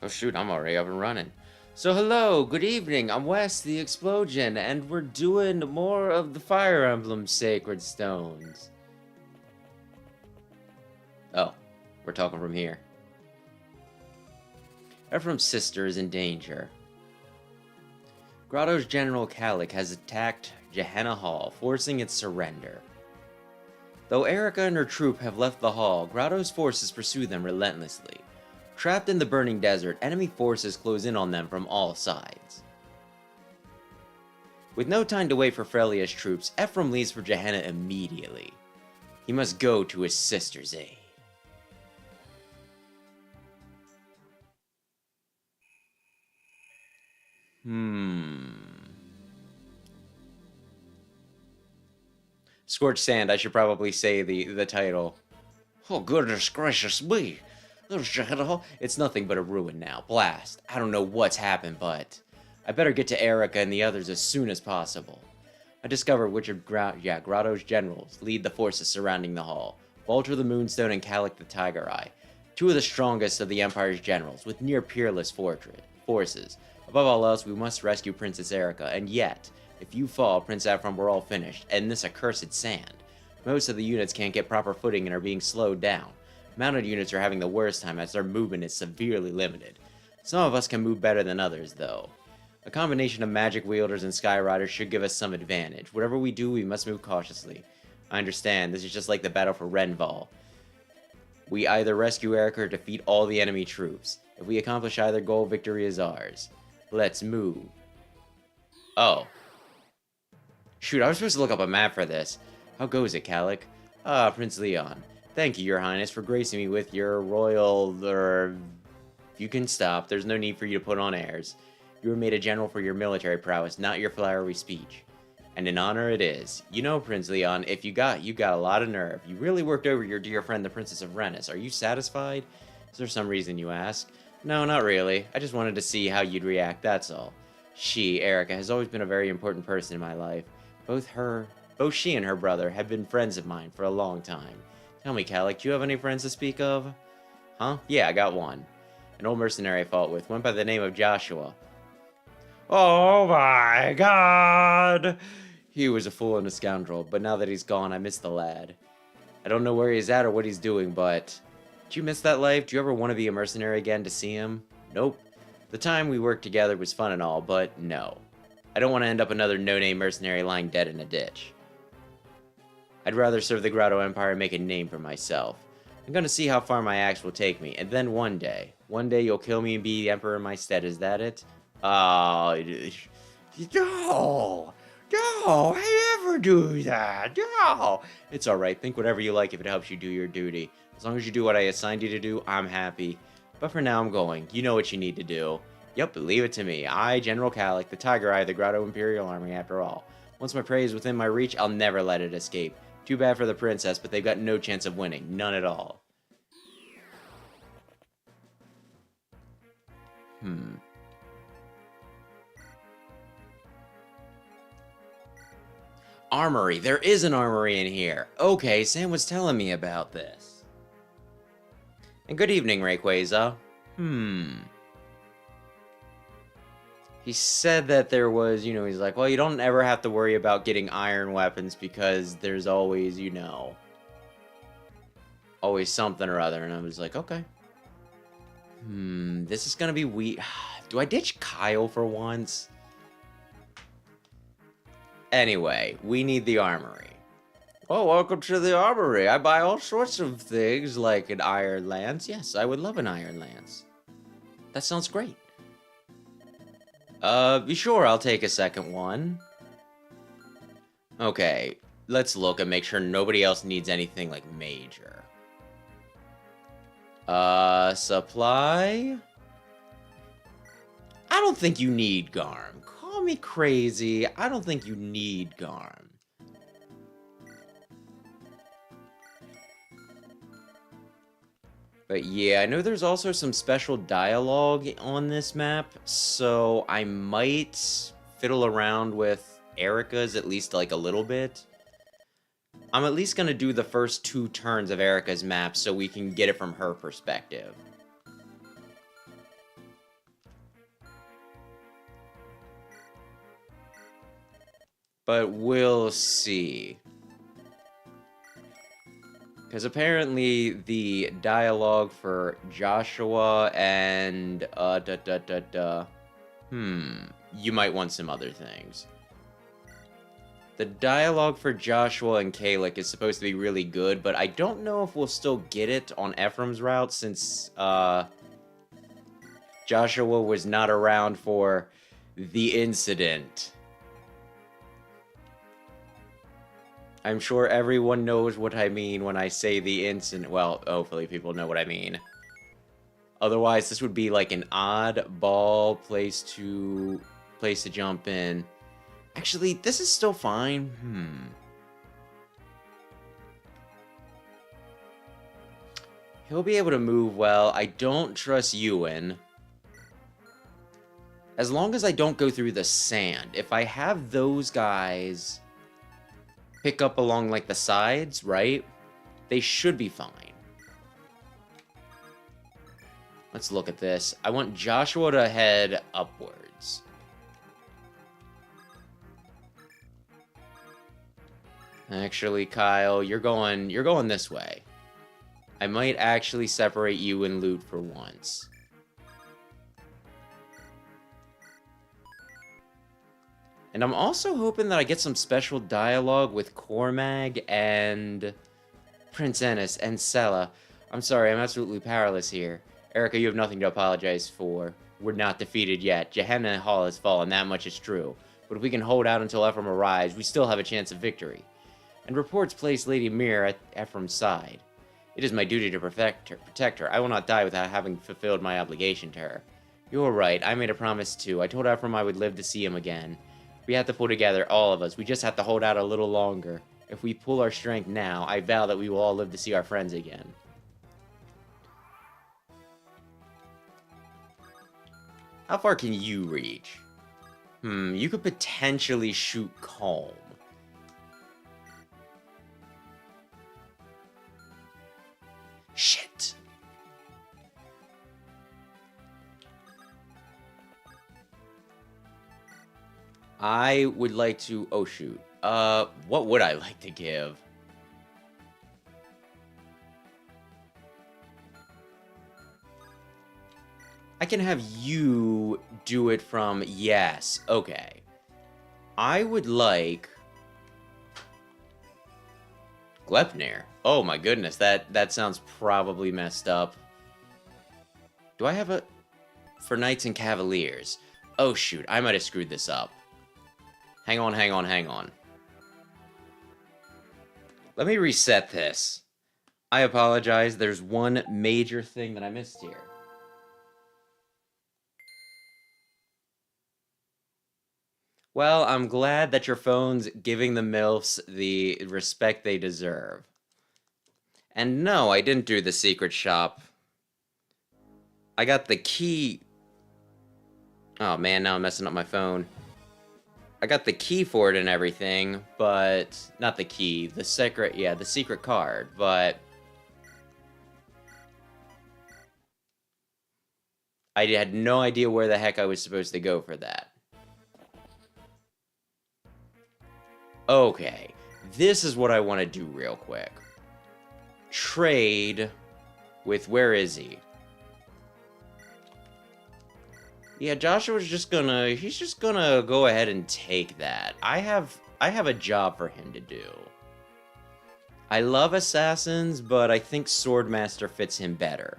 Oh shoot, I'm already up and running. So hello, good evening, I'm Wes the Explosion, and we're doing more of the Fire Emblem Sacred Stones. Oh, we're talking from here. Ephraim's sister is in danger. Grado's General Kalik has attacked Gehenna Hall, forcing its surrender. Though Erica and her troop have left the hall, Grado's forces pursue them relentlessly. Trapped in the burning desert, enemy forces close in on them from all sides. With no time to wait for Frelia's troops, Ephraim leaves for Gehenna immediately. He must go to his sister's aid. Scorched Sand, I should probably say the title. Oh goodness gracious me! There's Gehenna Hall. It's nothing but a ruin now. Blast. I don't know what's happened, but I better get to Erica and the others as soon as possible. I discovered which of Grado's generals lead the forces surrounding the hall. Walter the Moonstone and Kalik the Tiger Eye. Two of the strongest of the Empire's generals, with near peerless forces. Above all else, we must rescue Princess Erica, and yet, if you fall, Prince Ephraim, we're all finished, and this accursed sand. Most of the units can't get proper footing and are being slowed down. Mounted units are having the worst time as their movement is severely limited. Some of us can move better than others, though. A combination of magic wielders and skyriders should give us some advantage. Whatever we do, we must move cautiously. I understand, this is just like the battle for Renval. We either rescue Erica or defeat all the enemy troops. If we accomplish either goal, victory is ours. Let's move. Oh. Shoot, I was supposed to look up a map for this. How goes it, Kalik? Ah, Prince Leon. Thank you, Your Highness, for gracing me with your royal... You can stop. There's no need for you to put on airs. You were made a general for your military prowess, not your flowery speech. And an honor it is. You know, Prince Leon, if you got a lot of nerve. You really worked over your dear friend, the Princess of Rennes. Are you satisfied? Is there some reason you ask? No, not really. I just wanted to see how you'd react, that's all. She, Erica, has always been a very important person in my life. Both she and her brother have been friends of mine for a long time. Tell me, Kalik, do you have any friends to speak of? Huh? Yeah, I got one. An old mercenary I fought with, went by the name of Joshua. Oh my god! He was a fool and a scoundrel, but now that he's gone, I miss the lad. I don't know where he's at or what he's doing, but... Do you miss that life? Do you ever want to be a mercenary again to see him? Nope. The time we worked together was fun and all, but no. I don't want to end up another no-name mercenary lying dead in a ditch. I'd rather serve the Grado Empire and make a name for myself. I'm gonna see how far my axe will take me, and then one day you'll kill me and be the emperor in my stead, is that it? Oh, no, I never do that, no. It's alright, think whatever you like if it helps you do your duty. As long as you do what I assigned you to do, I'm happy. But for now, I'm going. You know what you need to do. Yep, leave it to me. I, General Kalik, the Tiger Eye of the Grado Imperial Army, after all. Once my prey is within my reach, I'll never let it escape. Too bad for the princess, but they've got no chance of winning. None at all. Armory. There is an armory in here. Okay, Sam was telling me about this. And good evening, Rayquaza. He said that there was, he's like, well, you don't ever have to worry about getting iron weapons because there's always, always something or other. And I was like, okay. This is gonna be weird. Do I ditch Kyle for once? Anyway, we need the armory. Oh, welcome to the armory. I buy all sorts of things like an iron lance. Yes, I would love an iron lance. That sounds great. Sure, I'll take a second one. Okay, let's look and make sure nobody else needs anything, like, major. Supply? I don't think you need Garm. Call me crazy, I don't think you need Garm. But yeah, I know there's also some special dialogue on this map, so I might fiddle around with Erica's at least like a little bit. I'm at least gonna do the first 2 turns of Erica's map so we can get it from her perspective. But we'll see. Because apparently the dialogue for Joshua and, you might want some other things. The dialogue for Joshua and Kalik is supposed to be really good, but I don't know if we'll still get it on Ephraim's route since, Joshua was not around for the incident. I'm sure everyone knows what I mean when I say the incident. Well, hopefully people know what I mean. Otherwise, this would be like an oddball place to jump in. Actually, this is still fine. He'll be able to move well. I don't trust Ewan. As long as I don't go through the sand. If I have those guys pick up along, like, the sides, right? They should be fine. Let's look at this. I want Joshua to head upwards. Actually, Kyle, you're going this way. I might actually separate you and loot for once. And I'm also hoping that I get some special dialogue with Cormag and Prince Ennis and Sela. I'm sorry, I'm absolutely powerless here. Erica, you have nothing to apologize for. We're not defeated yet. Gehenna Hall has fallen, that much is true. But if we can hold out until Ephraim arrives, we still have a chance of victory. And reports place Lady Myrrh at Ephraim's side. It is my duty to protect her. I will not die without having fulfilled my obligation to her. You're right, I made a promise too. I told Ephraim I would live to see him again. We have to pull together, all of us. We just have to hold out a little longer. If we pull our strength now, I vow that we will all live to see our friends again. How far can you reach? You could potentially shoot Calm. Shit. I would like to... Oh, shoot. What would I like to give? I can have you do it from... Yes. Okay. I would like... Glepnir. Oh my goodness, that sounds probably messed up. Do I have a... For Knights and Cavaliers? Oh shoot, I might have screwed this up. Hang on. Let me reset this. I apologize, there's one major thing that I missed here. Well, I'm glad that your phone's giving the MILFs the respect they deserve. And no, I didn't do the secret shop. I got the key... Oh man, now I'm messing up my phone. I got the key for it and everything, but... Not the key, the secret... Yeah, the secret card, but... I had no idea where the heck I was supposed to go for that. Okay, this is what I want to do real quick. Trade with... Where is he? Yeah, Joshua's just gonna... He's just gonna go ahead and take that. I have a job for him to do. I love assassins, but I think Swordmaster fits him better.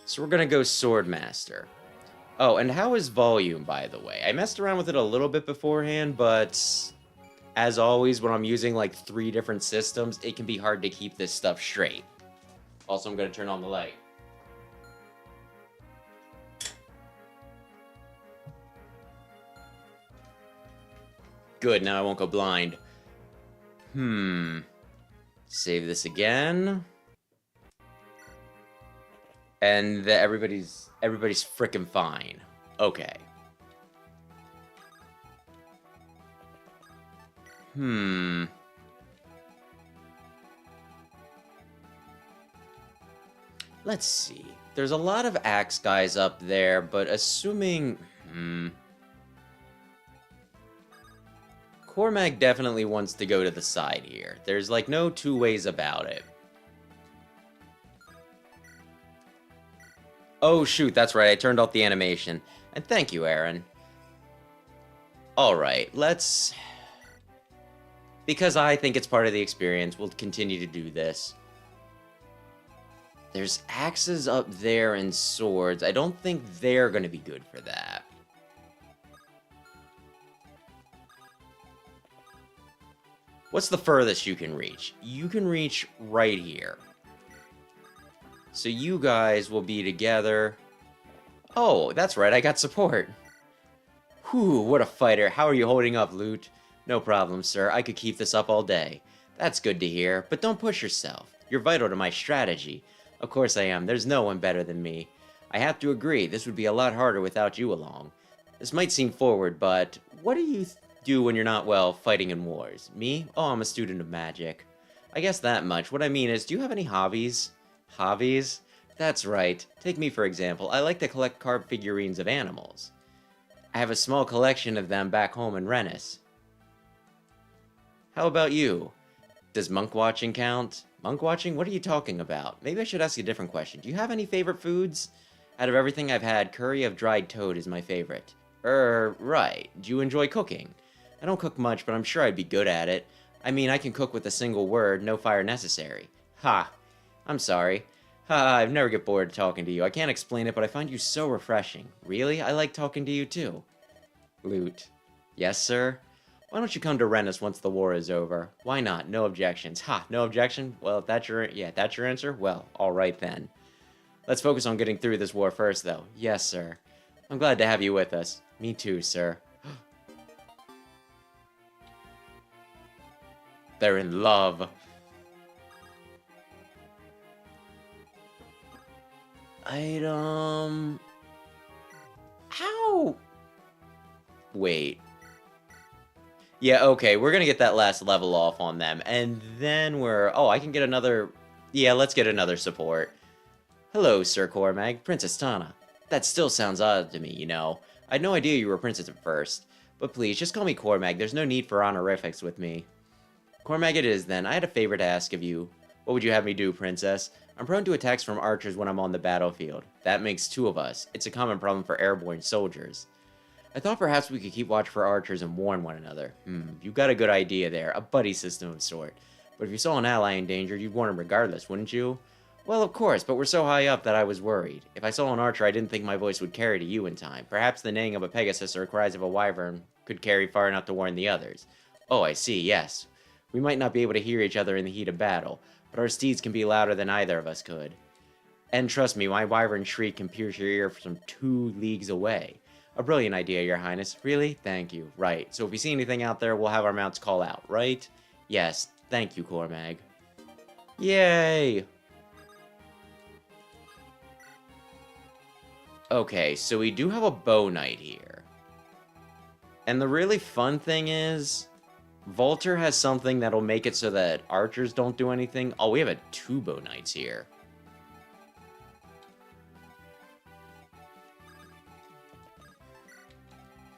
So we're gonna go Swordmaster. Oh, and how is volume, by the way? I messed around with it a little bit beforehand, but... As always, when I'm using, like, 3 different systems, it can be hard to keep this stuff straight. Also, I'm gonna turn on the light. Good, now I won't go blind. Save this again. And everybody's frickin' fine. Okay. Let's see. There's a lot of axe guys up there, but assuming... Cormac definitely wants to go to the side here. There's like no two ways about it. Oh shoot, that's right, I turned off the animation. And thank you, Aaron. Alright, let's... Because I think it's part of the experience, we'll continue to do this. There's axes up there and swords. I don't think they're going to be good for that. What's the furthest you can reach? You can reach right here. So you guys will be together. Oh, that's right, I got support. Whew, what a fighter. How are you holding up, Loot? No problem, sir. I could keep this up all day. That's good to hear, but don't push yourself. You're vital to my strategy. Of course I am. There's no one better than me. I have to agree, this would be a lot harder without you along. This might seem forward, but what do you do when you're not, well, fighting in wars? Me? Oh, I'm a student of magic. I guess that much. What I mean is, do you have any hobbies? Hobbies? That's right. Take me for example. I like to collect carved figurines of animals. I have a small collection of them back home in Rennes. How about you? Does monk watching count? Monk watching? What are you talking about? Maybe I should ask you a different question. Do you have any favorite foods? Out of everything I've had, curry of dried toad is my favorite. Right. Do you enjoy cooking? I don't cook much, but I'm sure I'd be good at it. I mean, I can cook with a single word, no fire necessary. Ha. I'm sorry. Ha, I never get bored talking to you. I can't explain it, but I find you so refreshing. Really? I like talking to you too. Loot. Yes, sir? Why don't you come to Rennes once the war is over? Why not? No objections. Ha, no objection? Well, if that's your answer? Well, alright then. Let's focus on getting through this war first, though. Yes, sir. I'm glad to have you with us. Me too, sir. They're in love. Item... How? Wait. Yeah, okay, we're gonna get that last level off on them, and then we're... Oh, I can get another... Yeah, let's get another support. Hello, Sir Cormac, Princess Tana. That still sounds odd to me, you know. I had no idea you were a princess at first. But please, just call me Cormac, there's no need for honorifics with me. Cormac it is, then. I had a favor to ask of you. What would you have me do, princess? I'm prone to attacks from archers when I'm on the battlefield. That makes two of us. It's a common problem for airborne soldiers. I thought perhaps we could keep watch for archers and warn one another. You got a good idea there. A buddy system of sort. But if you saw an ally in danger, you'd warn him regardless, wouldn't you? Well, of course, but we're so high up that I was worried. If I saw an archer, I didn't think my voice would carry to you in time. Perhaps the neighing of a pegasus or cries of a wyvern could carry far enough to warn the others. Oh, I see, yes. We might not be able to hear each other in the heat of battle, but our steeds can be louder than either of us could. And trust me, my wyvern shriek can pierce your ear from 2 leagues away. A brilliant idea, your highness. Really? Thank you. Right. So if we see anything out there, we'll have our mounts call out, right? Yes. Thank you, Cormac. Yay! Okay, so we do have a bow knight here. And the really fun thing is... Volter has something that'll make it so that archers don't do anything. Oh, we have 2 bow knights here.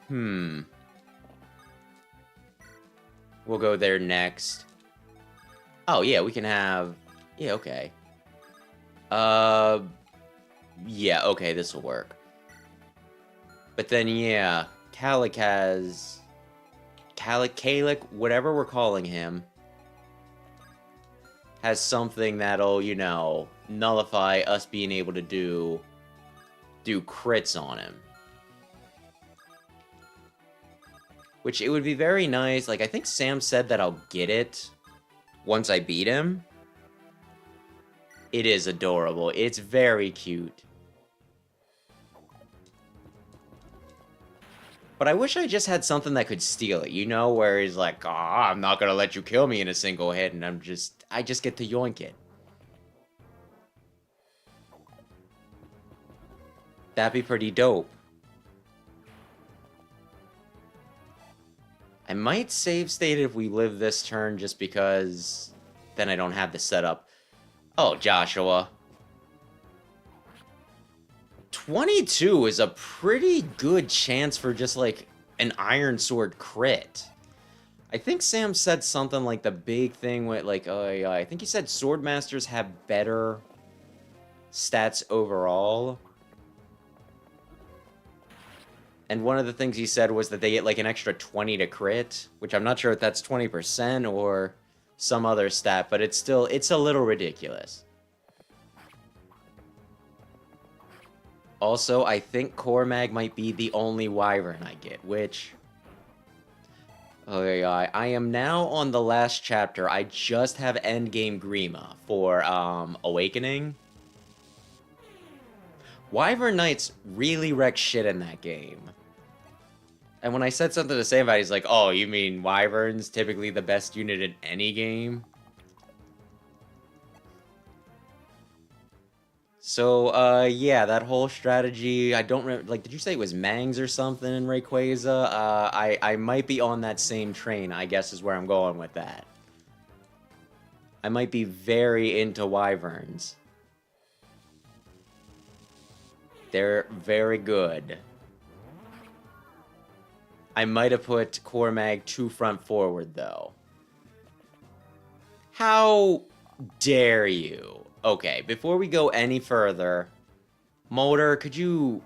We'll go there next. Oh, yeah, we can have... Yeah, okay. Yeah, okay, this'll work. But then, yeah, Calic has... Calic, whatever we're calling him, has something that'll, you know, nullify us being able to do crits on him. Which, it would be very nice. Like, I think Sam said that I'll get it once I beat him. It is adorable. It's very cute. But I wish I just had something that could steal it, you know? Where he's like, oh, I'm not gonna let you kill me in a single hit, and I just get to yoink it. That'd be pretty dope. I might save state if we live this turn just because then I don't have the setup. Oh, Joshua. 22 is a pretty good chance for just like an Iron Sword crit. I think Sam said something like the big thing with, like, I think he said Swordmasters have better stats overall. And one of the things he said was that they get like an extra 20 to crit, which I'm not sure if that's 20% or some other stat, but it's a little ridiculous. Also, I think Core Mag might be the only Wyvern I get, which... Okay, I am now on the last chapter. I just have Endgame Grima for, Awakening. Wyvern Knights really wreck shit in that game. And when I said something to say about it, he's like, oh, you mean Wyvern's typically the best unit in any game? So, yeah, that whole strategy, I don't remember, like, did you say it was Mangs or something in Rayquaza? I might be on that same train, I guess is where I'm going with that. I might be very into Wyverns. They're very good. I might have put Core Mag 2 front forward, though. How dare you? Okay, before we go any further, Molder, could you...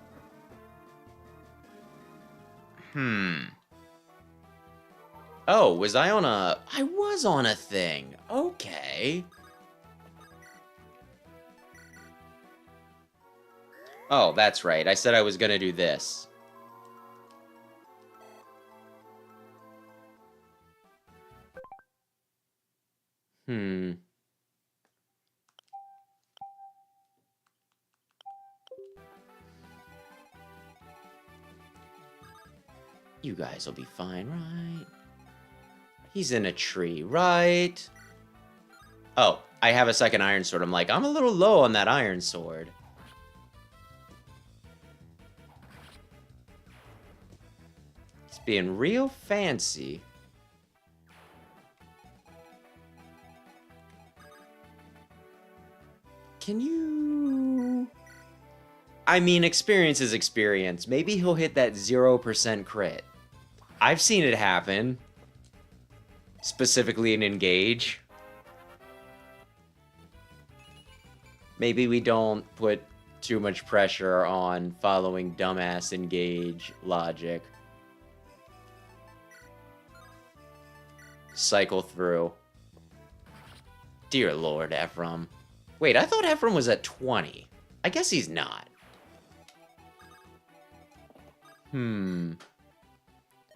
Oh, was I on a... I was on a thing. Okay. Oh, that's right. I said I was gonna do this. You guys will be fine, right? He's in a tree, right? Oh, I have a second Iron Sword. I'm like, I'm a little low on that Iron Sword. It's being real fancy. Can you... I mean, experience is experience. Maybe he'll hit that 0% crit. I've seen it happen. Specifically in Engage. Maybe we don't put too much pressure on following dumbass Engage logic. Cycle through. Dear Lord, Ephraim. Wait, I thought Ephraim was at 20. I guess he's not.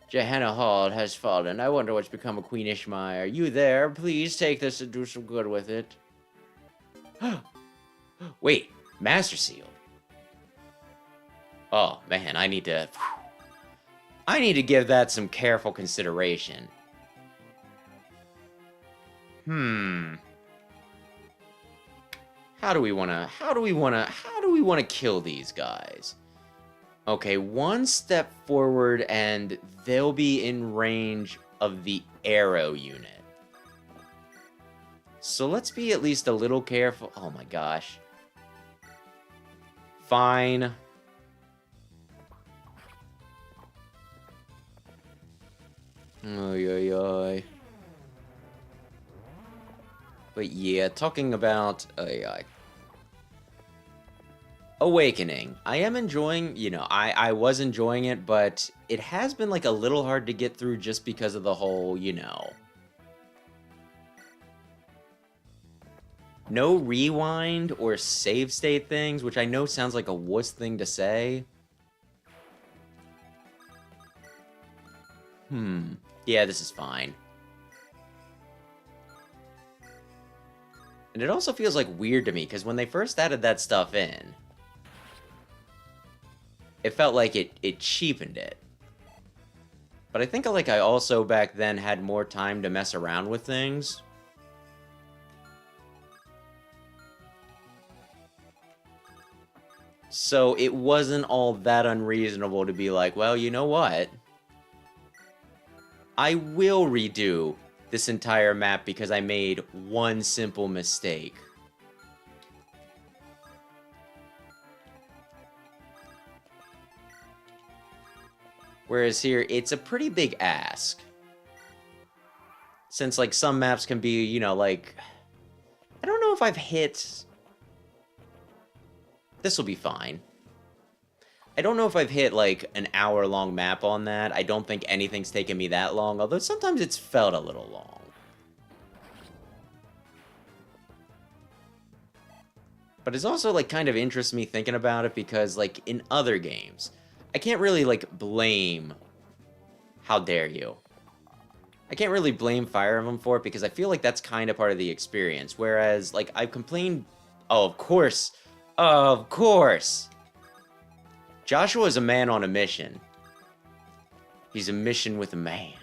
Johanna Hall has fallen. I wonder what's become of Queen Ishmael. You there? Please take this and do some good with it. Wait, Master Seal. Oh, man, I need to give that some careful consideration. How do we wanna kill these guys? Okay, one step forward and they'll be in range of the arrow unit. So let's be at least a little careful. Oh my gosh. Fine. Oy, oy, oy. But yeah, talking about Awakening. I am enjoying, you know, I was enjoying it, but it has been like a little hard to get through just because of the whole, you know, no rewind or save state things, which I know sounds like a wuss thing to say. Yeah, this is fine. And it also feels like weird to me, because when they first added that stuff in, it felt like it cheapened it. But I think like I also back then had more time to mess around with things. So it wasn't all that unreasonable to be like, well, you know what? I will redo this entire map because I made one simple mistake. Whereas here, it's a pretty big ask. Since, like, some maps can be, you know, like... I don't know if I've hit... This will be fine. I don't know if I've hit, like, an hour-long map on that. I don't think anything's taken me that long, although sometimes it's felt a little long. But it's also, like, kind of interests me thinking about it because, like, in other games, I can't really, like, blame... How dare you? I can't really blame Fire Emblem for it because I feel like that's kind of part of the experience. Whereas, like, I've complained... Oh, of course! Of course! Joshua is a man on a mission. He's a mission with a man.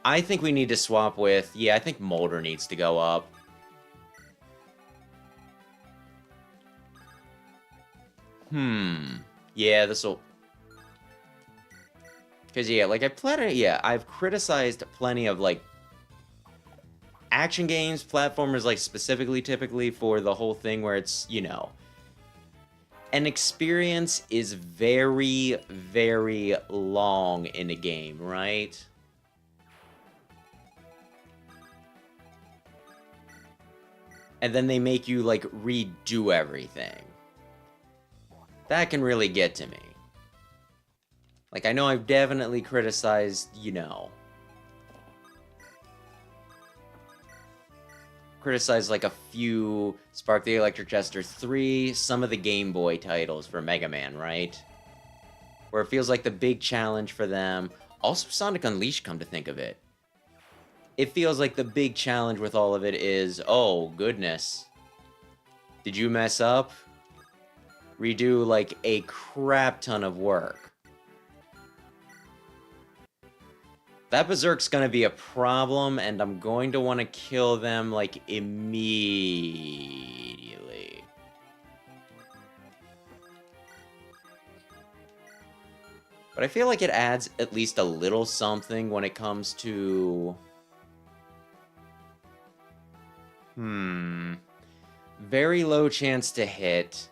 I think we need to swap with... Yeah, I think Molder needs to go up. Yeah, this'll... Because, yeah, like, I've criticized plenty of, like, action games, platformers, like, specifically, typically, for the whole thing where it's, you know... An experience is very, very long in a game, right? And then they make you, like, redo everything. That can really get to me. Like, I know I've definitely criticized, you know... Criticized, like, a few Spark the Electric Jester 3, some of the Game Boy titles for Mega Man, right? Where it feels like the big challenge for them... Also Sonic Unleashed, come to think of it. It feels like the big challenge with all of it is, oh, goodness. Did you mess up? Redo, like, a crap ton of work. That Berserk's gonna be a problem, and I'm going to want to kill them, like, immediately. But I feel like it adds at least a little something when it comes to... Very low chance to hit.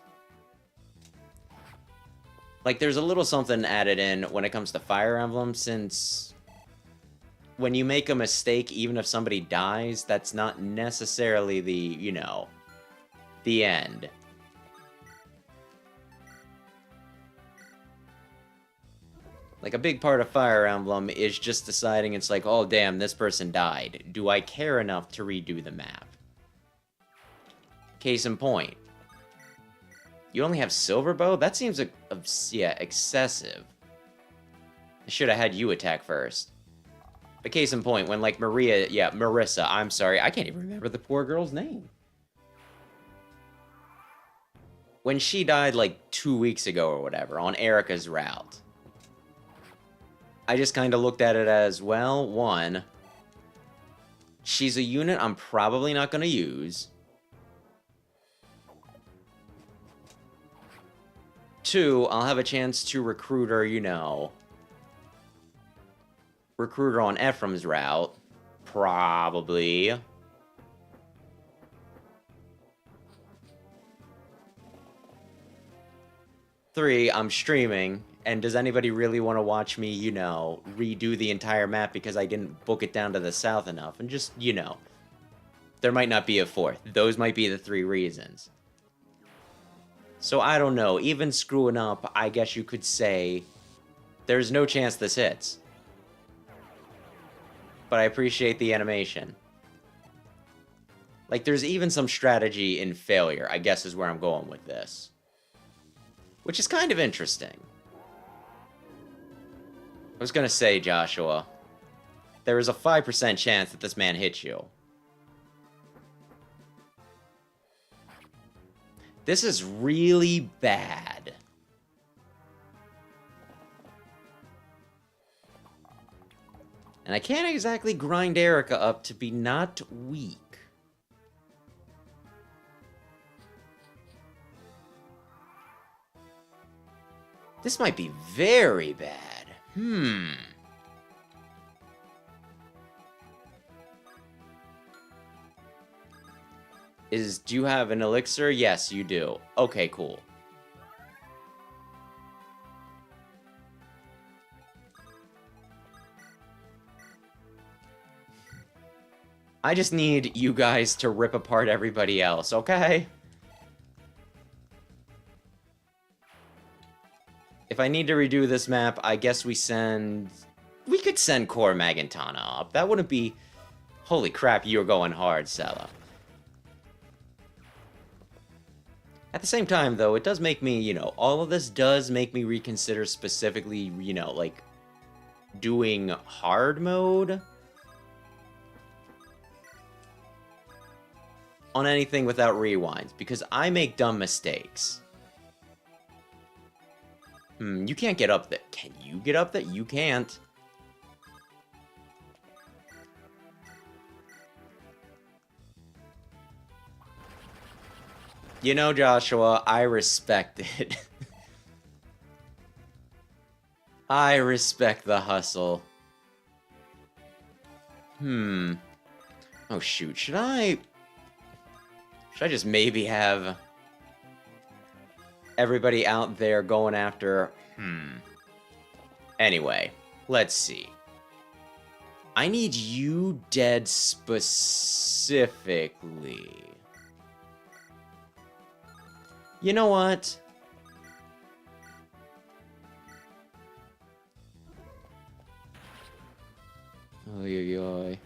Like, there's a little something added in when it comes to Fire Emblem, since when you make a mistake, even if somebody dies, that's not necessarily the, you know, the end. Like, a big part of Fire Emblem is just deciding, it's like, oh, damn, this person died. Do I care enough to redo the map? Case in point. You only have Silver Bow? That seems, yeah, excessive. I should have had you attack first. But case in point, when, like, Marissa, I'm sorry, I can't even remember the poor girl's name. When she died, like, 2 weeks ago or whatever, on Erica's route, I just kind of looked at it as, well, one, she's a unit I'm probably not going to use. 2, I'll have a chance to recruit her, you know. Recruit her on Ephraim's route. Probably. 3, I'm streaming. And does anybody really want to watch me, you know, redo the entire map because I didn't book it down to the south enough? And just, you know, there might not be a 4th. Those might be the 3 reasons. So I don't know. Even screwing up, I guess you could say there's no chance this hits. But I appreciate the animation. Like, there's even some strategy in failure, I guess is where I'm going with this. Which is kind of interesting. I was gonna say, Joshua, there is a 5% chance that this man hits you. This is really bad. And I can't exactly grind Erica up to be not weak. This might be very bad. Do you have an elixir? Yes, you do. Okay, cool. I just need you guys to rip apart everybody else, okay? If I need to redo this map, I guess we send... We could send Core Magentana up. That wouldn't be... Holy crap, you're going hard, Sella. At the same time, though, it does make me, you know, all of this does make me reconsider specifically, you know, like, doing hard mode on anything without rewinds, because I make dumb mistakes. You can't get up there. Can you get up there? You can't. You know, Joshua, I respect it. I respect the hustle. Oh, shoot. Should I just maybe have everybody out there going after... Anyway, let's see. I need you dead specifically. You know what? Oy, oy, oy.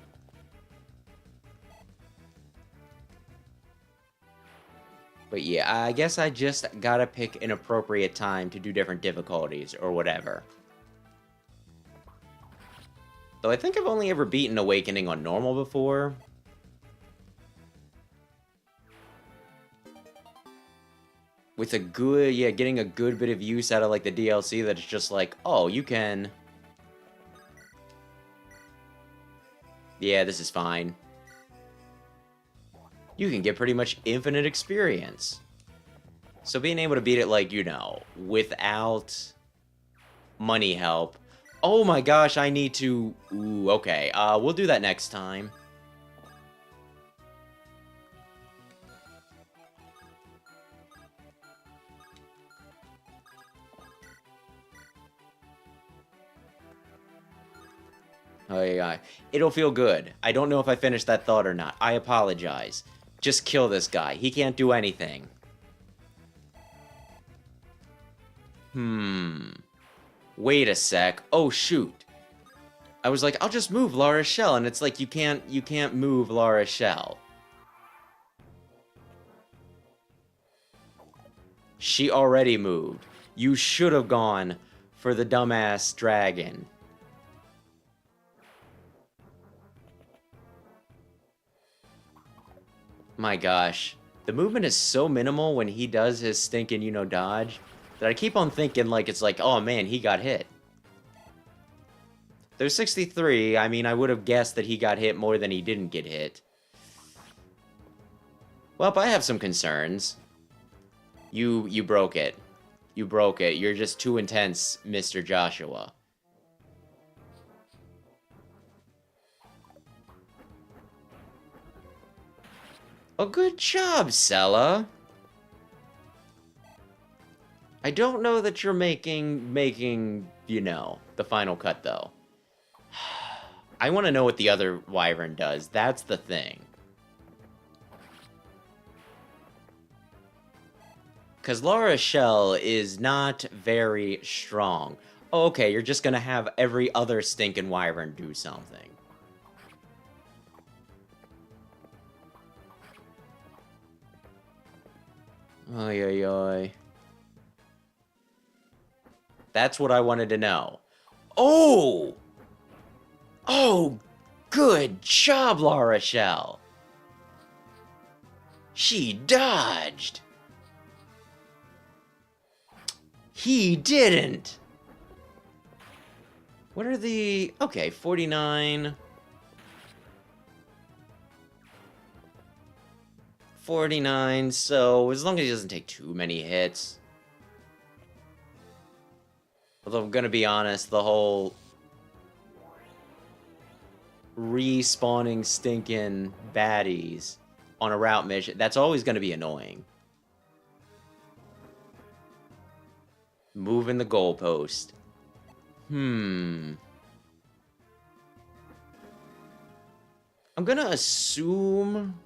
But yeah, I guess I just gotta pick an appropriate time to do different difficulties or whatever. Though I think I've only ever beaten Awakening on normal before. With a good, yeah, getting a good bit of use out of, like, the DLC that it's just like, oh, you can... Yeah, this is fine. You can get pretty much infinite experience. So being able to beat it, like, you know, without money help... Oh my gosh, I need to... Ooh, okay, we'll do that next time. Oh, yeah. It'll feel good. I don't know if I finished that thought or not. I apologize. Just kill this guy. He can't do anything. Wait a sec. Oh, shoot. I was like, I'll just move La Rochelle, and it's like, you can't move La Rochelle. She already moved. You should have gone for the dumbass dragon. My gosh. The movement is so minimal when he does his stinking, you know, dodge, that I keep on thinking, like, it's like, oh man, he got hit. There's 63, I mean, I would have guessed that he got hit more than he didn't get hit. Well, I have some concerns. You broke it. You broke it. You're just too intense, Mr. Joshua. Oh, good job, Sella. I don't know that you're making, you know, the final cut, though. I want to know what the other Wyvern does. That's the thing. Because La Rochelle is not very strong. Oh, okay, you're just gonna have every other stinking Wyvern do something. Oy, oy, oy. That's what I wanted to know. Oh! Oh, good job, La Rochelle. She dodged. He didn't. What are the... Okay, 49... 49, so as long as he doesn't take too many hits. Although I'm gonna be honest, the whole respawning stinking baddies on a route mission, that's always gonna be annoying. Moving the goalpost. I'm gonna assume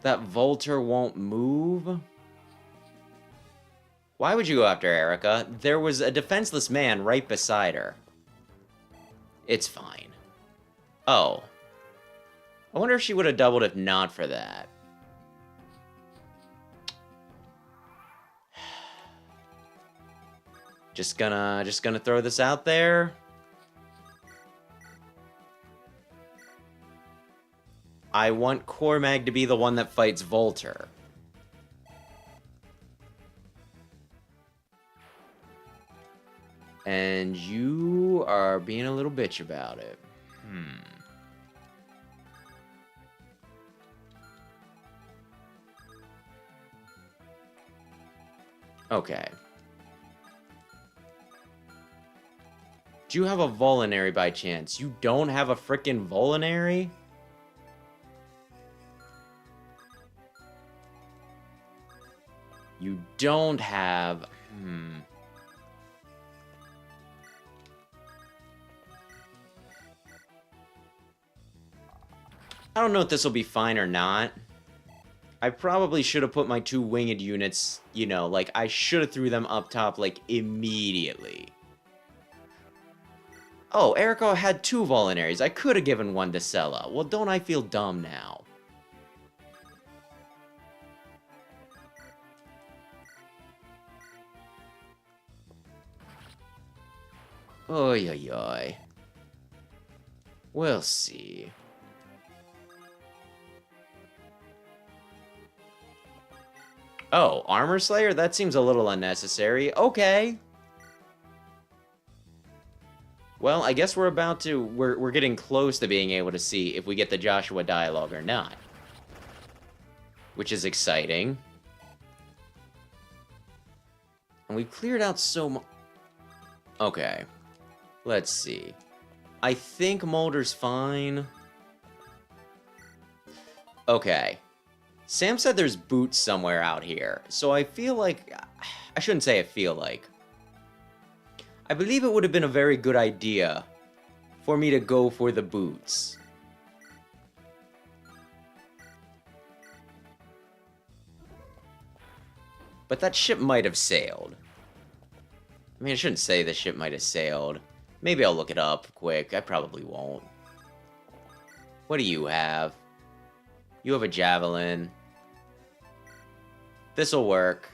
that Volter won't move. Why would you go after Erica? There was a defenseless man right beside her. It's fine. Oh. I wonder if she would have doubled if not for that. Just gonna throw this out there. I want Cormag to be the one that fights Volter. And you are being a little bitch about it. Okay. Do you have a Volinary by chance? You don't have a frickin' Volinary? You don't have... I don't know if this will be fine or not. I probably should have put my 2 winged units, you know, like, I should have threw them up top, like, immediately. Oh, Erica had 2 Volinaries. I could have given one to Sella. Well, don't I feel dumb now? Oy, oy, oy. We'll see. Oh, Armor Slayer? That seems a little unnecessary. Okay. Well, I guess we're about to... We're getting close to being able to see if we get the Joshua dialogue or not. Which is exciting. And we've cleared out so much... Okay. Let's see. I think Mulder's fine. Okay. Sam said there's boots somewhere out here, so I feel like... I shouldn't say I feel like. I believe it would have been a very good idea for me to go for the boots. But that ship might have sailed. I mean, I shouldn't say the ship might have sailed. Maybe I'll look it up quick. I probably won't. What do you have? You have a javelin. This'll work.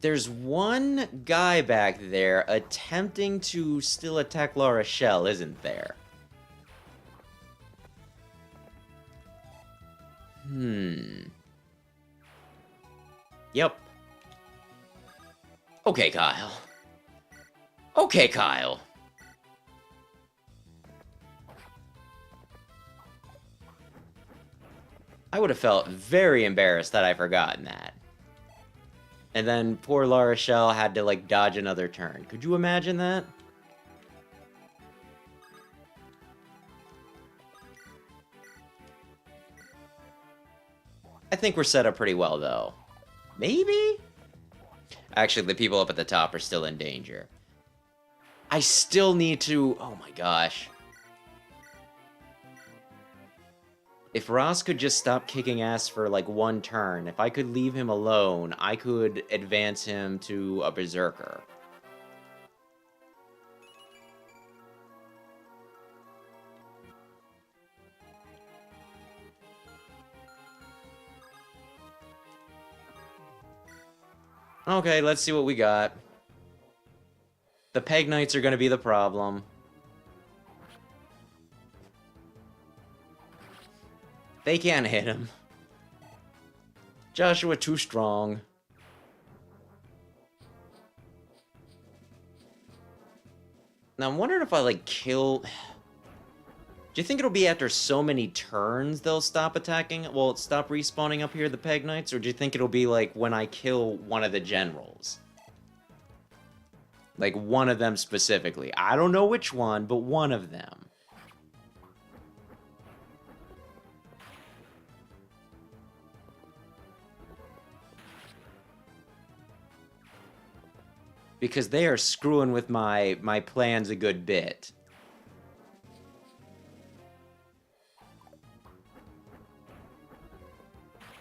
There's one guy back there attempting to still attack La Rochelle, isn't there? Yep. Okay, Kyle. Okay, Kyle. I would have felt very embarrassed that I'd forgotten that. And then poor La Rochelle had to, like, dodge another turn. Could you imagine that? I think we're set up pretty well, though. Maybe? Actually, the people up at the top are still in danger. I still need to... Oh my gosh. If Ross could just stop kicking ass for, like, 1 turn, if I could leave him alone, I could advance him to a Berserker. Okay, let's see what we got. The Peg Knights are going to be the problem. They can't hit him. Joshua too strong. Now I'm wondering if I like kill... Do you think it'll be after so many turns they'll stop attacking? Well, stop respawning up here, the Peg Knights? Or do you think it'll be like when I kill one of the generals? Like one of them specifically. I don't know which one, but one of them. Because they are screwing with my plans a good bit.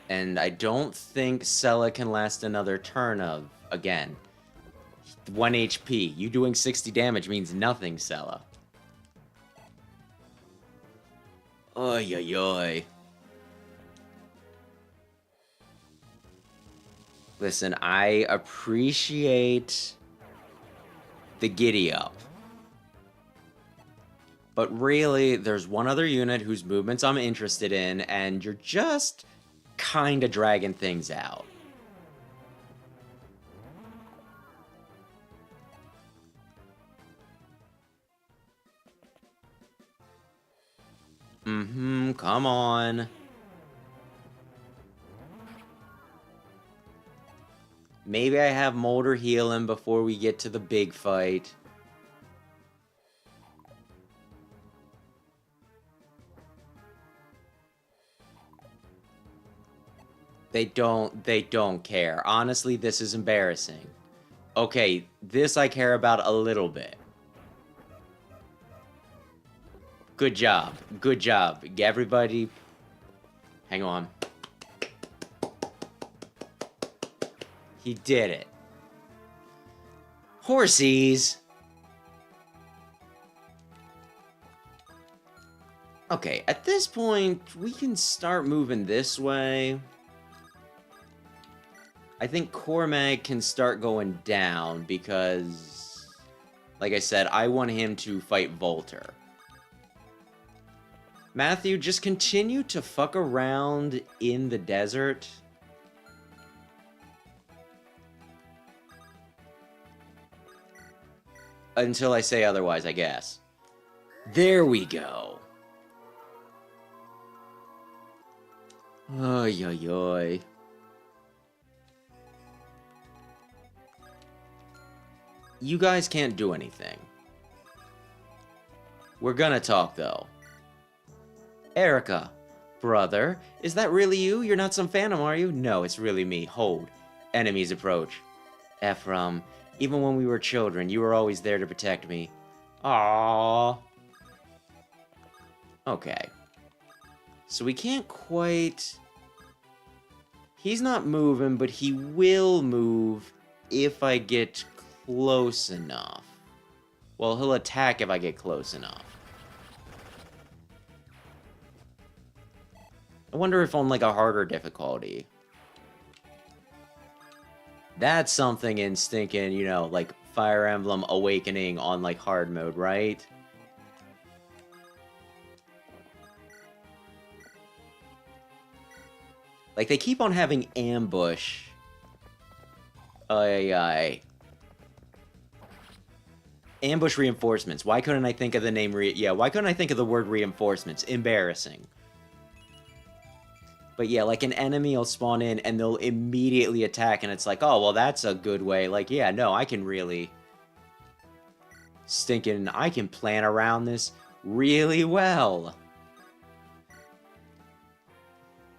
And I don't think Sella can last another turn of, again, 1 HP. You doing 60 damage means nothing, Sella. Oy, oy, oy. Listen, I appreciate the giddy up. But really, there's one other unit whose movements I'm interested in, and you're just kind of dragging things out. Come on. Maybe I have Molder heal him before we get to the big fight. They don't care. Honestly, this is embarrassing. Okay, this I care about a little bit. Good job. Good job. Everybody, hang on. He did it. Horsies! Okay, at this point, we can start moving this way. I think Cormag can start going down because, like I said, I want him to fight Volter. Matthew, just continue to fuck around in the desert. Until I say otherwise, I guess. There we go. Oy, oy, oy. You guys can't do anything. We're gonna talk, though. Erica. Brother, is that really you? You're not some phantom, are you? No, it's really me. Hold. Enemies approach. Ephraim, even when we were children, you were always there to protect me. Aww. Okay. So we can't quite... He's not moving, but he will move if I get close enough. Well, he'll attack if I get close enough. I wonder if on, like, a harder difficulty. That's something in stinking, you know, like, Fire Emblem Awakening on, like, hard mode, right? Like, they keep on having ambush. Ambush reinforcements. Why couldn't I think of the name why couldn't I think of the word reinforcements? Embarrassing. But yeah, like an enemy will spawn in and they'll immediately attack and it's like, oh, well, that's a good way. Like, yeah, no, I can really... I can plan around this really well.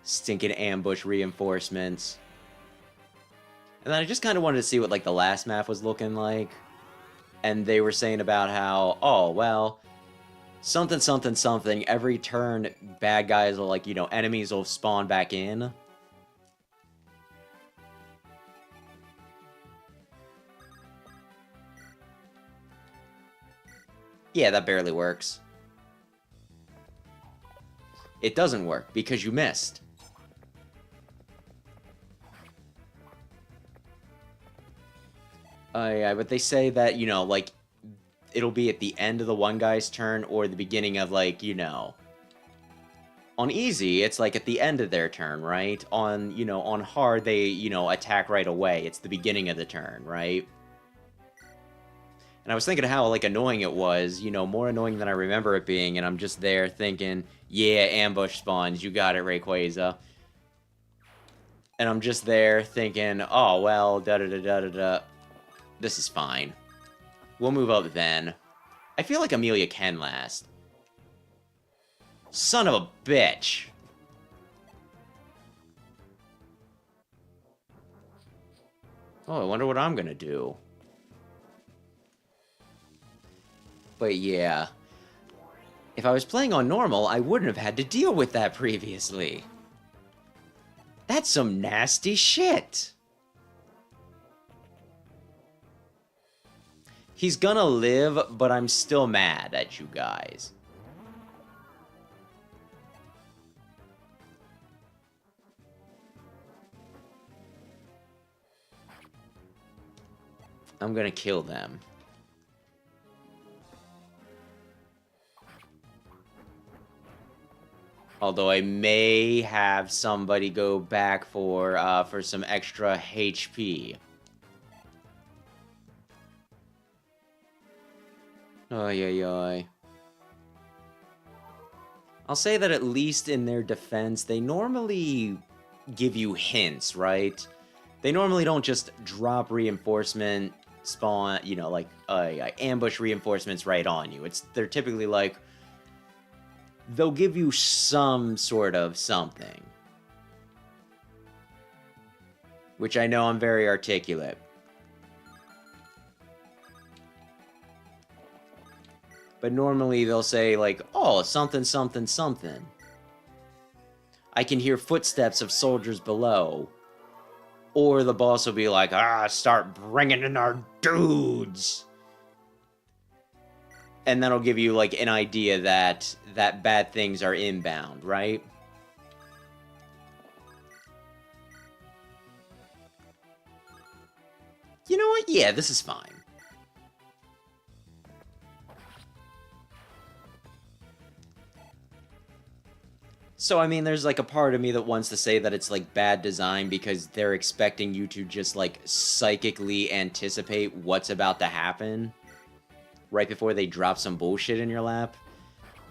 Stinking ambush reinforcements. And then I just kind of wanted to see what, like, the last map was looking like. And they were saying about how, oh, well... something, something, something. Every turn, bad guys will, like, you know, enemies will spawn back in. Yeah, that barely works. It doesn't work, because you missed. Yeah, but they say that, you know, like... it'll be at the end of the one guy's turn or the beginning of, like, you know... on easy, it's, like, at the end of their turn, right? On, you know, on hard, they, you know, attack right away. It's the beginning of the turn, right? And I was thinking how, like, annoying it was, you know, more annoying than I remember it being, and I'm just there thinking, yeah, ambush spawns, you got it, Rayquaza. And I'm just there thinking, oh, well, da-da-da-da-da-da. This is fine. We'll move up then. I feel like Amelia can last. Son of a bitch! Oh, I wonder what I'm gonna do. But yeah. If I was playing on normal, I wouldn't have had to deal with that previously. That's some nasty shit. He's gonna live, but I'm still mad at you guys. I'm gonna kill them. Although I may have somebody go back for some extra HP. Oy, oy, oy. I'll say that at least in their defense, they normally give you hints, right? They normally don't just drop reinforcement, spawn, you know, like ambush reinforcements right on you. They're typically like, they'll give you some sort of something. Which I know I'm very articulate. But normally they'll say like, oh, something, something, something. I can hear footsteps of soldiers below. Or the boss will be like, start bringing in our dudes. And that'll give you like an idea that bad things are inbound, right? You know what? Yeah, this is fine. So, I mean, there's like a part of me that wants to say that it's like bad design because they're expecting you to just like psychically anticipate what's about to happen right before they drop some bullshit in your lap.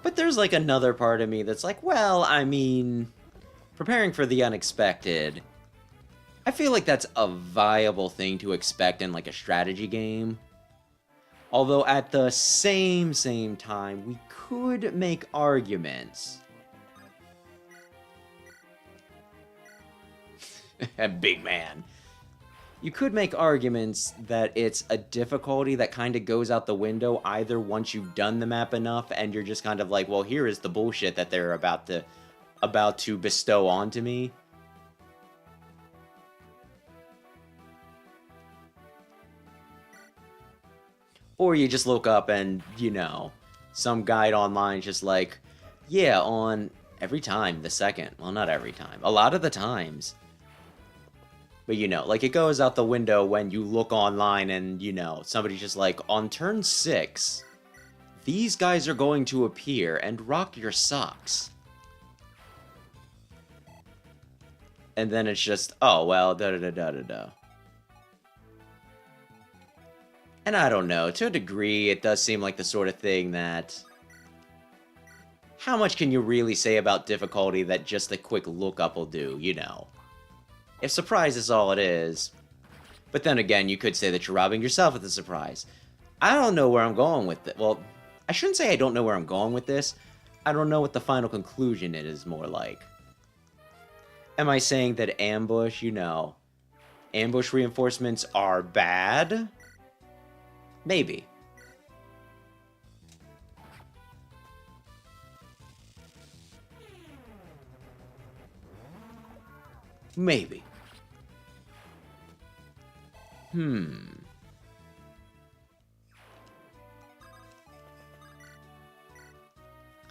But there's like another part of me that's like, well, I mean, preparing for the unexpected, I feel like that's a viable thing to expect in like a strategy game. Although at the same time, we could make arguments. Big man. You could make arguments that it's a difficulty that kind of goes out the window either once you've done the map enough and you're just kind of like, well, here is the bullshit that they're about to bestow onto me. Or you just look up and, you know, some guide online just like, yeah, on every time, the second. Well, not every time. A lot of the times. But, you know, like, it goes out the window when you look online and, you know, somebody's just like, on turn 6, these guys are going to appear and rock your socks. And then it's just, oh, well, da-da-da-da-da-da. And I don't know, to a degree, it does seem like the sort of thing that... How much can you really say about difficulty that just a quick lookup will do, you know? If surprise is all it is. But then again, you could say that you're robbing yourself of the surprise. I don't know where I'm going with it. Well, I shouldn't say I don't know where I'm going with this. I don't know what the final conclusion is more like. Am I saying that ambush, you know, ambush reinforcements are bad? Maybe. Maybe.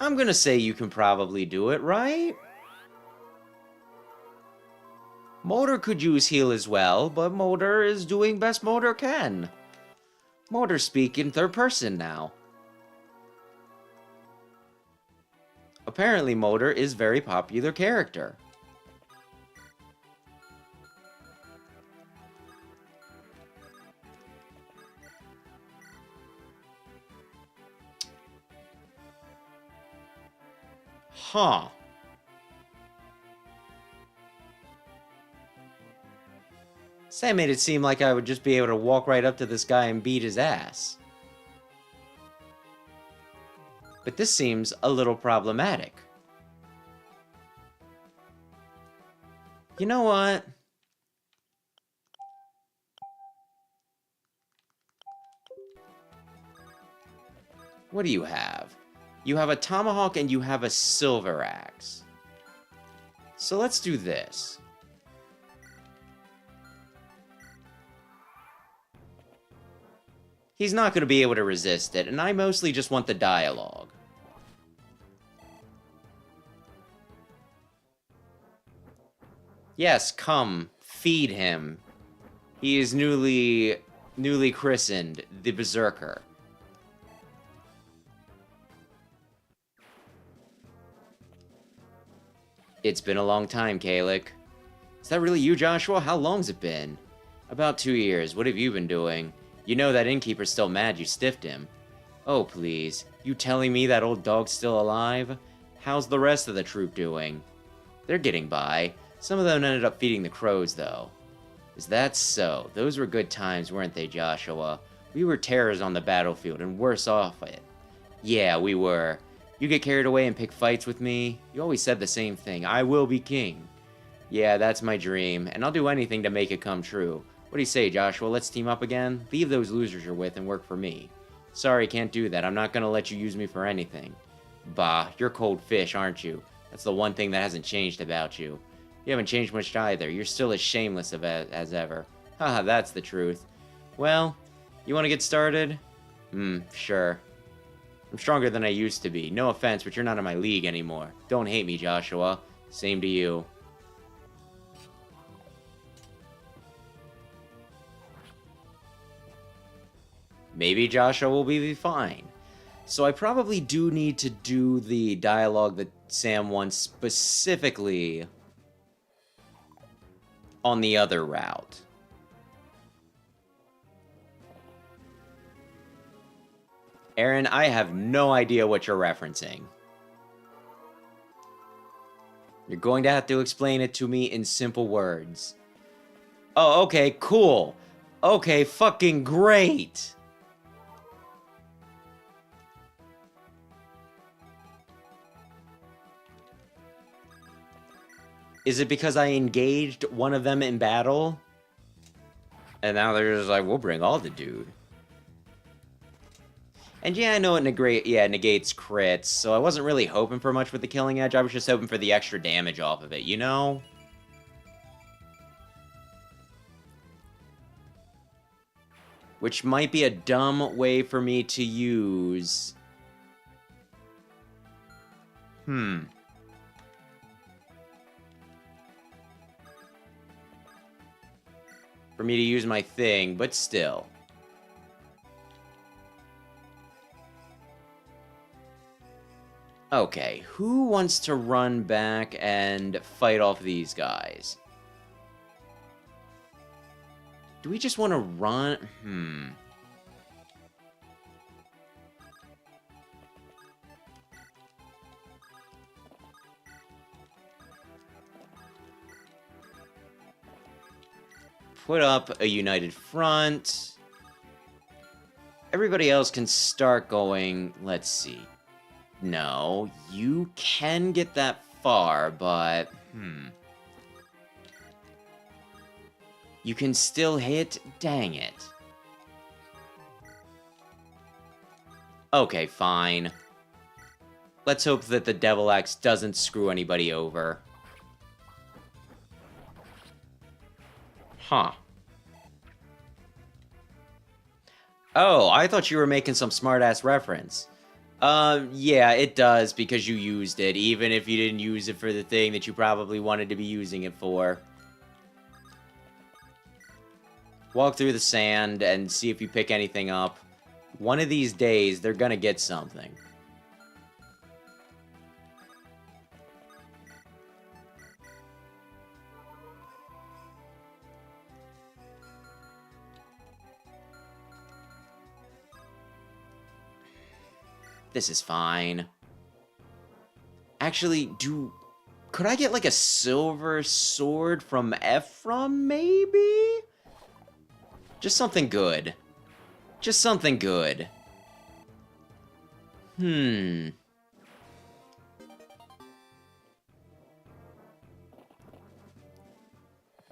I'm gonna say you can probably do it, right? Motor could use heal as well, but Motor is doing best Motor can. Motor speak in third person now. Apparently Motor is very popular character. Huh. Sam made it seem like I would just be able to walk right up to this guy and beat his ass. But this seems a little problematic. You know what? What do you have? You have a tomahawk and you have a silver axe. So let's do this. He's not going to be able to resist it, and I mostly just want the dialogue. Yes, come, feed him. He is newly christened the Berserker. It's been a long time, Kalik. Is that really you, Joshua? How long's it been? About 2 years. What have you been doing? You know that innkeeper's still mad you stiffed him. Oh, please. You telling me that old dog's still alive? How's the rest of the troop doing? They're getting by. Some of them ended up feeding the crows, though. Is that so? Those were good times, weren't they, Joshua? We were terrors on the battlefield, and worse off it. Yeah, we were. You get carried away and pick fights with me? You always said the same thing. I will be king. Yeah, that's my dream, and I'll do anything to make it come true. What do you say, Joshua? Let's team up again? Leave those losers you're with and work for me. Sorry, can't do that. I'm not gonna let you use me for anything. Bah, you're cold fish, aren't you? That's the one thing that hasn't changed about you. You haven't changed much either. You're still as shameless as ever. Haha, that's the truth. Well, you want to get started? Sure. I'm stronger than I used to be. No offense, but you're not in my league anymore. Don't hate me, Joshua. Same to you. Maybe Joshua will be fine. So I probably do need to do the dialogue that Sam wants specifically on the other route. Aaron, I have no idea what you're referencing. You're going to have to explain it to me in simple words. Oh, okay, cool. Okay, fucking great. Is it because I engaged one of them in battle? And now they're just like, we'll bring all the dude. And yeah, I know it negates crits, so I wasn't really hoping for much with the Killing Edge. I was just hoping for the extra damage off of it, you know? Which might be a dumb way for me to use... For me to use my thing, but still. Okay, who wants to run back and fight off these guys? Do we just want to run? Put up a united front. Everybody else can start going, let's see. No, you can get that far, but, You can still hit? Dang it. Okay, fine. Let's hope that the Devil Axe doesn't screw anybody over. Huh. Oh, I thought you were making some smart-ass reference. Yeah, it does, because you used it, even if you didn't use it for the thing that you probably wanted to be using it for. Walk through the sand and see if you pick anything up. One of these days, they're gonna get something. This is fine. Actually, could I get like a silver sword from Ephraim, maybe? Just something good. Just something good.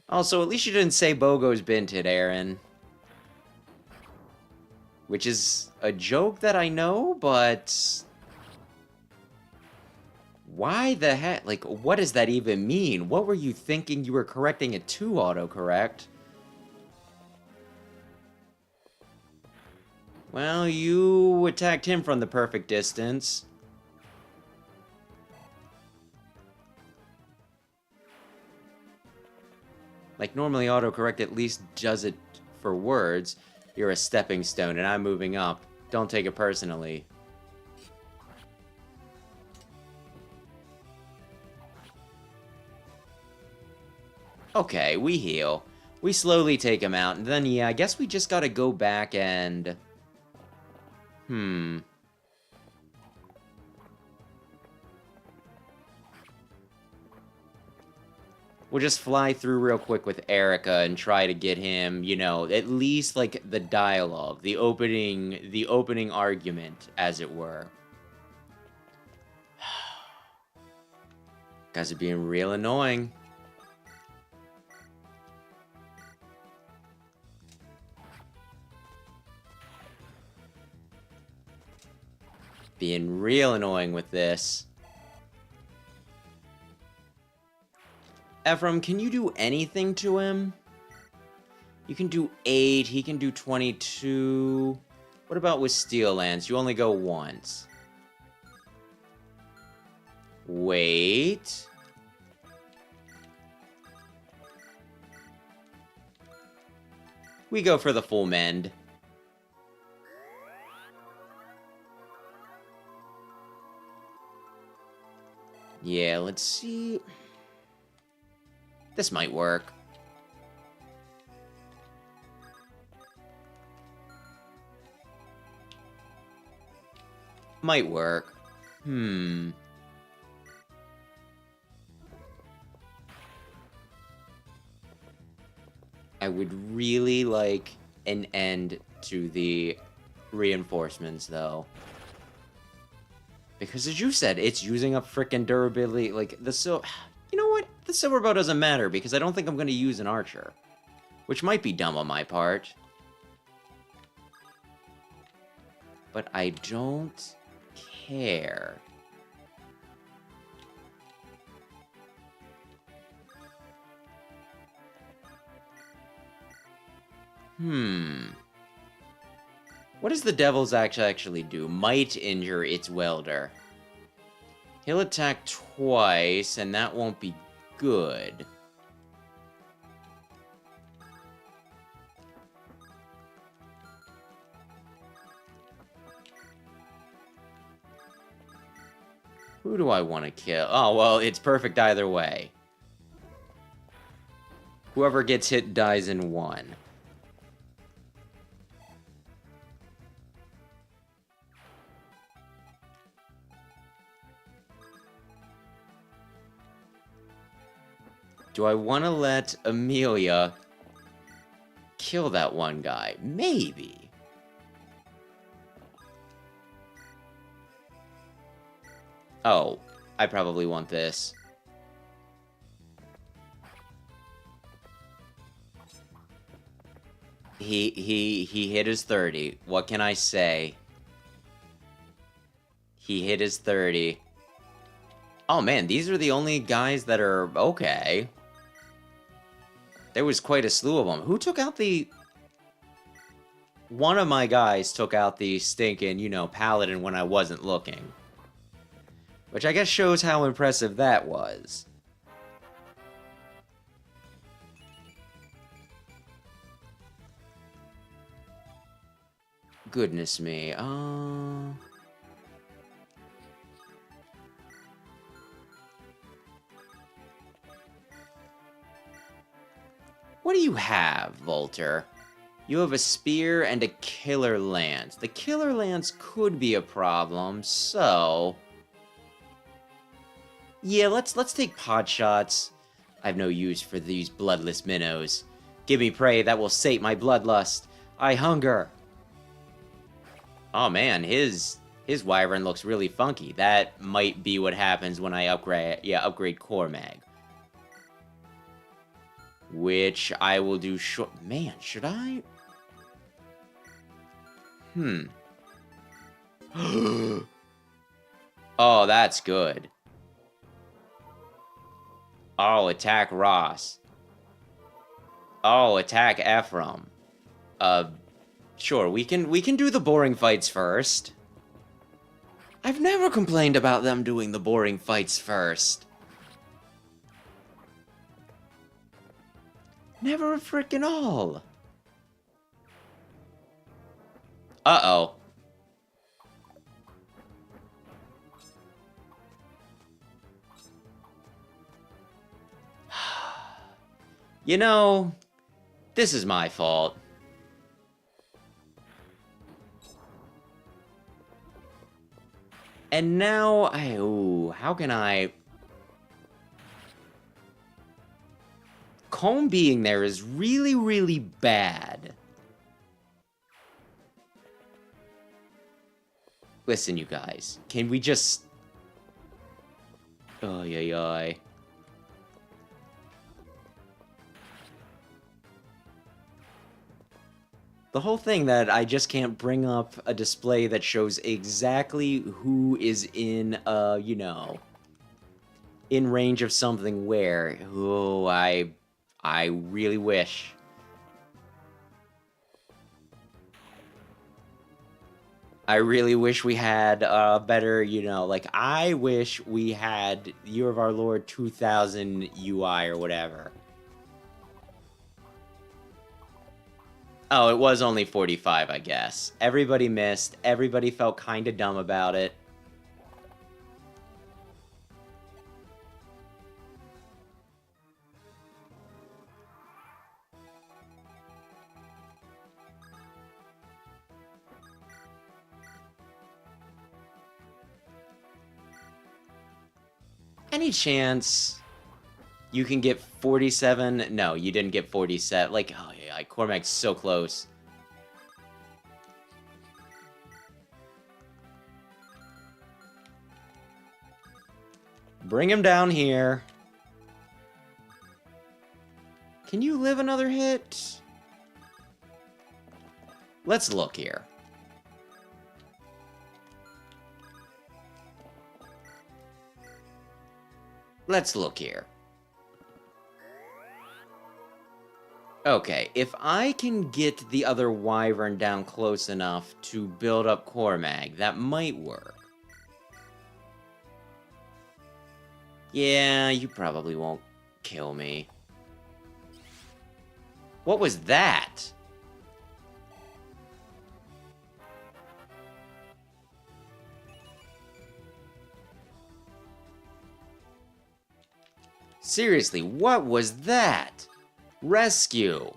Also, at least you didn't say Bogo's Binted, Aaron. Which is a joke that I know, but... Why the heck? Like, what does that even mean? What were you thinking you were correcting it to autocorrect? Well, you attacked him from the perfect distance. Like, normally autocorrect at least does it for words. You're a stepping stone, and I'm moving up. Don't take it personally. Okay, we heal. We slowly take him out, and then, yeah, I guess we just gotta go back and... We'll just fly through real quick with Erica and try to get him, you know, at least, like, the dialogue, the opening argument, as it were. Guys are being real annoying. Being real annoying with this. Ephraim, can you do anything to him? You can do 8, he can do 22. What about with Steel Lance? You only go once. Wait. We go for the full mend. Yeah, let's see. This might work. Might work. I would really like an end to the reinforcements, though. Because as you said, it's using up frickin' durability. Like, you know what? The silver bow doesn't matter, because I don't think I'm going to use an archer. Which might be dumb on my part. But I don't care. What does the Devil's Axe actually do? Might injure its welder. He'll attack twice, and that won't be good. Who do I want to kill? Oh, well, it's perfect either way. Whoever gets hit dies in one. Do I want to let Amelia kill that one guy? Maybe. Oh, I probably want this. He hit his 30. What can I say? He hit his 30. Oh man, these are the only guys that are okay. There was quite a slew of them. Who took out the... One of my guys took out the stinking, you know, paladin when I wasn't looking. Which I guess shows how impressive that was. Goodness me. What do you have, Volter? You have a spear and a killer lance. The killer lance could be a problem, so... Yeah, let's take pot shots. I've no use for these bloodless minnows. Give me prey that will sate my bloodlust. I hunger. Oh man, his wyvern looks really funky. That might be what happens when I upgrade Core Mag. Which I will do short... Man, should I? Oh, that's good. Oh, attack Ross. Oh, attack Ephraim. Sure, we can do the boring fights first. I've never complained about them doing the boring fights first. Never a frickin' all. Uh-oh. You know, this is my fault. And now, how can I... Calm being there is really, really bad. Listen, you guys, can we just... Ay. The whole thing that I just can't bring up a display that shows exactly who is in, you know, in range of something where. Oh, I really wish. I really wish we had better, you know, like, I wish we had Year of Our Lord 2000 UI or whatever. Oh, it was only 45, I guess. Everybody missed. Everybody felt kind of dumb about it. Any chance you can get 47? No, you didn't get 47. Like, oh yeah, Cormac's so close. Bring him down here. Can you live another hit? Let's look here. Let's look here. Okay, if I can get the other Wyvern down close enough to build up Cormac, that might work. Yeah, you probably won't kill me. What was that? Seriously, what was that? Rescue.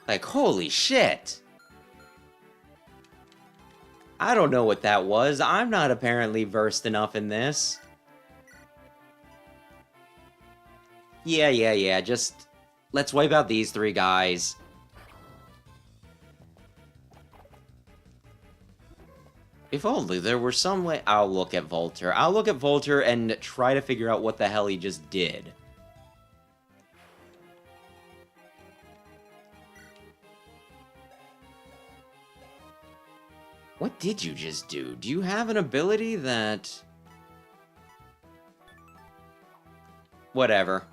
Like, holy shit. I don't know what that was. I'm not apparently versed enough in this. Yeah. Just, let's wipe out these three guys. If only there were some way... I'll look at Volter. I'll look at Volter and try to figure out what the hell he just did. What did you just do? Do you have an ability that... Whatever.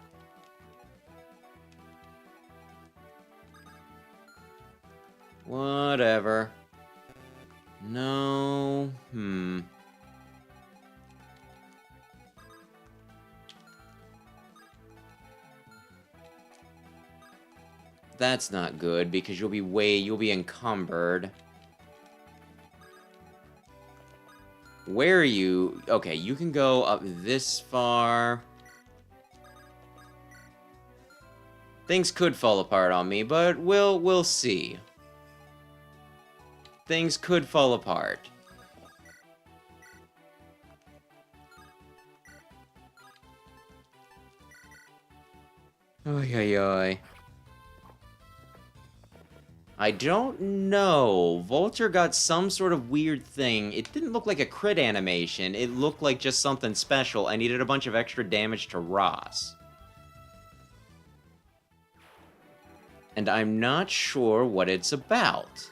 Whatever. No... That's not good, because you'll be encumbered. Where are you? Okay, you can go up this far. Things could fall apart on me, but we'll see. Things could fall apart. Oy. I don't know. Vulture got some sort of weird thing. It didn't look like a crit animation. It looked like just something special. I needed a bunch of extra damage to Ross. And I'm not sure what it's about.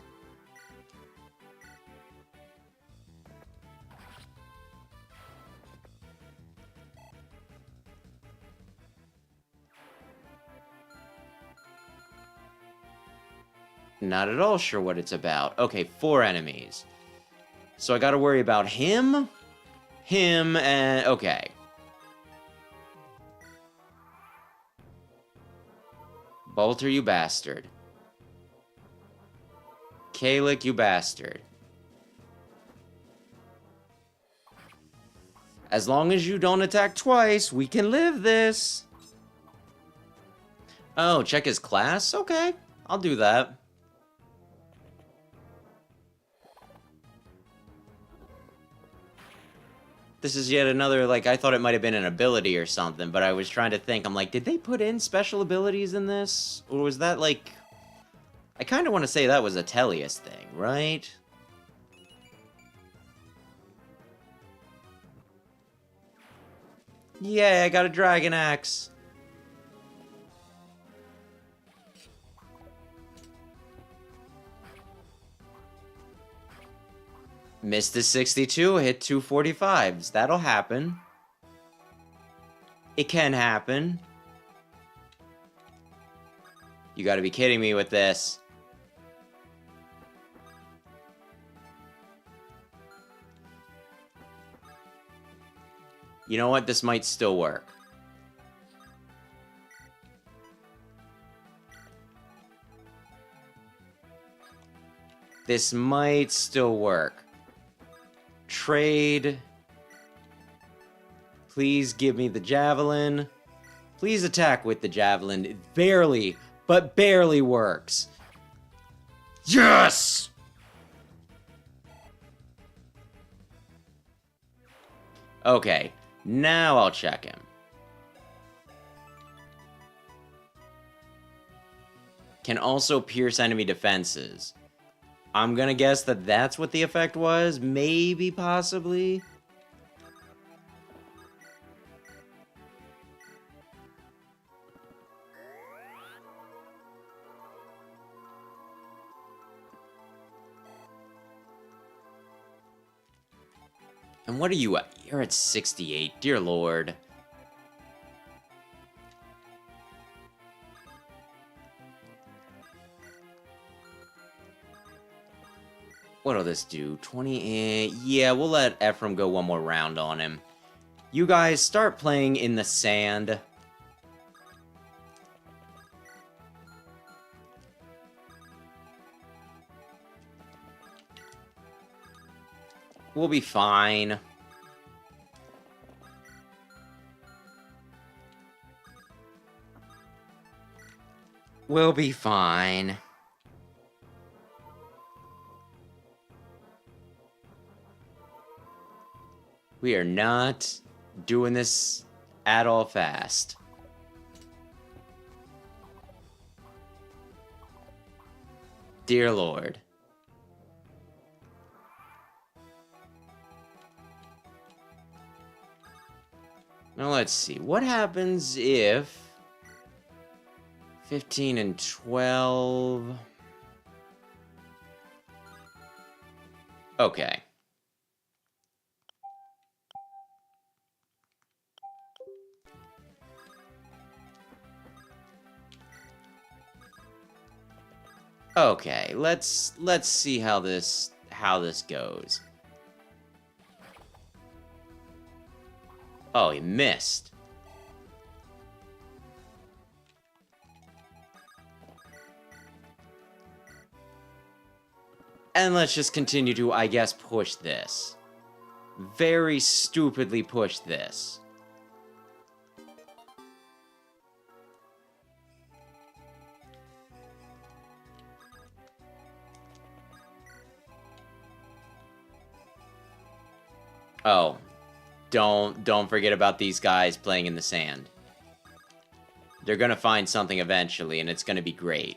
Not at all sure what it's about. Okay, 4 enemies. So I gotta worry about him, and... okay. Bolter, you bastard. Kalik, you bastard. As long as you don't attack twice, we can live this. Oh, check his class? Okay, I'll do that. This is yet another, like, I thought it might have been an ability or something, but I was trying to think, I'm like, did they put in special abilities in this? Or was that, like... I kind of want to say that was a Tellius thing, right? Yeah, I got a Dragon Axe. Missed the 62, hit 245s. That'll happen. It can happen. You gotta be kidding me with this. You know what? This might still work. This might still work. Trade. Please give me the javelin. Please attack with the javelin. It barely, but barely works. Yes! Okay, now I'll check him. Can also pierce enemy defenses. I'm gonna guess that that's what the effect was. Maybe, possibly. And what are you at? You're at 68, dear lord. What'll this do? 20... yeah, we'll let Ephraim go one more round on him. You guys start playing in the sand. We'll be fine. We'll be fine. We are not doing this at all fast. Dear Lord. Now let's see. What happens if 15 and 12... okay. Okay, let's see how this goes. Oh, he missed. And let's just continue to, I guess, push this. Very stupidly push this. Oh, don't forget about these guys playing in the sand. They're gonna find something eventually, and it's gonna be great.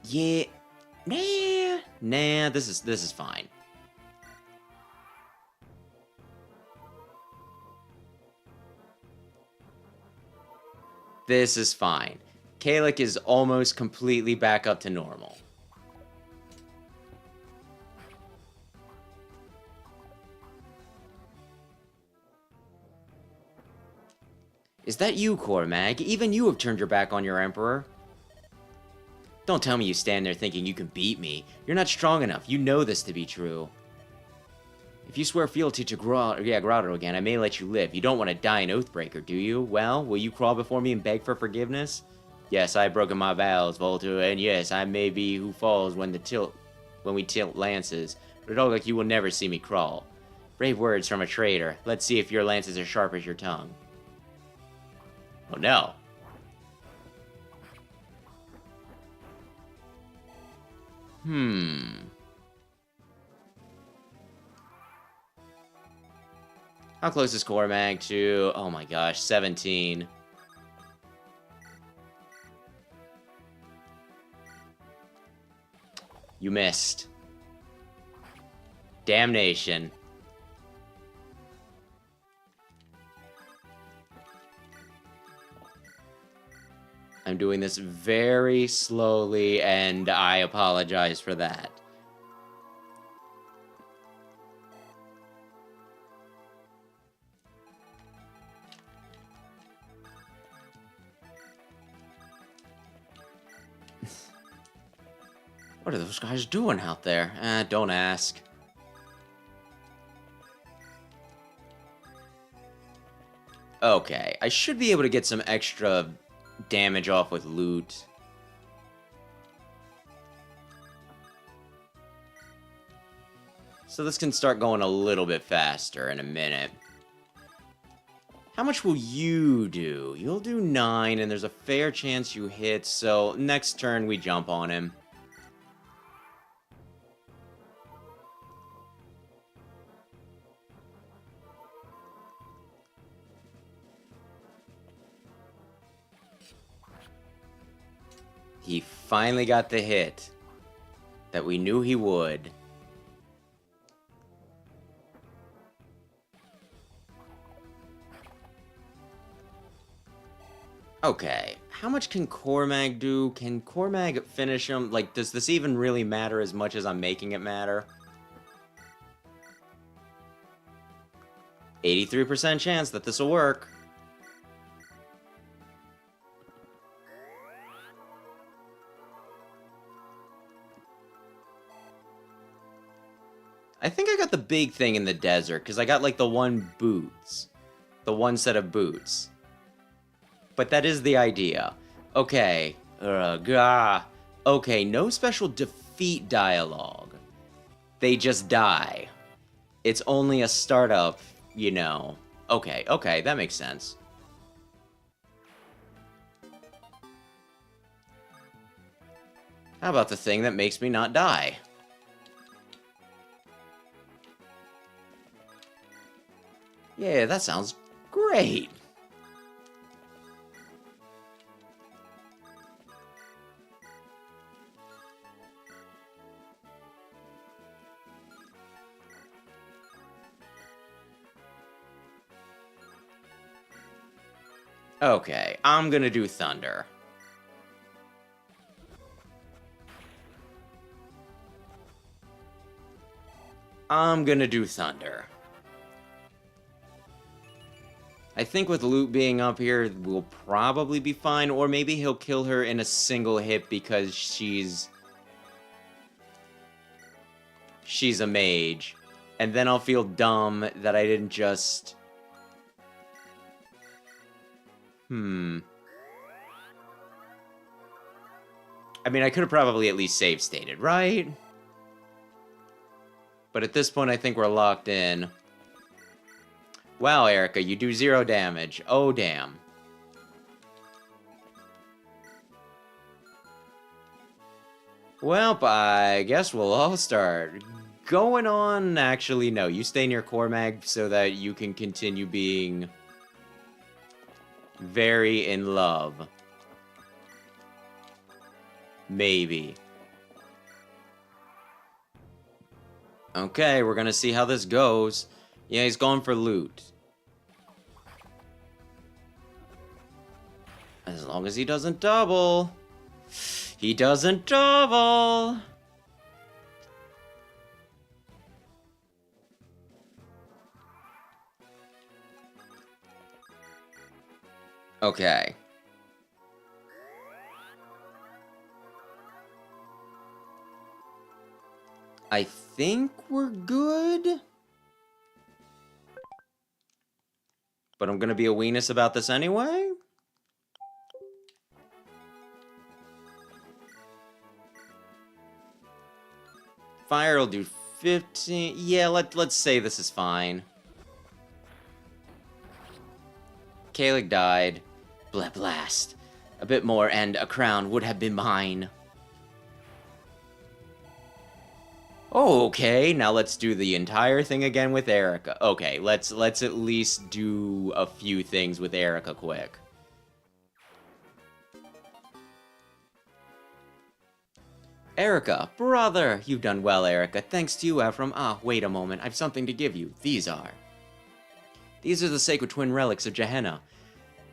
Yeah, nah, this is fine. This is fine. Kalik is almost completely back up to normal. Is that you, Cormag? Even you have turned your back on your Emperor. Don't tell me you stand there thinking you can beat me. You're not strong enough. You know this to be true. If you swear fealty to Grado again, I may let you live. You don't want to die an Oathbreaker, do you? Well, will you crawl before me and beg for forgiveness? Yes, I have broken my vows, Volta, and yes, I may be who falls when we tilt lances, but it looks like you will never see me crawl. Brave words from a traitor. Let's see if your lance is as sharp as your tongue. Oh no. How close is Cormag to... Oh my gosh, 17. You missed. Damnation. I'm doing this very slowly, and I apologize for that. What are those guys doing out there? Don't ask. Okay, I should be able to get some extra damage off with loot. So this can start going a little bit faster in a minute. How much will you do? You'll do 9, and there's a fair chance you hit, so next turn we jump on him. He finally got the hit that we knew he would. Okay, how much can Cormag do? Can Cormag finish him? Like, does this even really matter as much as I'm making it matter? 83% chance that this will work. I think I got the big thing in the desert, because I got, like, the one boots. The one set of boots. But that is the idea. Okay. Okay, no special defeat dialogue. They just die. It's only a startup, you know. Okay, that makes sense. How about the thing that makes me not die? Yeah, that sounds great. Okay, I'm gonna do thunder. I'm gonna do thunder. I think with loot being up here, we'll probably be fine, or maybe he'll kill her in a single hit because she's a mage. And then I'll feel dumb that I didn't just... I mean, I could have probably at least save stated, right? But at this point, I think we're locked in. Wow, Erica, you do 0 damage. Oh, damn. Well, I guess we'll all start going on. Actually, no, you stay near Cormag so that you can continue being very in love. Maybe. Okay, we're gonna see how this goes. Yeah, he's going for loot. As long as he doesn't double. He doesn't double! Okay. I think we're good. But I'm gonna be a weenus about this anyway. Fire will do 15. Yeah, let's say this is fine. Kalig died. Blast. A bit more and a crown would have been mine. Okay, now let's do the entire thing again with Erica. Okay, let's at least do a few things with Erica quick. Erica, brother! You've done well, Erica. Thanks to you, Ephraim. Ah, wait a moment. I've something to give you. These are the sacred twin relics of Gehenna.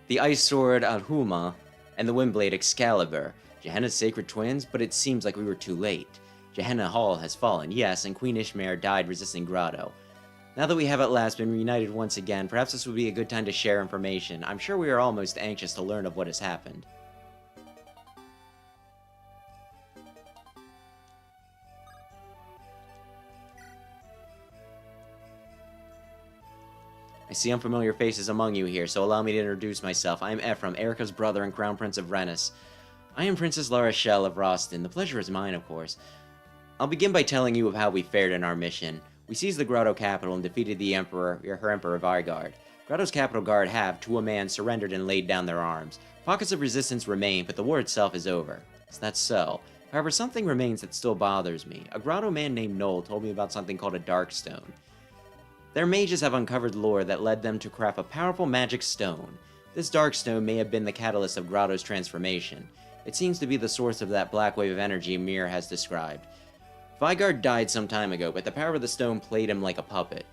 The Ice Sword Alhuma and the Windblade Excalibur. Gehenna's sacred twins, but it seems like we were too late. Gehenna Hall has fallen, yes, and Queen Ishmael died resisting Grado. Now that we have at last been reunited once again, perhaps this would be a good time to share information. I'm sure we are all most anxious to learn of what has happened. I see unfamiliar faces among you here, so allow me to introduce myself. I am Ephraim, Erica's brother and Crown Prince of Rennes. I am Princess La Rochelle of Roston. The pleasure is mine, of course. I'll begin by telling you of how we fared in our mission. We seized the Grado capital and defeated the Emperor, her Emperor Vigard. Grado's capital guard have, to a man, surrendered and laid down their arms. Pockets of resistance remain, but the war itself is over. Is that so? However, something remains that still bothers me. A Grado man named Noel told me about something called a Darkstone. Their mages have uncovered lore that led them to craft a powerful magic stone. This Darkstone may have been the catalyst of Grado's transformation. It seems to be the source of that black wave of energy Myrrh has described. Vigard died some time ago, but the power of the stone played him like a puppet.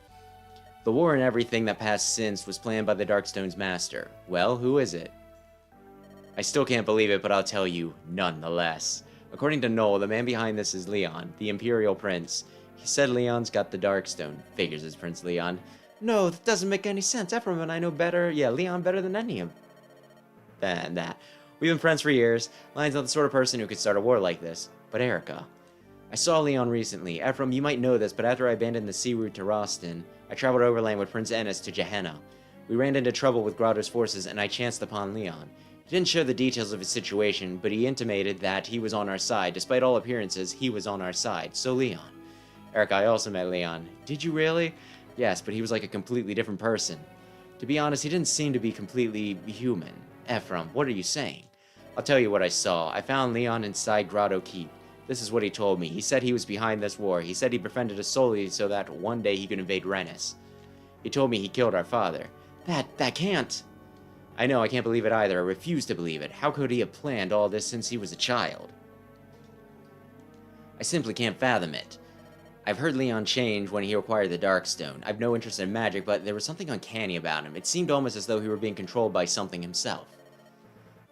The war and everything that passed since was planned by the Darkstone's master. Well, who is it? I still can't believe it, but I'll tell you, nonetheless. According to Noel, the man behind this is Leon, the Imperial Prince. He said Leon's got the Darkstone. Figures as Prince Leon. No, that doesn't make any sense. Ephraim and I know better. Yeah, Leon better than any of that. We've been friends for years. Leon's not the sort of person who could start a war like this. But Erica. I saw Leon recently. Ephraim, you might know this, but after I abandoned the sea route to Roston, I traveled overland with Prince Ennis to Gehenna. We ran into trouble with Grado's forces, and I chanced upon Leon. He didn't share the details of his situation, but he intimated that he was on our side. Despite all appearances, he was on our side. So Leon. Erica, I also met Leon. Did you really? Yes, but he was like a completely different person. To be honest, he didn't seem to be completely human. Ephraim, what are you saying? I'll tell you what I saw. I found Leon inside Grado Keep. This is what he told me. He said he was behind this war. He said he befriended us solely so that one day he could invade Rennes. He told me he killed our father. That can't... I know, I can't believe it either. I refuse to believe it. How could he have planned all this since he was a child? I simply can't fathom it. I've heard Leon change when he acquired the Darkstone. I've no interest in magic, but there was something uncanny about him. It seemed almost as though he were being controlled by something himself.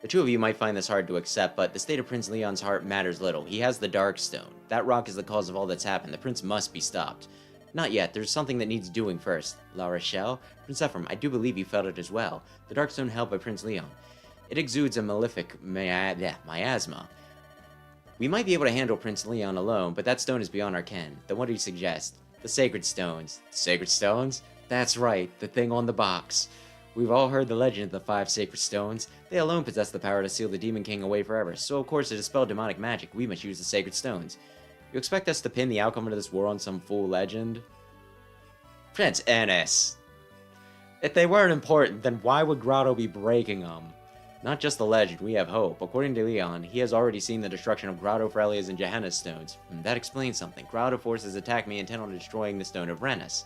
The two of you might find this hard to accept, but the state of Prince Leon's heart matters little. He has the Darkstone. That rock is the cause of all that's happened. The prince must be stopped. Not yet. There's something that needs doing first. La Rochelle? Prince Ephraim, I do believe you felt it as well. The Darkstone held by Prince Leon. It exudes a malefic miasma. We might be able to handle Prince Leon alone, but that stone is beyond our ken. Then what do you suggest? The Sacred Stones. The Sacred Stones? That's right, the thing on the box. We've all heard the legend of the 5 Sacred Stones. They alone possess the power to seal the Demon King away forever, so of course to dispel demonic magic, we must use the Sacred Stones. You expect us to pin the outcome of this war on some fool legend? Prince Ennis! If they weren't important, then why would Grado be breaking them? Not just the legend, we have hope. According to Leon, he has already seen the destruction of Grado Frelia's and Gehenna's stones. That explains something. Grado forces attack me intent on destroying the Stone of Rennes.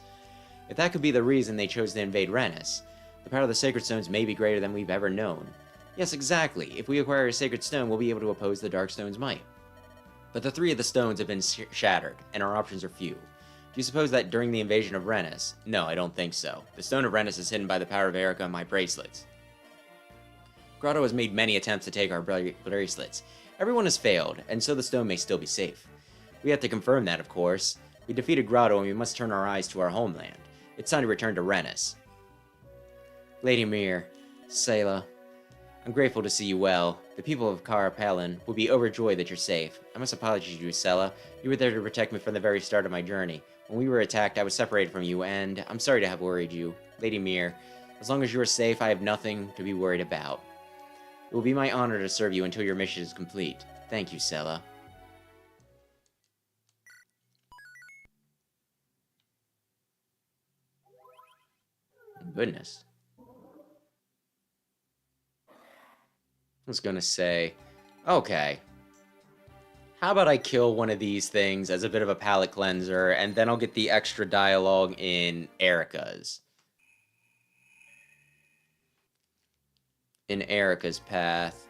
If that could be the reason they chose to invade Rennes, the power of the Sacred Stones may be greater than we've ever known. Yes, exactly. If we acquire a Sacred Stone, we'll be able to oppose the Darkstone's might. But the 3 of the stones have been shattered, and our options are few. Do you suppose that during the invasion of Rennes? No, I don't think so. The Stone of Rennes is hidden by the power of Erica and my bracelets. Grado has made many attempts to take our bracelets. Everyone has failed, and so the stone may still be safe. We have to confirm that, of course. We defeated Grado, and we must turn our eyes to our homeland. It's time to return to Rennis. Lady Myrrh, Sayla, I'm grateful to see you well. The people of Karapalin will be overjoyed that you're safe. I must apologize to you, Sayla. You were there to protect me from the very start of my journey. When we were attacked, I was separated from you, and I'm sorry to have worried you. Lady Myrrh, as long as you are safe, I have nothing to be worried about. It will be my honor to serve you until your mission is complete. Thank you, Sayla. Goodness. I was gonna say, okay. How about I kill one of these things as a bit of a palate cleanser, and then I'll get the extra dialogue in Erica's. In Erica's path.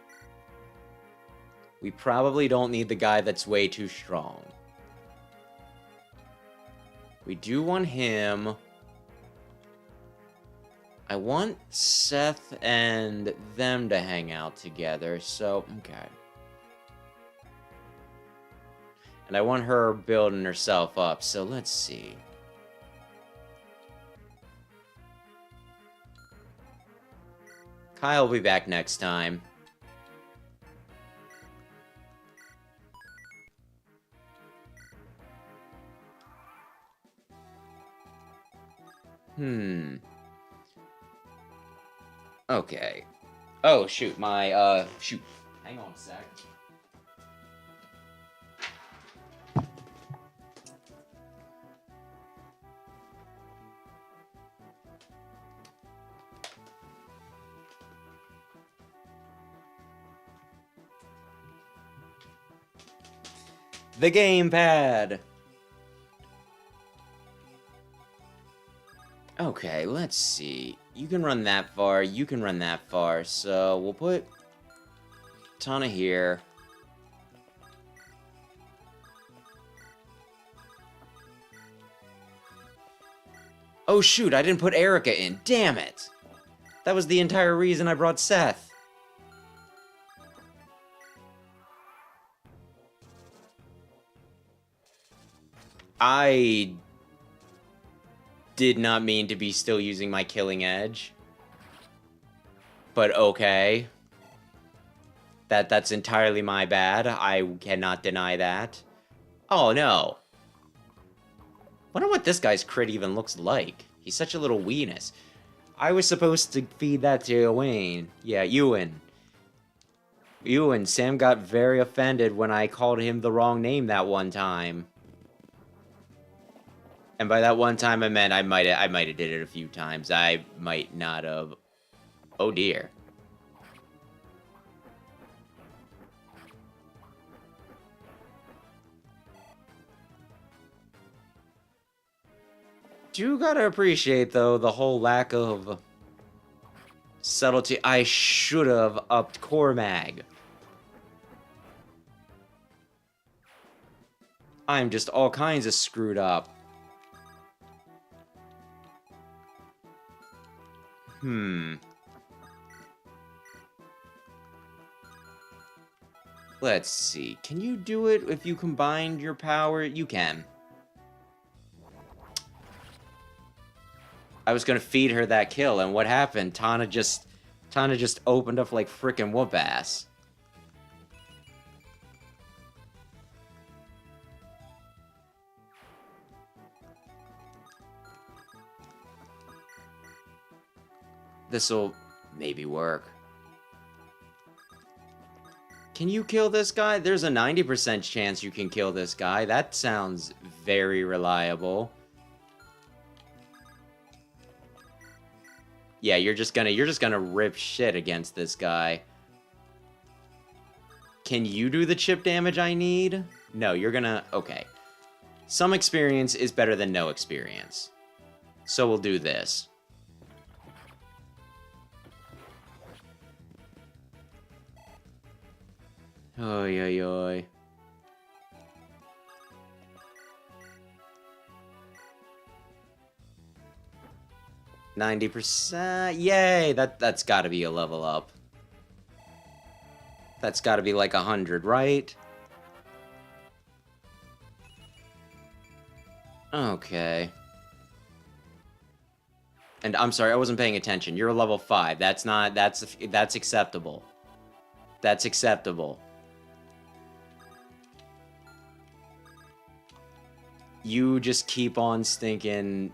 We probably don't need the guy that's way too strong. We do want him. I want Seth and them to hang out together, so, okay. And I want her building herself up, so let's see. Kyle will be back next time. Okay. Oh, shoot, shoot. Hang on a sec. The gamepad! Okay, let's see. You can run that far, you can run that far, so we'll put Tana here. Oh shoot, I didn't put Erica in. Damn it! That was the entire reason I brought Seth. I did not mean to be still using my killing edge. But okay. That's entirely my bad. I cannot deny that. Oh no. Wonder what this guy's crit even looks like. He's such a little weenus. I was supposed to feed that to Wayne. Yeah, Ewan. Sam got very offended when I called him the wrong name that one time. And by that one time, I meant I might have did it a few times. I might not have. Oh dear. Do gotta appreciate though the whole lack of subtlety. I should have upped core mag. I'm just all kinds of screwed up. Let's see. Can you do it if you combined your power? You can. I was gonna feed her that kill, and what happened? Tana just opened up like frickin' whoop ass. This'll maybe work. Can you kill this guy? There's a 90% chance you can kill this guy. That sounds very reliable. Yeah, you're just gonna rip shit against this guy. Can you do the chip damage I need? No, you're gonna... Okay. Some experience is better than no experience. So we'll do this. Oy, oy, oy. %, yay! That's gotta be a level up. That's gotta be like 100, right? Okay. And I'm sorry, I wasn't paying attention. You're a level 5. That's acceptable. That's acceptable. You just keep on stinking...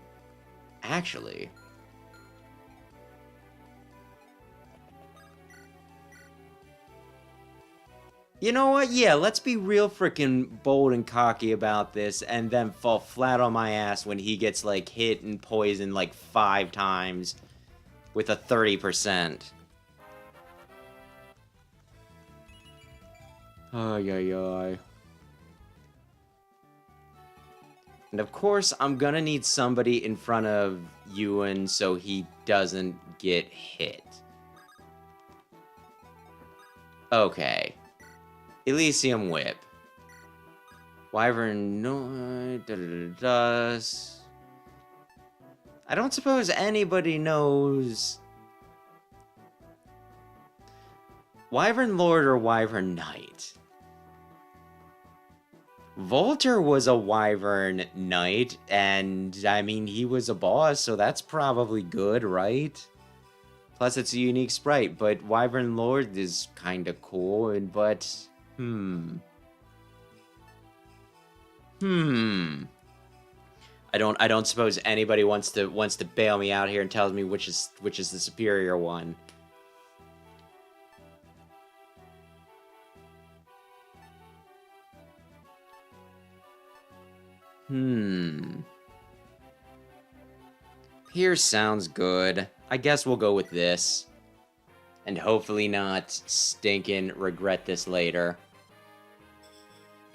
Actually... You know what? Yeah, let's be real freaking bold and cocky about this and then fall flat on my ass when he gets, like, hit and poisoned, like, 5 times with a 30%. Ay, ay, ay. And of course, I'm gonna need somebody in front of Ewan so he doesn't get hit. Okay. Elysium Whip. Wyvern, no... does. I don't suppose anybody knows... Wyvern Lord or Wyvern Knight? Volter was a Wyvern Knight, and, I mean, he was a boss, so that's probably good, right? Plus, it's a unique sprite, but Wyvern Lord is kinda cool, but... I don't suppose anybody wants to bail me out here and tells me which is the superior one. Here sounds good. I guess we'll go with this. And hopefully not stinking regret this later.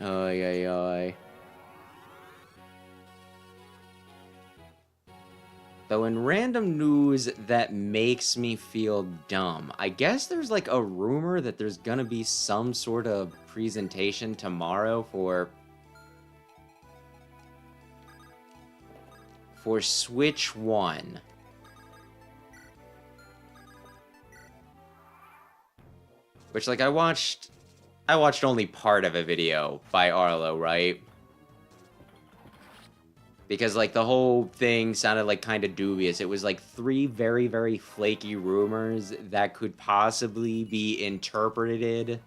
Ay, ay, ay. Though in random news that makes me feel dumb, I guess there's like a rumor that there's gonna be some sort of presentation tomorrow for Switch 1. Which, like, I watched only part of a video by Arlo, right? Because, like, the whole thing sounded, like, kind of dubious. It was, like, 3 very, very flaky rumors that could possibly be interpreted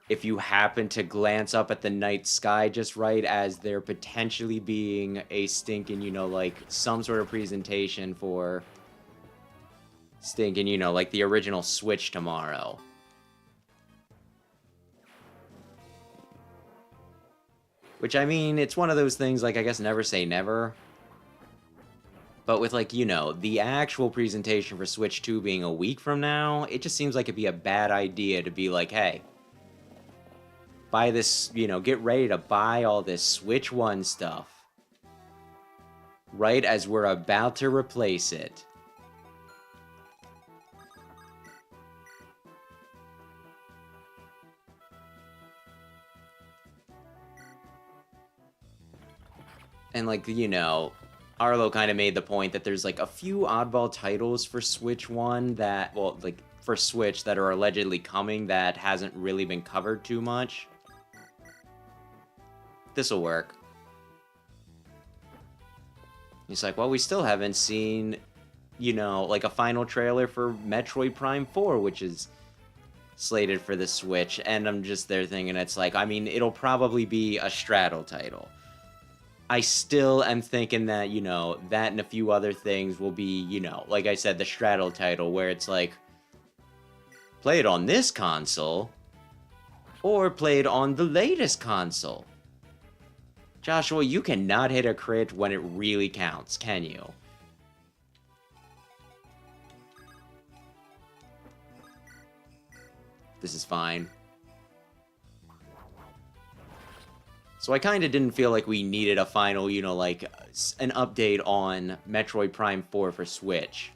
if you happen to glance up at the night sky just right, as there potentially being a stinking, you know, like, some sort of presentation for stinking, you know, like the original Switch tomorrow. Which, I mean, it's one of those things, like, I guess never say never. But with, like, you know, the actual presentation for Switch 2 being a week from now, it just seems like it'd be a bad idea to be like, hey, buy this, you know, get ready to buy all this Switch 1 stuff right as we're about to replace it. And, like, you know, Arlo kind of made the point that there's, like, a few oddball titles for Switch 1 that, well, like, for Switch that are allegedly coming that hasn't really been covered too much. This'll work. He's like, well, we still haven't seen, you know, like a final trailer for Metroid Prime 4, which is slated for the Switch. And I'm just there thinking, it's like, I mean, it'll probably be a straddle title. I still am thinking that, you know, that and a few other things will be, you know, like I said, the straddle title, where it's like, play it on this console, or play it on the latest console. Joshua, you cannot hit a crit when it really counts, can you? This is fine. So I kind of didn't feel like we needed a final, you know, like, an update on Metroid Prime 4 for Switch.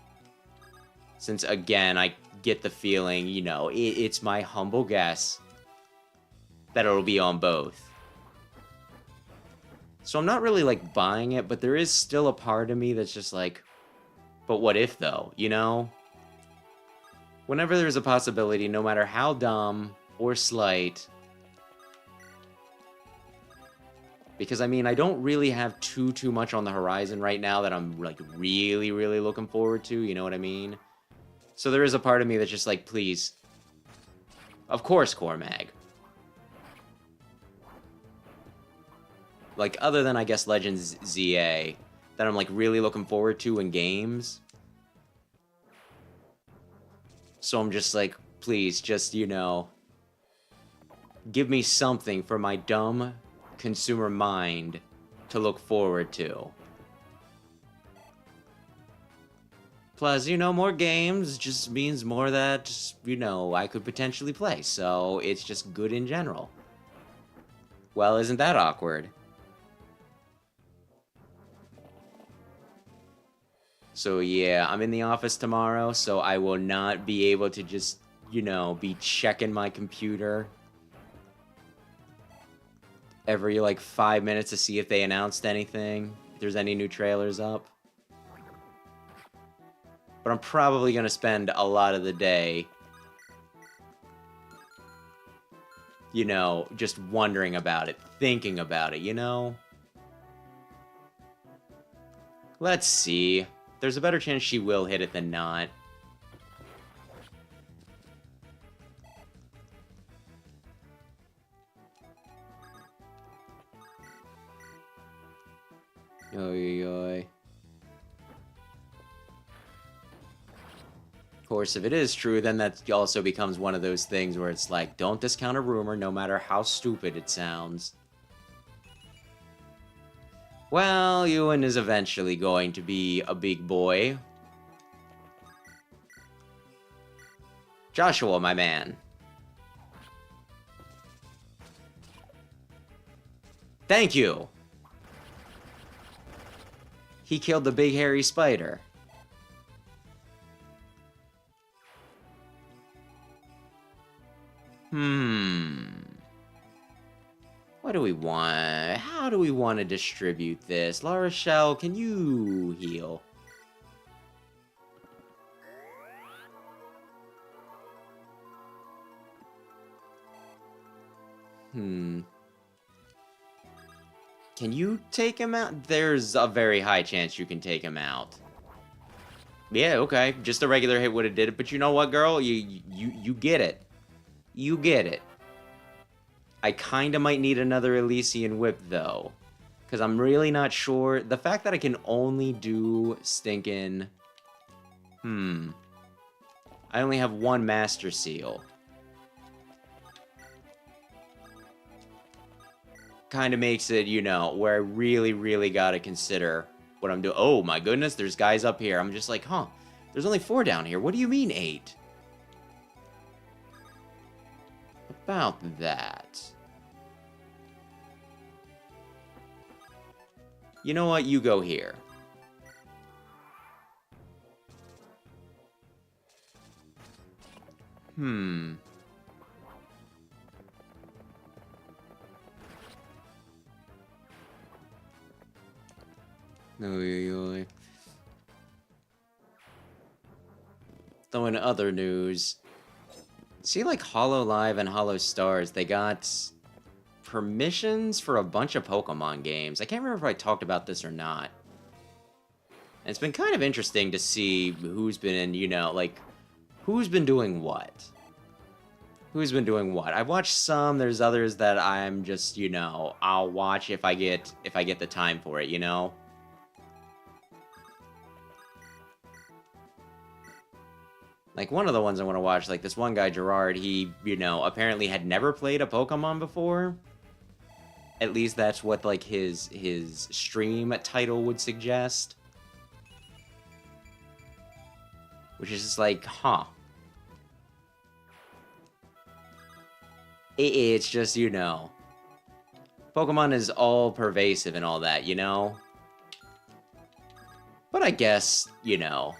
Since, again, I get the feeling, you know, it's my humble guess that it'll be on both. So I'm not really, like, buying it, but there is still a part of me that's just like, but what if, though, you know? Whenever there's a possibility, no matter how dumb or slight, because I mean, I don't really have too much on the horizon right now that I'm like really looking forward to, you know what I mean? So there is a part of me that's just like, please. Of course, Core Mag. Like, other than, I guess, Legends ZA, that I'm, like, really looking forward to in games. So I'm just like, please, just, you know, give me something for my dumb consumer mind to look forward to. Plus, you know, more games just means more that, you know, I could potentially play, so it's just good in general. Well, isn't that awkward? So yeah, I'm in the office tomorrow, so I will not be able to just, you know, be checking my computer every, like, 5 minutes to see if they announced anything, if there's any new trailers up. But I'm probably going to spend a lot of the day, you know, just wondering about it, thinking about it, you know? Let's see. There's a better chance she will hit it than not. Oy, oy. Of course, if it is true, then that also becomes one of those things where it's like, don't discount a rumor, no matter how stupid it sounds. Well, Ewan is eventually going to be a big boy. Joshua, my man. Thank you! He killed the big hairy spider. What do we want? How do we want to distribute this? La Rochelle, can you heal? Can you take him out? There's a very high chance you can take him out. Yeah, okay. Just a regular hit would have did it, but you know what, girl? You get it. You get it. I kinda might need another Elysian Whip, though. Because I'm really not sure. The fact that I can only do stinking... I only have one Master Seal. Kinda makes it, you know, where I really gotta consider what I'm doing. Oh my goodness, there's guys up here. I'm just like, huh, there's only 4 down here. What do you mean 8? About that. You know what? You go here. Oy. Though in other news, see, like, Hollow Live and Hollow Stars, they got permissions for a bunch of Pokemon games. I can't remember if I talked about this or not. And it's been kind of interesting to see who's been, you know, like, who's been doing what. Who's been doing what? I've watched some, there's others that I'm just, you know, I'll watch if I get the time for it, you know? Like, one of the ones I want to watch, like, this one guy, Gerard, he, you know, apparently had never played a Pokemon before. At least that's what, like, his stream title would suggest. Which is just like, huh. It's just, you know, Pokemon is all pervasive and all that, you know? But I guess, you know,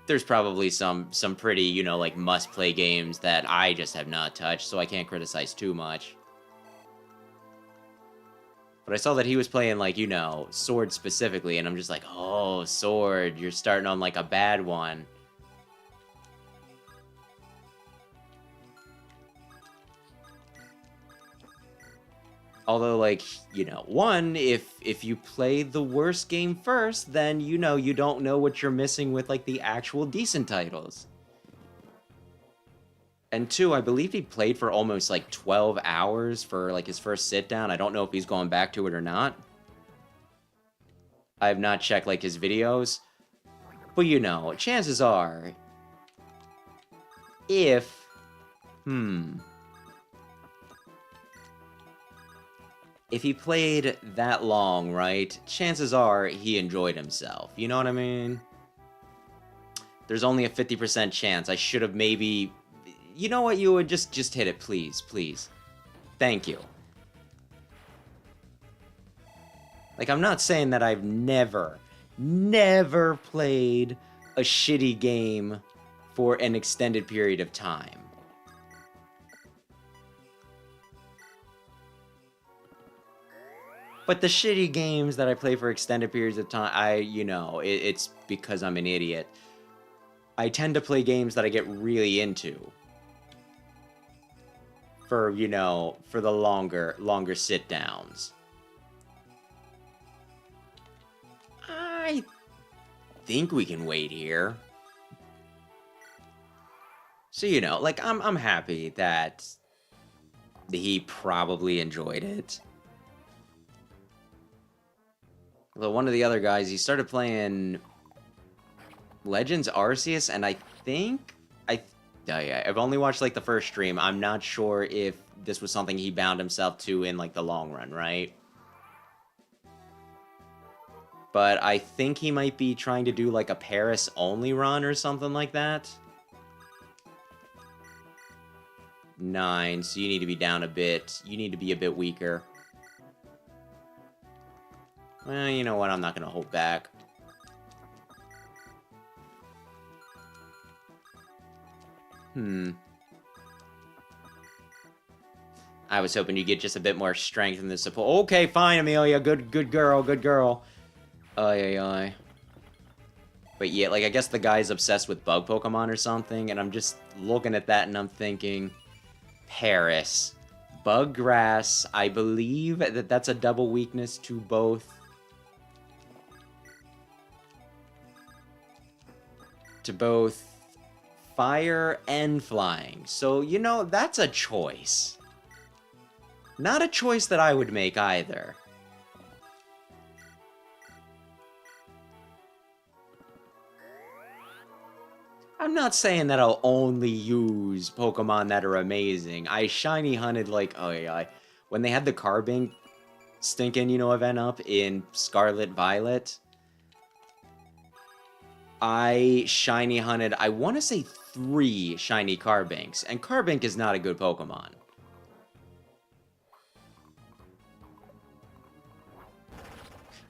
there's probably some pretty, you know, like, must-play games that I just have not touched, so I can't criticize too much. But I saw that he was playing, like, you know, Sword specifically, and I'm just like, oh, Sword, you're starting on, like, a bad one. Although, like, you know, one, if you play the worst game first, then, you know, you don't know what you're missing with, like, the actual decent titles. And two, I believe he played for almost, like, 12 hours for, like, his first sit-down. I don't know if he's going back to it or not. I have not checked, like, his videos. But, you know, chances are, if... If he played that long, right, chances are he enjoyed himself. You know what I mean? There's only a 50% chance. I should have maybe... You know what, you would just hit it, please, please. Thank you. Like, I'm not saying that I've never played a shitty game for an extended period of time. But the shitty games that I play for extended periods of time, you know, it's because I'm an idiot. I tend to play games that I get really into. For, you know, for the longer sit-downs. I think we can wait here. So, you know, like, I'm happy that he probably enjoyed it. Although one of the other guys, he started playing Legends Arceus, and I think... yeah, I've only watched, like, the first stream. I'm not sure if this was something he bound himself to in, like, the long run, right? But I think he might be trying to do, like, a Paris-only run or something like that. 9, so you need to be down a bit. You need to be a bit weaker. Well, you know what? I'm not going to hold back. I was hoping you'd get just a bit more strength in the support. Okay, fine, Amelia. Good girl, good girl. Ay. But yeah, like, I guess the guy's obsessed with bug Pokemon or something, and I'm just looking at that and I'm thinking... Paris. Bug Grass. I believe that that's a double weakness to both... fire and flying. So, you know, that's a choice. Not a choice that I would make either. I'm not saying that I'll only use Pokemon that are amazing. I shiny hunted, like, when they had the Carbink stinking, you know, event up in Scarlet Violet, I shiny hunted, I want to say 3 shiny Carbinks, and Carbink is not a good Pokemon.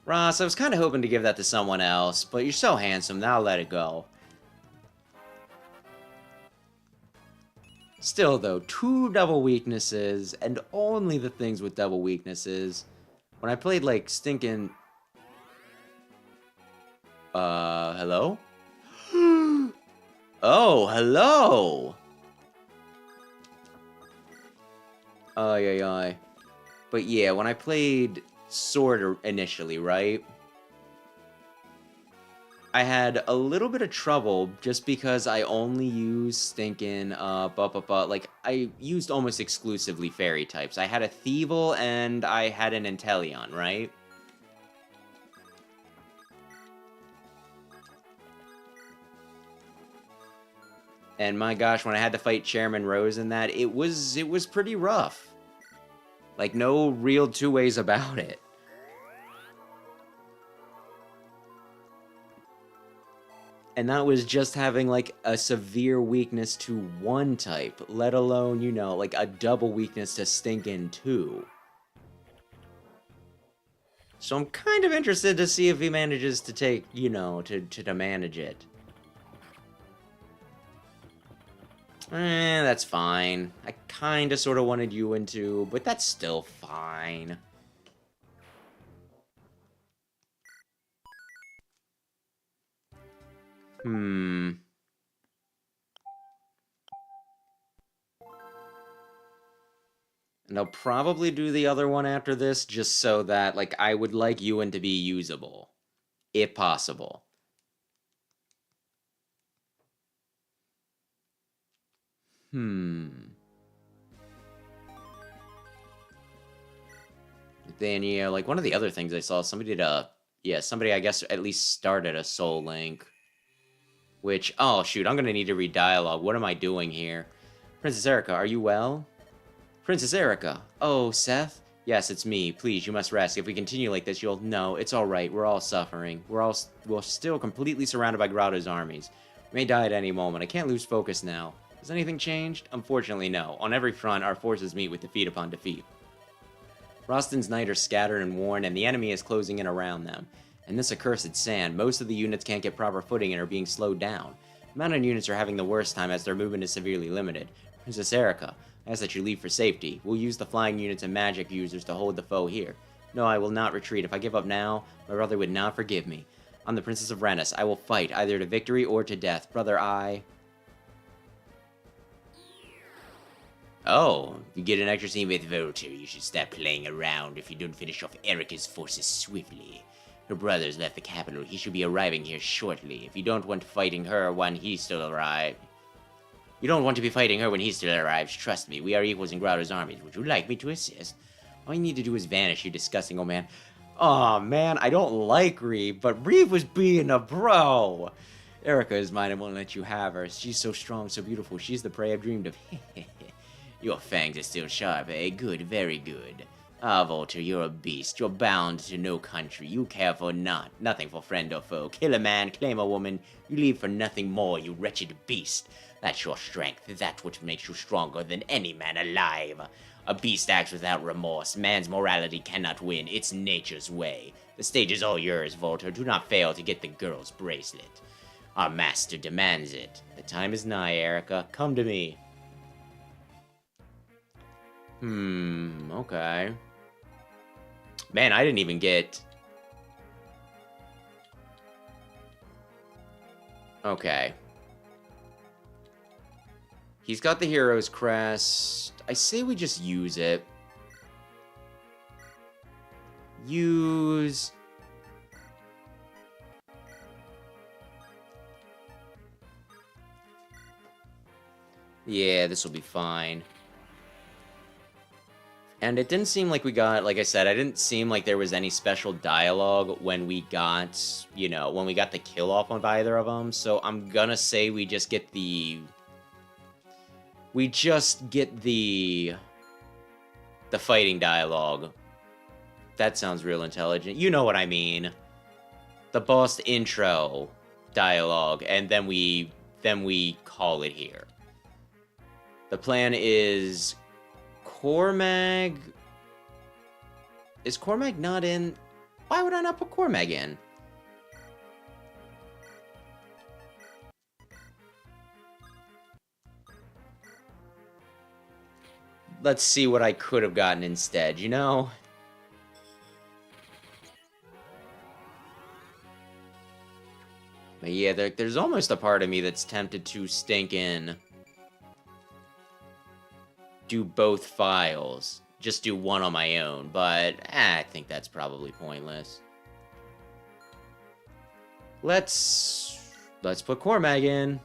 Ross, I was kind of hoping to give that to someone else, but you're so handsome, now let it go. Still, though, 2 double weaknesses, and only the things with double weaknesses. When I played, like, stinking... hello? Oh, hello! Ay. But yeah, when I played Sword initially, right? I had a little bit of trouble just because I only used stinking, like, I used almost exclusively fairy types. I had a Thievul and I had an Inteleon, right? And my gosh, when I had to fight Chairman Rose in that, it was pretty rough. Like, no real 2 ways about it. And that was just having, like, a severe weakness to 1 type, let alone, you know, like, a double weakness to stinking 2. So I'm kind of interested to see if he manages to take, you know, to manage it. That's fine. I kind of sort of wanted you into, but that's still fine. And I'll probably do the other one after this, just so that, like, I would like Ewan to be usable. If possible. Then, yeah, like, one of the other things I saw, somebody did a... Yeah, somebody, I guess, at least started a Soul Link. Which, oh, shoot, I'm gonna need to read dialogue. What am I doing here? Princess Erica, are you well? Princess Erica. Oh, Seth? Yes, it's me. Please, you must rest. If we continue like this, you'll... No, it's all right. We're all suffering. We're still completely surrounded by Grado's armies. We may die at any moment. I can't lose focus now. Has anything changed? Unfortunately, no. On every front, our forces meet with defeat upon defeat. Rostin's knights are scattered and worn, and the enemy is closing in around them. And this accursed sand, most of the units can't get proper footing and are being slowed down. Mountain units are having the worst time as their movement is severely limited. Princess Erica, I ask that you leave for safety. We'll use the flying units and magic users to hold the foe here. No, I will not retreat. If I give up now, my brother would not forgive me. I'm the Princess of Rennes. I will fight, either to victory or to death. Brother, I... Oh, if you get an extra scene with Volter, you should stop playing around if you don't finish off Erica's forces swiftly. Her brother's left the capital. He should be arriving here shortly. If you don't want fighting her when he still arrives... You don't want to be fighting her when he still arrives. Trust me, we are equals in Grado's armies. Would you like me to assist? All you need to do is vanish, you disgusting old man. Aw, man, I don't like Reeve, but Reeve was being a bro. Erica is mine and won't let you have her. She's so strong, so beautiful. She's the prey I've dreamed of. Your fangs are still sharp, eh? Good, very good. Ah, Volter, you're a beast. You're bound to no country. You care for nothing for friend or foe. Kill a man, claim a woman. You leave for nothing more, you wretched beast. That's your strength. That's what makes you stronger than any man alive. A beast acts without remorse. Man's morality cannot win. It's nature's way. The stage is all yours, Volter. Do not fail to get the girl's bracelet. Our master demands it. The time is nigh, Erica. Come to me. Okay. Man, I didn't even get... Okay. He's got the hero's crest. I say we just use it. Use... Yeah, this will be fine. And it didn't seem like we got, like I said, I didn't seem like there was any special dialogue when we got, you know, when we got the kill off on either of them. So I'm gonna say we just get the... We just get the fighting dialogue. That sounds real intelligent. You know what I mean. The boss intro dialogue, and then we call it here. The plan is... Cormag... Is Cormag not in? Why would I not put Cormag in? Let's see what I could have gotten instead, you know? But yeah, there's almost a part of me that's tempted to stink in... do both files. Just do one on my own, but I think that's probably pointless. Let's put Cormag in.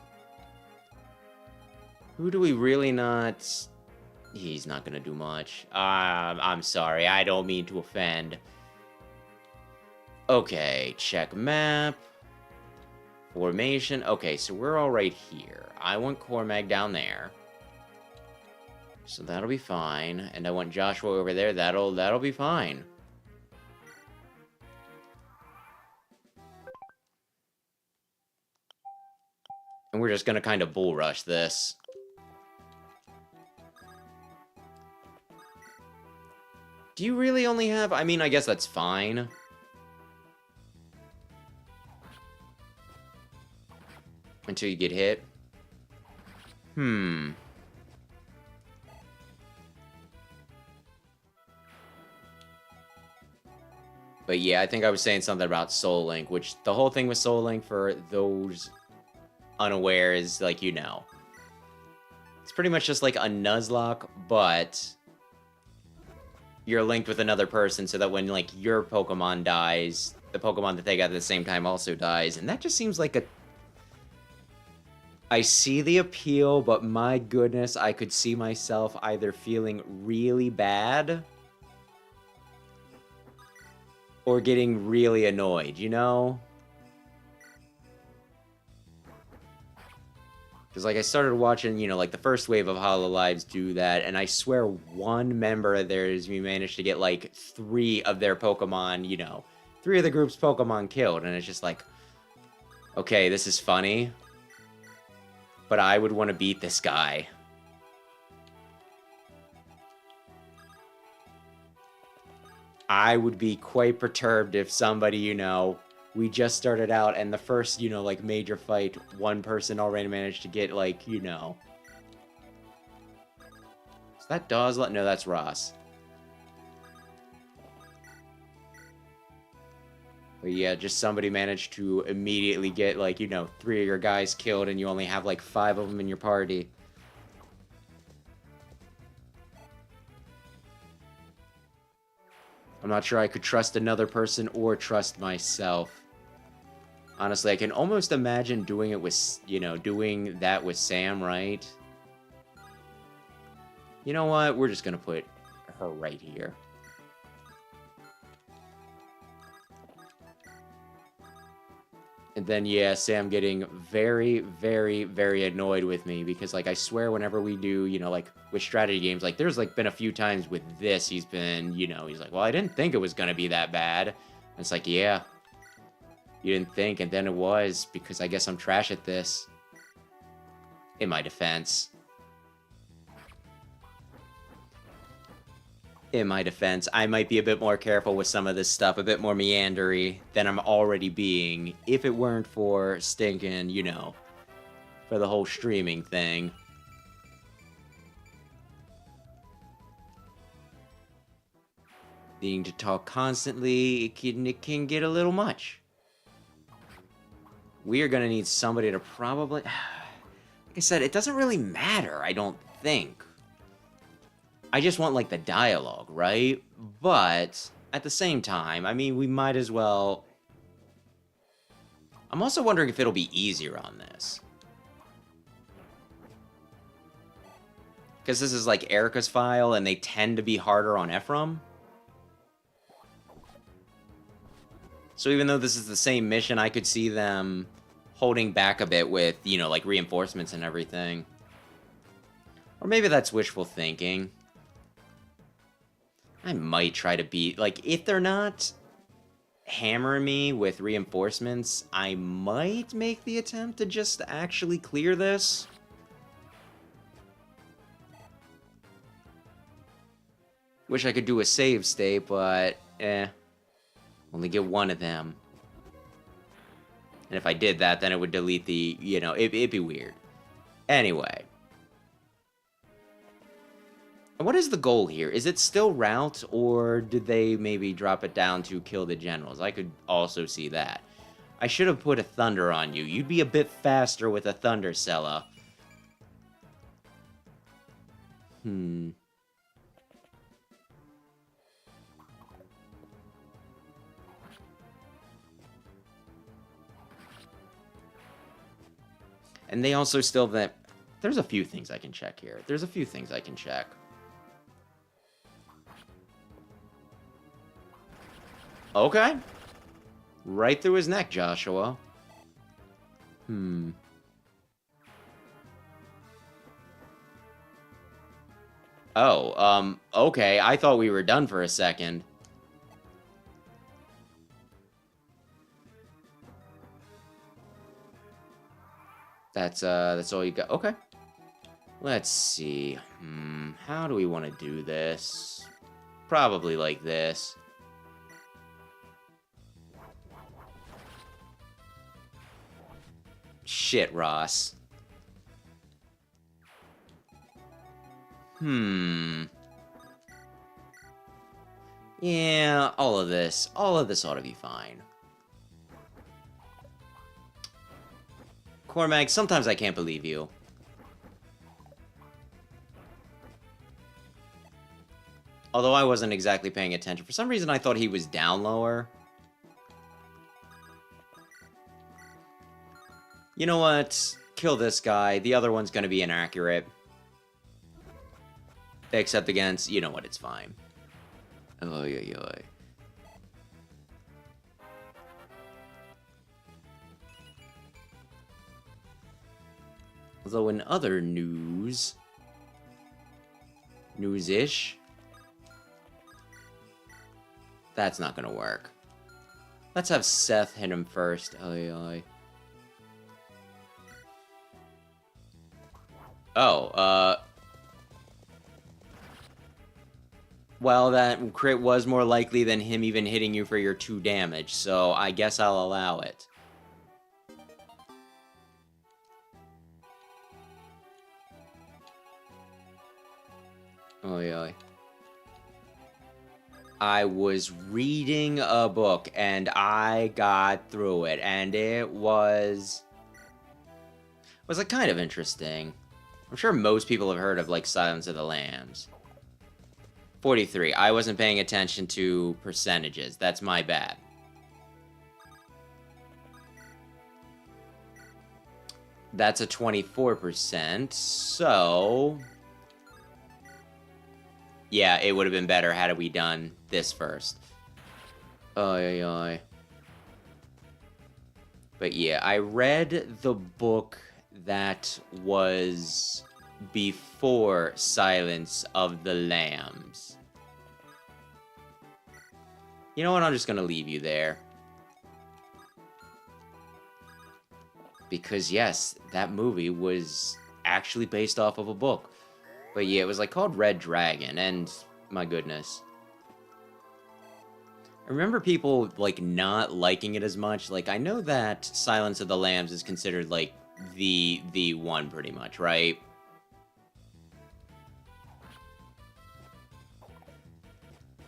Who do we really not... He's not gonna do much. I'm sorry, I don't mean to offend. Okay, check map. Formation. Okay, so we're all right here. I want Cormag down there. So that'll be fine. And I want Joshua over there. That'll be fine. And we're just gonna kind of bull rush this. Do you really only have... I mean, I guess that's fine. Until you get hit. But yeah, I think I was saying something about Soul Link, which the whole thing with Soul Link, for those unaware, is like, you know. It's pretty much just like a Nuzlocke, but you're linked with another person so that when, like, your Pokemon dies, the Pokemon that they got at the same time also dies. And that just seems like a... I see the appeal, but my goodness, I could see myself either feeling really bad or getting really annoyed, you know? Because, like, I started watching, you know, like, the first wave of Hololives do that, and I swear one member of theirs, we managed to get, like, 3 of their Pokemon, you know, 3 of the group's Pokemon killed, and it's just like, okay, this is funny, but I would want to beat this guy. I would be quite perturbed if somebody, you know, we just started out and the first, you know, like, major fight, one person already managed to get, like, you know... Is that Dawslet? No, that's Ross. But yeah, just somebody managed to immediately get, like, you know, 3 of your guys killed and you only have, like, 5 of them in your party. I'm not sure I could trust another person or trust myself. Honestly, I can almost imagine doing it with, you know, doing that with Sam, right? You know what? We're just gonna put her right here. And then, yeah, Sam getting very, very, very annoyed with me because, like, I swear whenever we do, you know, like, with strategy games, like, there's, like, been a few times with this, he's been, you know, he's like, well, I didn't think it was gonna be that bad. And it's like, yeah, you didn't think, and then it was, because I guess I'm trash at this. In my defense. In my defense, I might be a bit more careful with some of this stuff, a bit more meandery than I'm already being, if it weren't for stinking, you know, for the whole streaming thing. Needing to talk constantly, it can get a little much. We are going to need somebody to probably... Like I said, it doesn't really matter, I don't think. I just want, like, the dialogue, right? But, at the same time, I mean, we might as well... I'm also wondering if it'll be easier on this. Because this is, like, Erica's file, and they tend to be harder on Ephraim. So even though this is the same mission, I could see them holding back a bit with, you know, like, reinforcements and everything. Or maybe that's wishful thinking. I might try to beat... Like, if they're not hammering me with reinforcements, I might make the attempt to just actually clear this. Wish I could do a save state, but... Only get one of them. And if I did that, then it would delete the... You know, it'd be weird. Anyway. What is the goal here? Is it still route, or did they maybe drop it down to kill the generals? I could also see that. I should have put a Thunder on you. You'd be a bit faster with a Thunder, Sella. And they also still... There's a few things I can check here. There's a few things I can check. Okay. Right through his neck, Joshua. Oh, okay. I thought we were done for a second. That's all you got. Okay. Let's see. How do we want to do this? Probably like this. Shit, Ross. Yeah, all of this ought to be fine. Cormac, sometimes I can't believe you. Although I wasn't exactly paying attention. For some reason, I thought he was down lower. You know what? Kill this guy. The other one's going to be inaccurate. Except against... You know what? It's fine. Oh, yeah. Although in other news... News-ish... That's not gonna work. Let's have Seth hit him first. Well, that crit was more likely than him even hitting you for your 2 damage, so I guess I'll allow it. I was reading a book, and I got through it, and it was like kind of interesting. I'm sure most people have heard of, like, Silence of the Lambs. 43. I wasn't paying attention to percentages. That's my bad. That's a 24%, so... Yeah, it would have been better had we done this first. But yeah, I read the book that was before Silence of the Lambs. You know what? I'm just gonna leave you there. Because yes, that movie was actually based off of a book. But yeah, it was like called Red Dragon, and my goodness. I remember people like not liking it as much. Like, I know that Silence of the Lambs is considered like the one pretty much, right?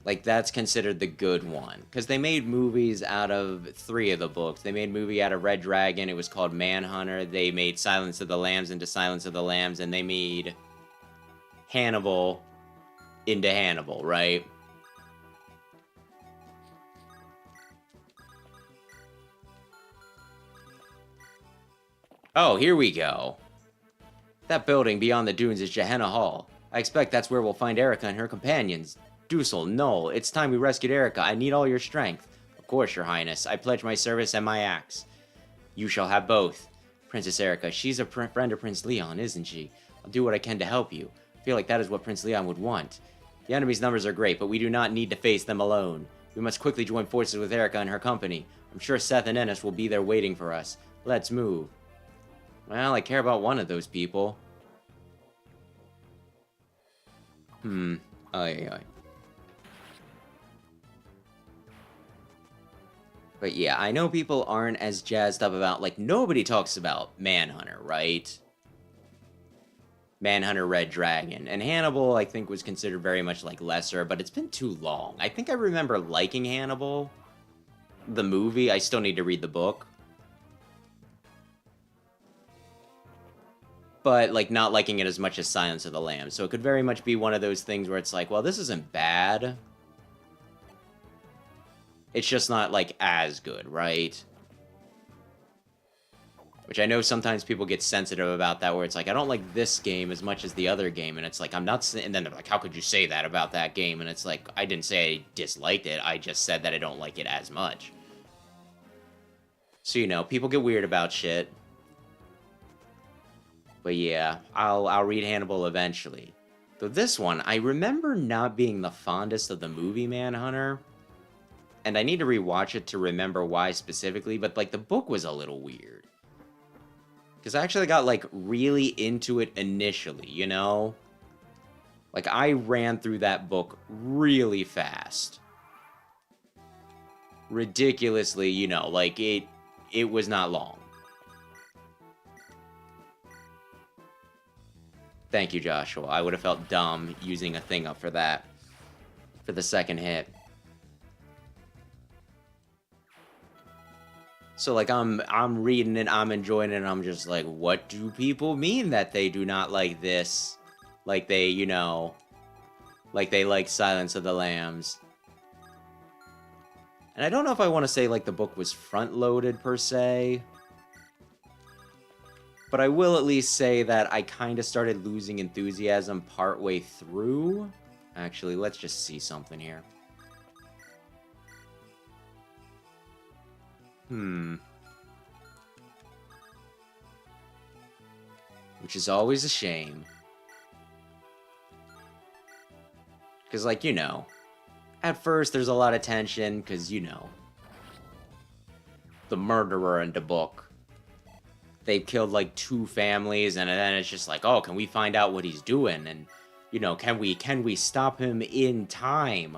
Like, that's considered the good one. Because they made movies out of 3 of the books. They made a movie out of Red Dragon. It was called Manhunter. They made Silence of the Lambs into Silence of the Lambs. And they made Hannibal into Hannibal, right? Oh, here we go. That building beyond the dunes is Gehenna Hall. I expect that's where we'll find Erica and her companions. Dussel, Null, it's time we rescued Erica. I need all your strength. Of course, Your Highness. I pledge my service and my axe. You shall have both. Princess Erica, she's a friend of Prince Leon, isn't she? I'll do what I can to help you. I feel like that is what Prince Leon would want. The enemy's numbers are great, but we do not need to face them alone. We must quickly join forces with Erica and her company. I'm sure Seth and Ennis will be there waiting for us. Let's move. Well, I care about one of those people. But yeah, I know people aren't as jazzed up about, like, nobody talks about Manhunter, right? Manhunter Red Dragon. And Hannibal, I think, was considered very much, like, lesser, but it's been too long. I think I remember liking Hannibal, the movie. I still need to read the book. But, like, not liking it as much as Silence of the Lambs. So it could very much be one of those things where it's like, well, this isn't bad. It's just not, like, as good, right? Which I know sometimes people get sensitive about that, where it's like, I don't like this game as much as the other game, and it's like, I'm not... And then they're like, how could you say that about that game? And it's like, I didn't say I disliked it, I just said that I don't like it as much. So, you know, people get weird about shit. But yeah, I'll read Hannibal eventually. Though this one, I remember not being the fondest of the movie Manhunter. And I need to rewatch it to remember why specifically, but, like, the book was a little weird. Because I actually got, like, really into it initially, you know? Like, I ran through that book really fast. Ridiculously, you know, like, it was not long. Thank you, Joshua. I would have felt dumb using a thing up for that. For the second hit. So, like, I'm reading it, I'm enjoying it, and I'm just like, what do people mean that they do not like this? Like, they, you know... Like they like Silence of the Lambs. And I don't know if I want to say, like, the book was front-loaded, per se. But I will at least say that I kind of started losing enthusiasm partway through. Actually, let's just see something here. Which is always a shame. Because, like, you know, at first there's a lot of tension, because, you know, the murderer in the book. They've killed, like, 2 families, and then it's just like, oh, can we find out what he's doing? And, you know, can we stop him in time?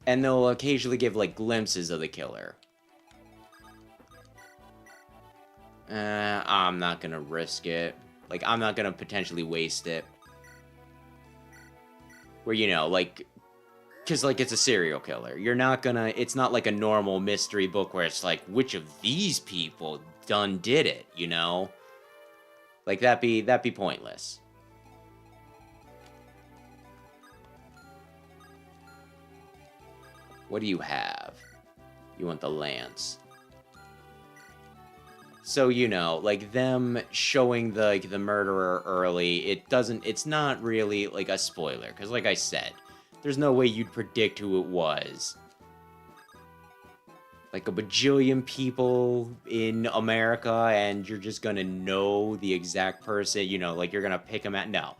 And they'll occasionally give, like, glimpses of the killer. I'm not gonna risk it. Like, I'm not gonna potentially waste it. Where, you know, like, because, like, it's a serial killer. You're not gonna... It's not like a normal mystery book where it's like, which of these people done did it, you know? Like, that'd be pointless. What do you have? You want the lance. So, you know, like, them showing the murderer early, it's not really, like, a spoiler. Because, like I said, there's no way you'd predict who it was. Like, a bajillion people in America, and you're just gonna know the exact person, you know, like, you're gonna pick them out. No.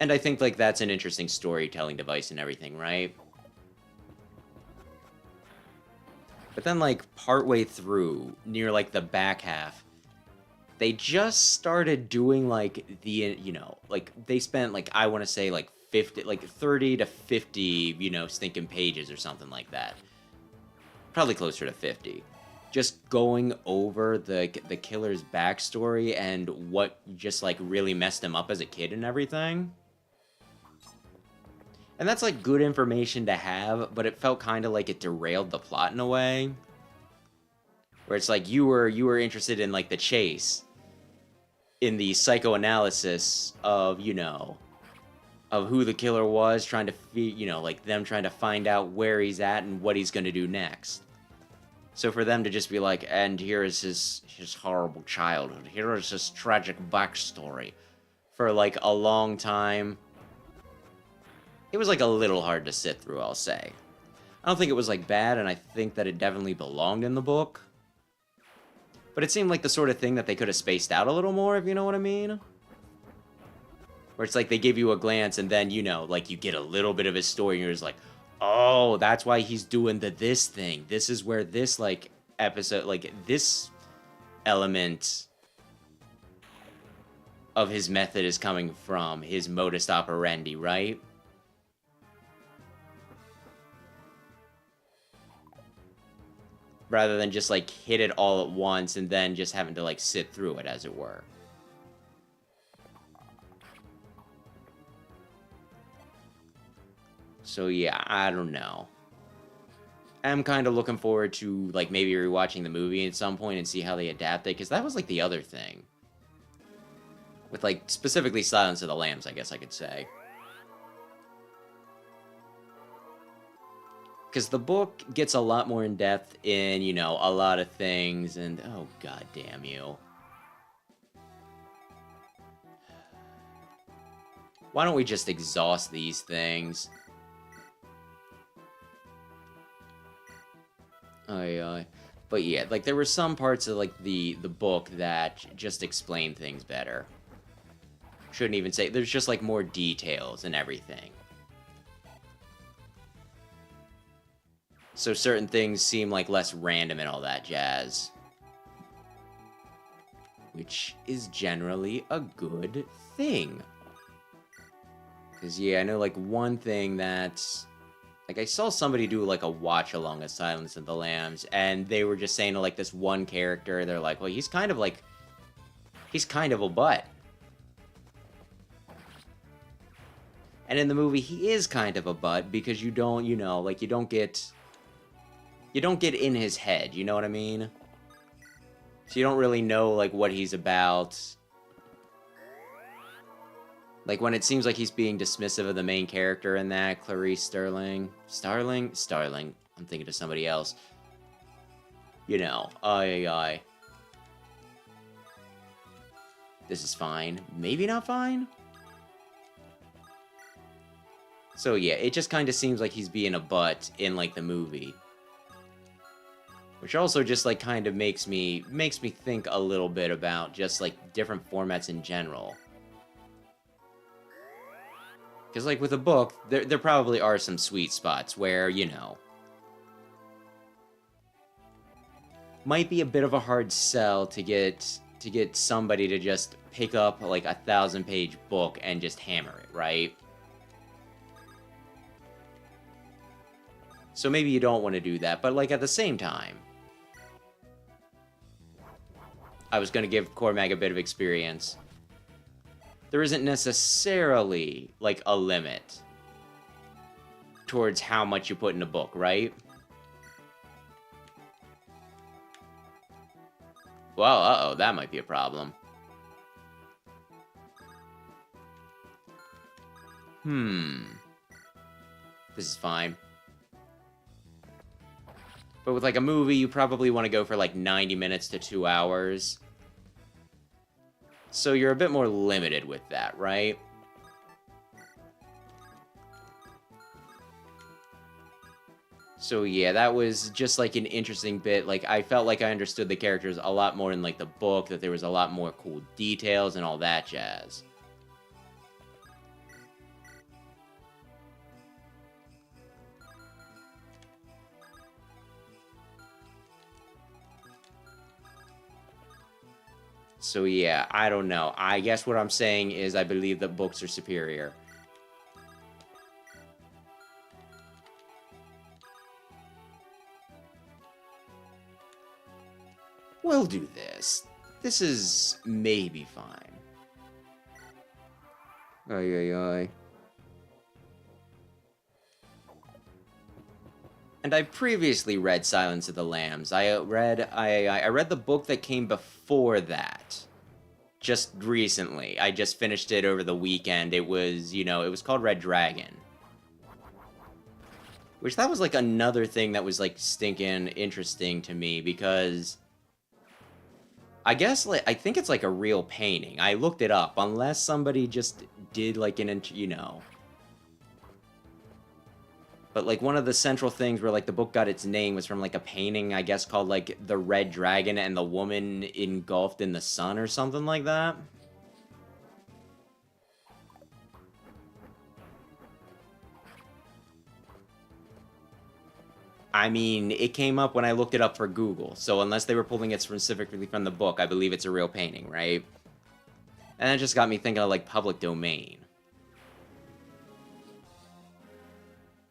And I think, like, that's an interesting storytelling device and everything, right? But then, like, partway through, near, like, the back half, they just started doing, like, the, you know, like, they spent, like, I want to say, like, 30 to 50, you know, stinking pages or something like that. Probably closer to 50. Just going over the killer's backstory and what just, like, really messed him up as a kid and everything. And that's, like, good information to have, but it felt kind of like it derailed the plot in a way. Where it's like, you were interested in, like, the chase. In the psychoanalysis of, you know, of who the killer was, trying to, you know, like, them trying to find out where he's at and what he's going to do next. So for them to just be like, and here is his horrible childhood. Here is his tragic backstory. For, like, a long time... It was, like, a little hard to sit through, I'll say. I don't think it was, like, bad, and I think that it definitely belonged in the book. But it seemed like the sort of thing that they could have spaced out a little more, if you know what I mean. Where it's like they give you a glance, and then, you know, like, you get a little bit of his story, and you're just like, oh, that's why he's doing this thing. This is where this, like, episode, like, this element of his method is coming from. His modus operandi, right? Rather than just, like, hit it all at once and then just having to, like, sit through it, as it were. So, yeah, I don't know. I'm kind of looking forward to, like, maybe rewatching the movie at some point and see how they adapt it, because that was, like, the other thing. With, like, specifically Silence of the Lambs, I guess I could say. Because the book gets a lot more in-depth in, you know, a lot of things, and... Oh, god damn you. Why don't we just exhaust these things? But yeah, like, there were some parts of, like, the book that just explain things better. Shouldn't even say... There's just, like, more details and everything. So certain things seem, like, less random and all that jazz. Which is generally a good thing. Because, yeah, I know, like, one thing that's... Like, I saw somebody do, like, a watch-along of Silence of the Lambs, and they were just saying to, like, this one character, they're like, well, he's kind of, like... He's kind of a butt. And in the movie, he is kind of a butt, because you don't, you know, like, you don't get in his head, you know what I mean? So you don't really know, like, what he's about. Like, when it seems like he's being dismissive of the main character in that, Clarice Starling. Starling. I'm thinking of somebody else. You know, I. This is fine. Maybe not fine? So yeah, it just kind of seems like he's being a butt in, like, the movie. Which also just, like, kind of makes me think a little bit about just, like, different formats in general. Because, like, with a book, there probably are some sweet spots where, you know, might be a bit of a hard sell to get somebody to just pick up, like, a 1,000-page book and just hammer it, right? So maybe you don't want to do that, but, like, at the same time, I was going to give Cormac a bit of experience. There isn't necessarily, like, a limit towards how much you put in a book, right? Well, uh-oh, that might be a problem. This is fine. But with, like, a movie, you probably want to go for, like, 90 minutes to 2 hours. So you're a bit more limited with that, right? So yeah, that was just, like, an interesting bit. Like, I felt like I understood the characters a lot more in, like, the book, that there was a lot more cool details and all that jazz. So yeah, I don't know. I guess what I'm saying is I believe that books are superior. We'll do this. This is maybe fine. Ay. And I previously read Silence of the Lambs. I read the book that came before that. Just recently. I just finished it over the weekend. It was, you know, it was called Red Dragon. Which that was, like, another thing that was, like, stinking interesting to me, because I guess, like, I think it's, like, a real painting. I looked it up. Unless somebody just did, like, you know. But, like, one of the central things where, like, the book got its name was from, like, a painting, I guess, called, like, The Red Dragon and the Woman Engulfed in the Sun or something like that. I mean, it came up when I looked it up for Google, so unless they were pulling it specifically from the book, I believe it's a real painting, right? And that just got me thinking of, like, public domain.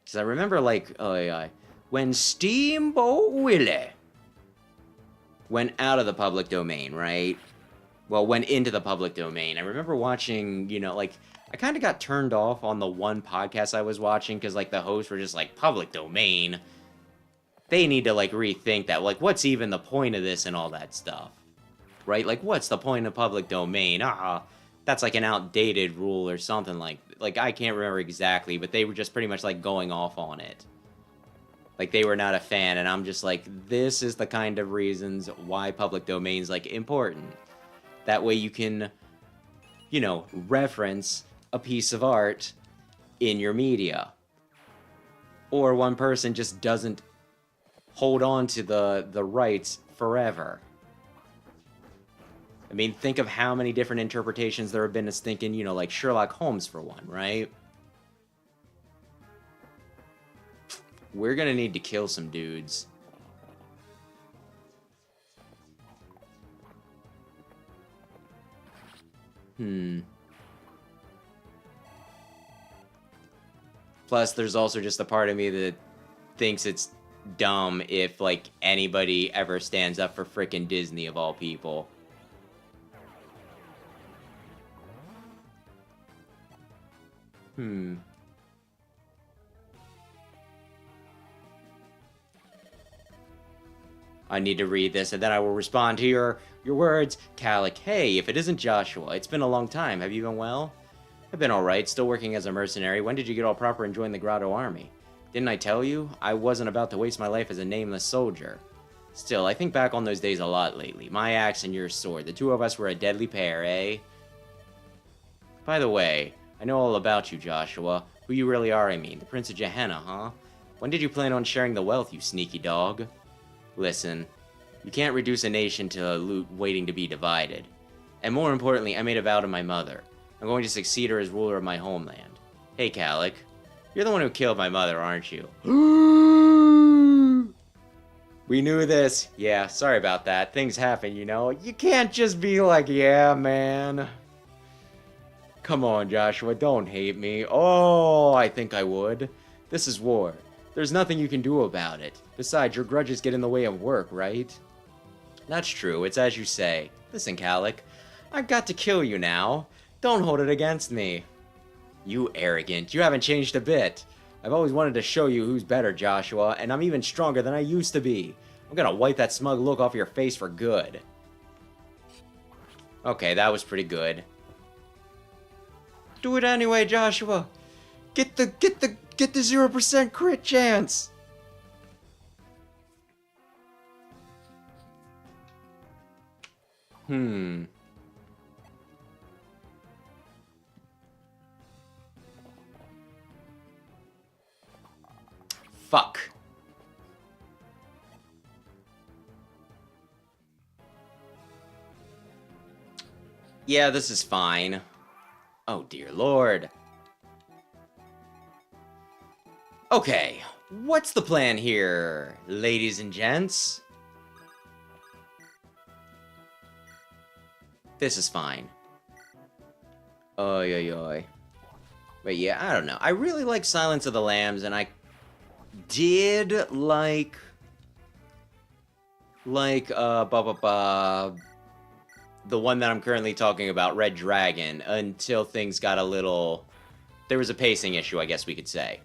Because I remember, like, when Steamboat Willie went out of the public domain, right? Well, went into the public domain. I remember watching, you know, like, I kind of got turned off on the one podcast I was watching because, like, the hosts were just like, public domain. They need to, like, rethink that. Like, what's even the point of this and all that stuff? Right? Like, what's the point of public domain? That's like an outdated rule or something like I can't remember exactly, but they were just pretty much like going off on it. Like, they were not a fan, and I'm just like, this is the kind of reasons why public domain's, like, important. That way you can, you know, reference a piece of art in your media. Or one person just doesn't hold on to the rights forever. I mean, think of how many different interpretations there have been as thinking, you know, like Sherlock Holmes for one, right? We're gonna need to kill some dudes. Plus, there's also just a part of me that thinks it's dumb if, like, anybody ever stands up for frickin' Disney, of all people. I need to read this, and then I will respond to your words. Calic, hey, if it isn't Joshua, it's been a long time. Have you been well? I've been alright, still working as a mercenary. When did you get all proper and join the Grado army? Didn't I tell you? I wasn't about to waste my life as a nameless soldier. Still, I think back on those days a lot lately. My axe and your sword. The two of us were a deadly pair, eh? By the way, I know all about you, Joshua. Who you really are, I mean. The Prince of Gehenna, huh? When did you plan on sharing the wealth, you sneaky dog? Listen, you can't reduce a nation to loot waiting to be divided. And more importantly, I made a vow to my mother. I'm going to succeed her as ruler of my homeland. Hey, Calic. You're the one who killed my mother, aren't you? We knew this. Yeah, sorry about that. Things happen, you know. You can't just be like, yeah, man. Come on, Joshua, don't hate me. Oh, I think I would. This is war. There's nothing you can do about it. Besides, your grudges get in the way of work, right? That's true, it's as you say. Listen, Calic, I've got to kill you now. Don't hold it against me. You arrogant, you haven't changed a bit. I've always wanted to show you who's better, Joshua, and I'm even stronger than I used to be. I'm gonna wipe that smug look off your face for good. Okay, that was pretty good. Do it anyway, Joshua. Get the 0% crit chance. Fuck. Yeah, this is fine. Oh, dear lord. Okay, what's the plan here, ladies and gents? This is fine. Oy, oy, oy. But yeah, I don't know. I really like Silence of the Lambs, and I did like the one that I'm currently talking about, Red Dragon, until things got a little... There was a pacing issue, I guess we could say.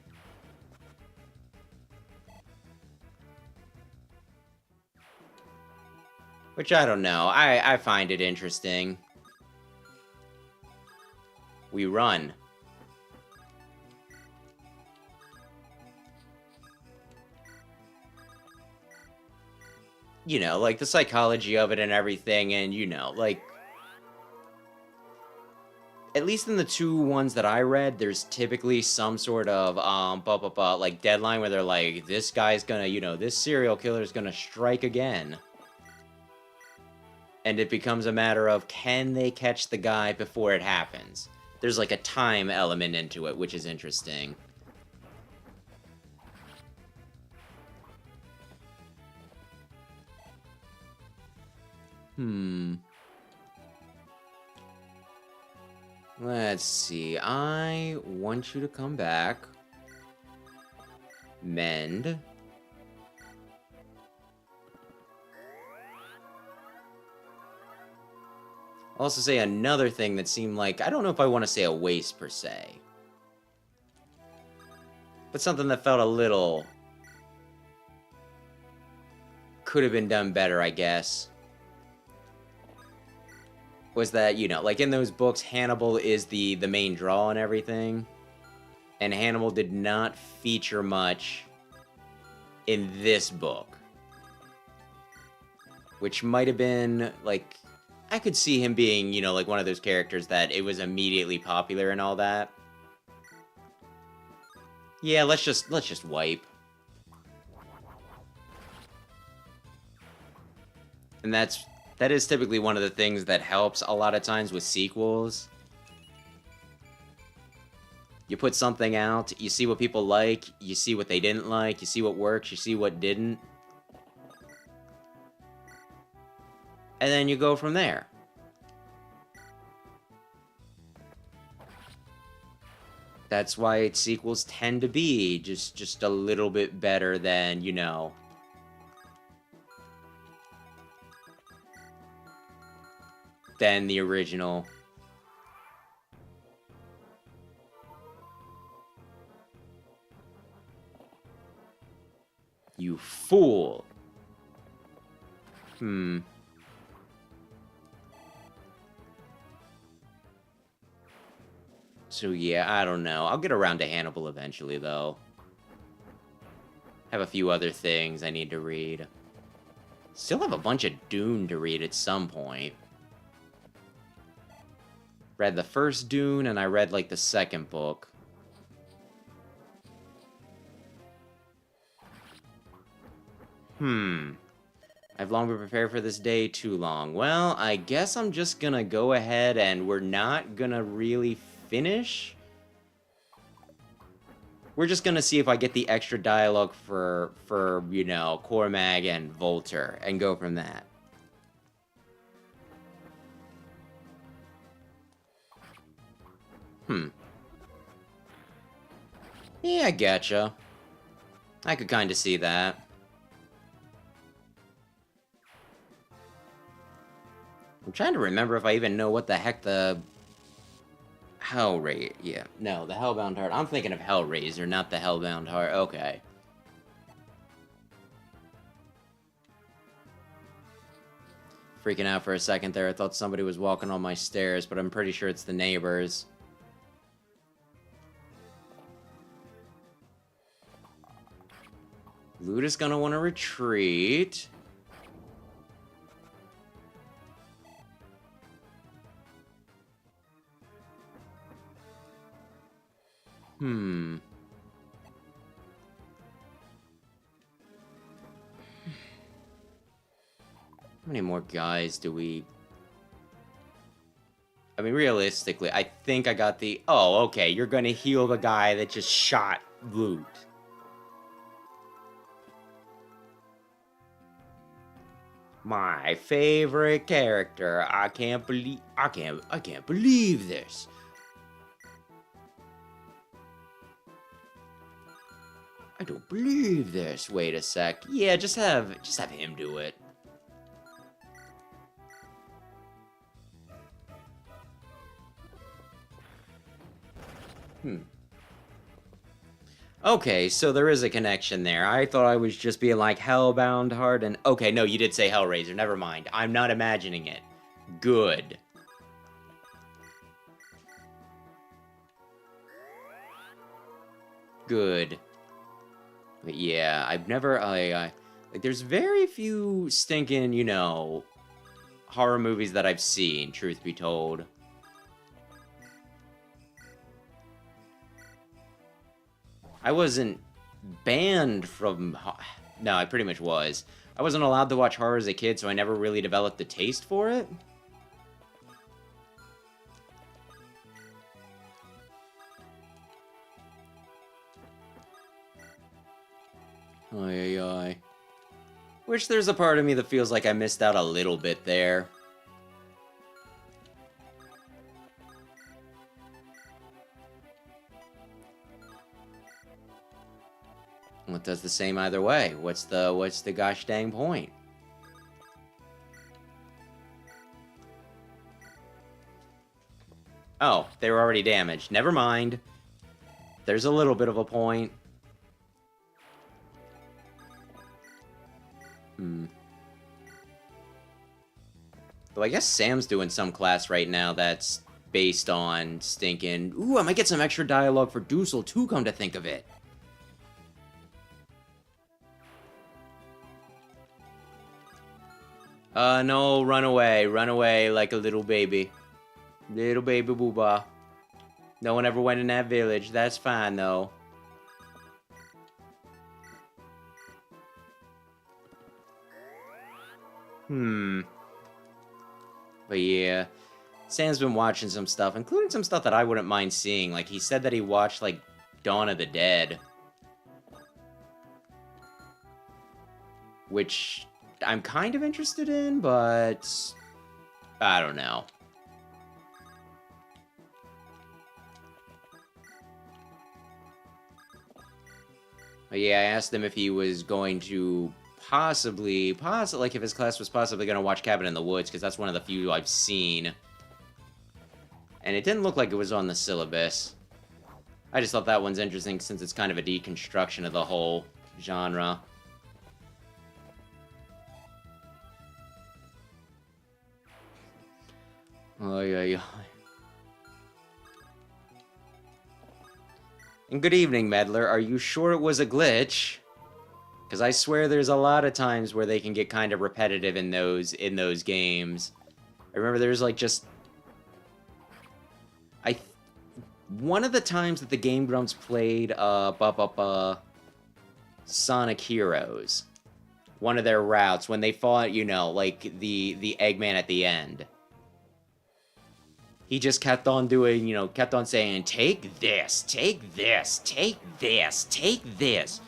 Which, I don't know. I find it interesting. We run. You know, like, the psychology of it and everything, and, you know, like... At least in the two ones that I read, there's typically some sort of, like, deadline where they're like, this guy's gonna, you know, this serial killer's gonna strike again. And it becomes a matter of, can they catch the guy before it happens? There's, like, a time element into it, which is interesting. Let's see. I want you to come back. Mend. I'll also say another thing that seemed like, I don't know if I want to say a waste per se, but something that felt a little... could have been done better, I guess. Was that, you know, like in those books, Hannibal is the main draw and everything. And Hannibal did not feature much in this book. Which might have been, like... I could see him being, you know, like one of those characters that it was immediately popular and all that. Yeah, let's just wipe. And that is typically one of the things that helps a lot of times with sequels. You put something out, you see what people like, you see what they didn't like, you see what works, you see what didn't. And then you go from there. That's why sequels tend to be just a little bit better than, you know... than the original. You fool! Hmm. So yeah, I don't know. I'll get around to Hannibal eventually, though. Have a few other things I need to read. Still have a bunch of Dune to read at some point. Read the first Dune, and I read, like, the second book. I've long been prepared for this day too long. Well, I guess I'm just gonna go ahead and we're not gonna really finish. We're just gonna see if I get the extra dialogue for you know, Cormag and Volter, and go from that. Yeah, I getcha. I could kind of see that. I'm trying to remember if I even know what the heck the... Hellraiser... Yeah, no, the Hellbound Heart. I'm thinking of Hellraiser, not the Hellbound Heart. Okay. Freaking out for a second there. I thought somebody was walking on my stairs, but I'm pretty sure it's the neighbors. Luda's gonna want to retreat. How many more guys do we... I mean, realistically, I think I got the... Oh, okay, you're gonna heal the guy that just shot Loot. My favorite character. I can't believe this. I don't believe this. Wait a sec. Yeah, just have him do it. Okay, so there is a connection there. I thought I was just being like Hellbound Heart and... Okay, no, you did say Hellraiser. Never mind. I'm not imagining it. Good. Good. But yeah, I've never... like, there's very few stinking, you know, horror movies that I've seen, truth be told. I wasn't banned from... No, I pretty much was. I wasn't allowed to watch horror as a kid, so I never really developed the taste for it. Ay, ay, ay. Which there's a part of me that feels like I missed out a little bit there. Well, it does the same either way. What's the gosh dang point? Oh, they were already damaged. Never mind. There's a little bit of a point. Though I guess Sam's doing some class right now that's based on stinking... Ooh, I might get some extra dialogue for Dusel too, come to think of it. No, run away like a little baby. Little baby booba. No one ever went in that village, that's fine though. But yeah, Sam's been watching some stuff, including some stuff that I wouldn't mind seeing. Like, he said that he watched, like, Dawn of the Dead. Which I'm kind of interested in, but I don't know. But yeah, I asked him if he was going to possibly, like if his class was possibly going to watch Cabin in the Woods, because that's one of the few I've seen. And it didn't look like it was on the syllabus. I just thought that one's interesting since it's kind of a deconstruction of the whole genre. Oh, yeah, yeah. And good evening, Meddler. Are you sure it was a glitch? Because I swear there's a lot of times where they can get kind of repetitive in those games. I remember there's like just... One of the times that the Game Grumps played Sonic Heroes, one of their routes, when they fought, you know, like the Eggman at the end, he just kept on doing, you know, kept on saying, take this, take this, take this, take this,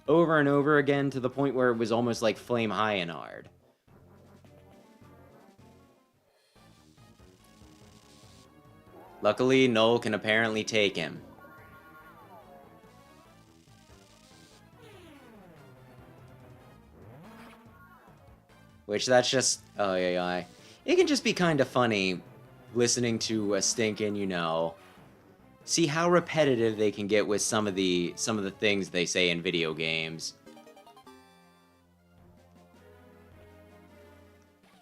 over and over again to the point where it was almost like Flame Hyanard. Luckily, Noel can apparently take him. Which, that's just... Oh, yeah. It can just be kind of funny listening to a stinking, you know... See how repetitive they can get with some of the things they say in video games.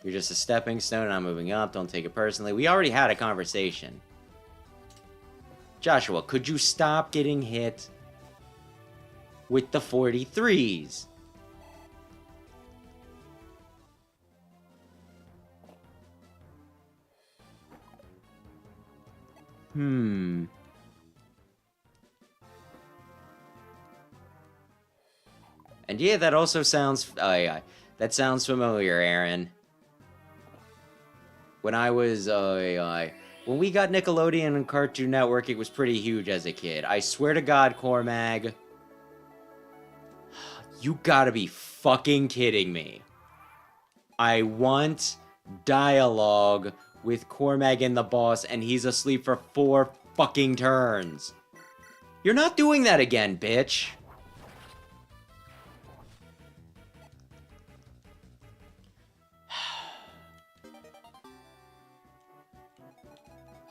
You're just a stepping stone, I'm moving up, don't take it personally. We already had a conversation. Joshua, could you stop getting hit with the 43s? And yeah, that also sounds... Oh, yeah. That sounds familiar, Aaron. When I was... when we got Nickelodeon and Cartoon Network, it was pretty huge as a kid. I swear to God, Cormag. You gotta be fucking kidding me. I want dialogue with Cormag and the boss, and he's asleep for 4 fucking turns. You're not doing that again, bitch.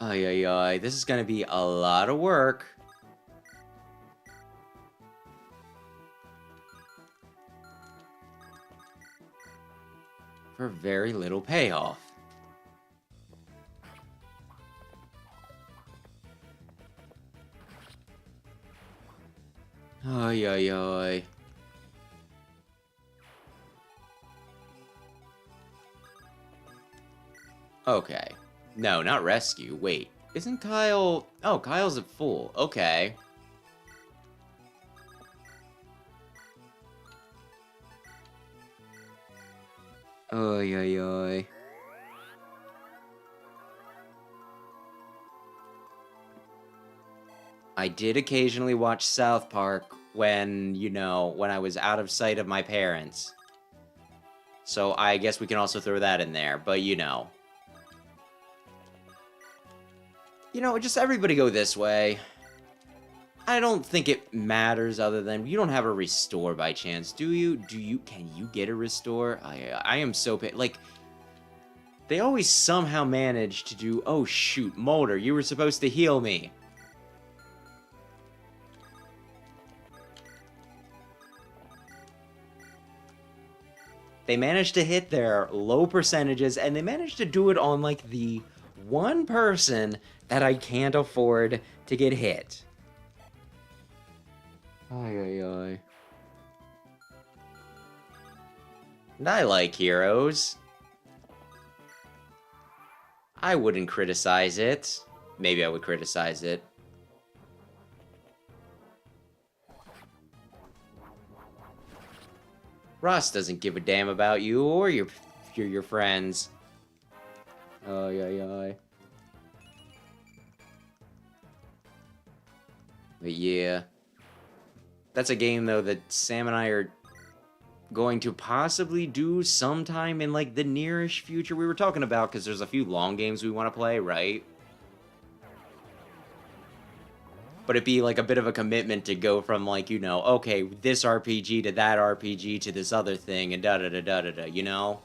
Ay, this is gonna be a lot of work. For very little payoff. Ay. Okay. No, not rescue. Wait. Isn't Kyle... Oh, Kyle's at full. Okay. Ay. I did occasionally watch South Park when, you know, when I was out of sight of my parents. So I guess we can also throw that in there, but you know. You know, just everybody go this way. I don't think it matters other than... You don't have a restore by chance, do you? Can you get a restore? I am so... Like, they always somehow manage to do... Oh, shoot, Molder, you were supposed to heal me. They managed to hit their low percentages, and they managed to do it on, like, the one person that I can't afford to get hit. Ay. And I like heroes. I wouldn't criticize it. Maybe I would criticize it. Ross doesn't give a damn about you or your friends. Ay. But yeah. That's a game, though, that Sam and I are going to possibly do sometime in, like, the nearish future we were talking about, because there's a few long games we want to play, right? But it'd be, like, a bit of a commitment to go from, like, you know, okay, this RPG to that RPG to this other thing, and da-da-da-da-da-da, you know?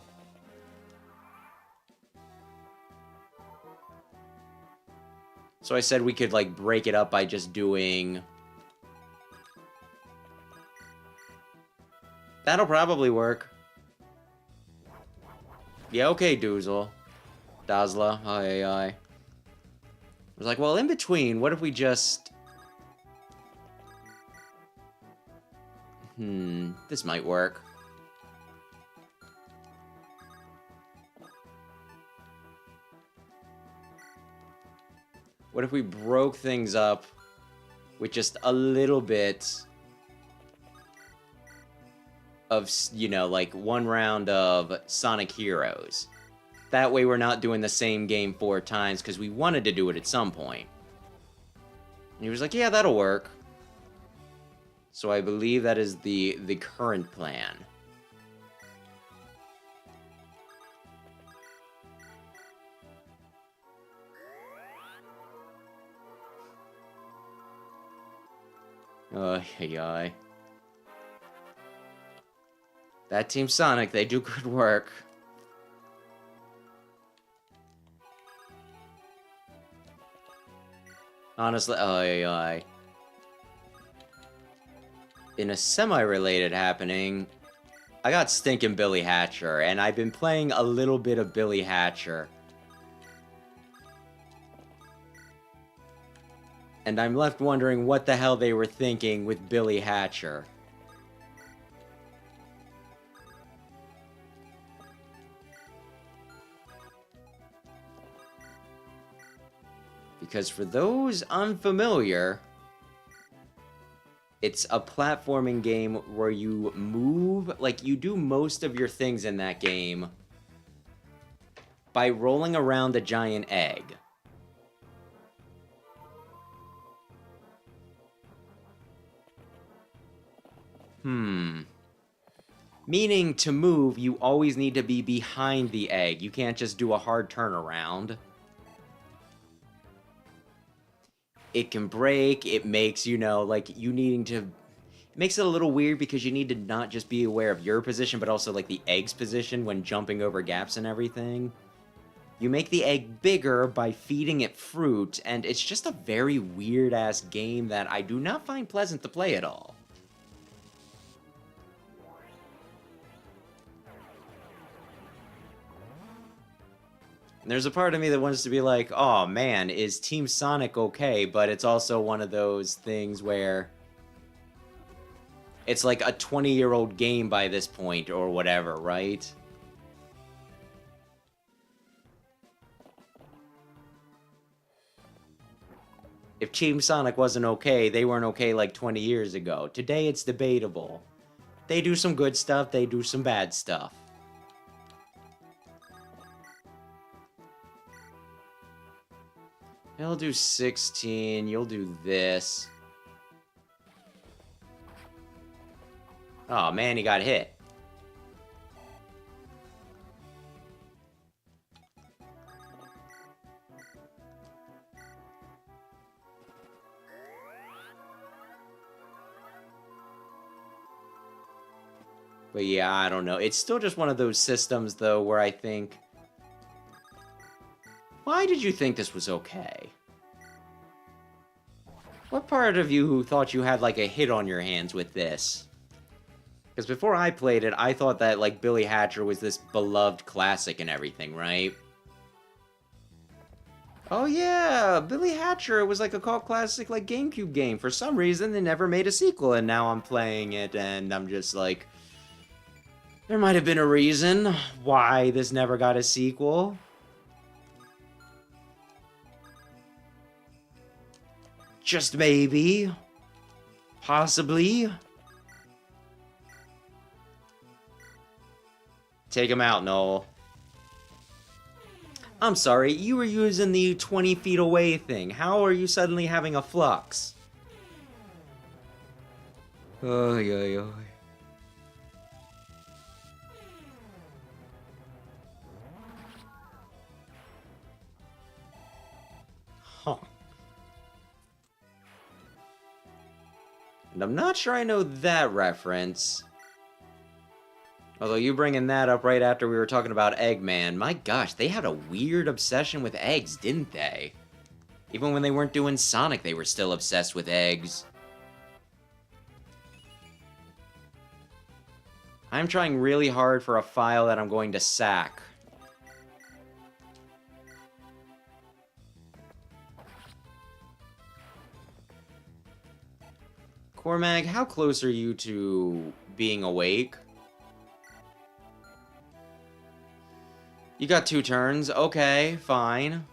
So I said we could, like, break it up by just doing... That'll probably work. Yeah, okay, Doozle. Dazzler, I was like, well, in between, what if we just... this might work. What if we broke things up with just a little bit of, you know, like one round of Sonic Heroes? That way we're not doing the same game 4 times, because we wanted to do it at some point. And he was like, yeah, that'll work. So I believe that is the current plan. Oh, yeah. That Team Sonic, they do good work. Honestly, oh, in a semi-related happening, I got stinking Billy Hatcher, and I've been playing a little bit of Billy Hatcher. And I'm left wondering what the hell they were thinking with Billy Hatcher. Because for those unfamiliar, it's a platforming game where you move, like, you do most of your things in that game by rolling around a giant egg. Meaning, to move, you always need to be behind the egg. You can't just do a hard turnaround. It can break, it makes, you know, like, you needing to... It makes it a little weird because you need to not just be aware of your position, but also, like, the egg's position when jumping over gaps and everything. You make the egg bigger by feeding it fruit, and it's just a very weird-ass game that I do not find pleasant to play at all. And there's a part of me that wants to be like, oh man, is Team Sonic okay? But it's also one of those things where it's like a 20-year-old game by this point or whatever, right? If Team Sonic wasn't okay, they weren't okay like 20 years ago. Today it's debatable. They do some good stuff, they do some bad stuff. He'll do 16, you'll do this. Oh man, he got hit. But yeah, I don't know. It's still just one of those systems, though, where I think... Why did you think this was okay? What part of you thought you had, like, a hit on your hands with this? Because before I played it, I thought that, like, Billy Hatcher was this beloved classic and everything, right? Oh yeah, Billy Hatcher was like a cult classic, like, GameCube game. For some reason, they never made a sequel, and now I'm playing it, and I'm just like... There might have been a reason why this never got a sequel. Just maybe. Possibly. Take him out, Noel. I'm sorry, you were using the 20 feet away thing. How are you suddenly having a flux? Oy, oy, oy. Huh. And I'm not sure I know that reference. Although you bringing that up right after we were talking about Eggman, my gosh, they had a weird obsession with eggs, didn't they? Even when they weren't doing Sonic, they were still obsessed with eggs. I'm trying really hard for a file that I'm going to sack. Cormag, how close are you to being awake? You got 2 turns. Okay, fine.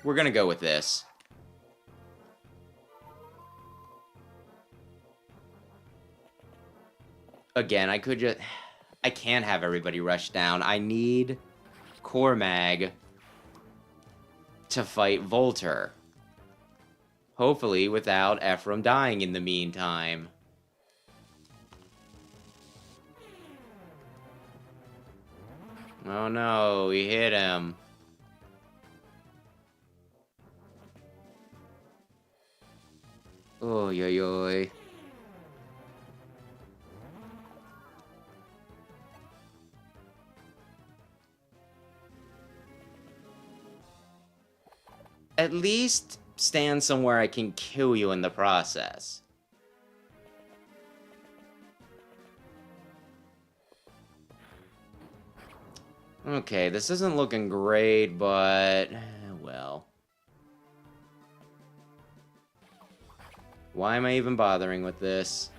We're gonna go with this. Again, I could just... I can't have everybody rush down. I need Cormag to fight Volter. Hopefully without Ephraim dying in the meantime. Oh no, we hit him. Oh, yo, yo. At least stand somewhere I can kill you in the process. Okay, this isn't looking great, but... well. Why am I even bothering with this?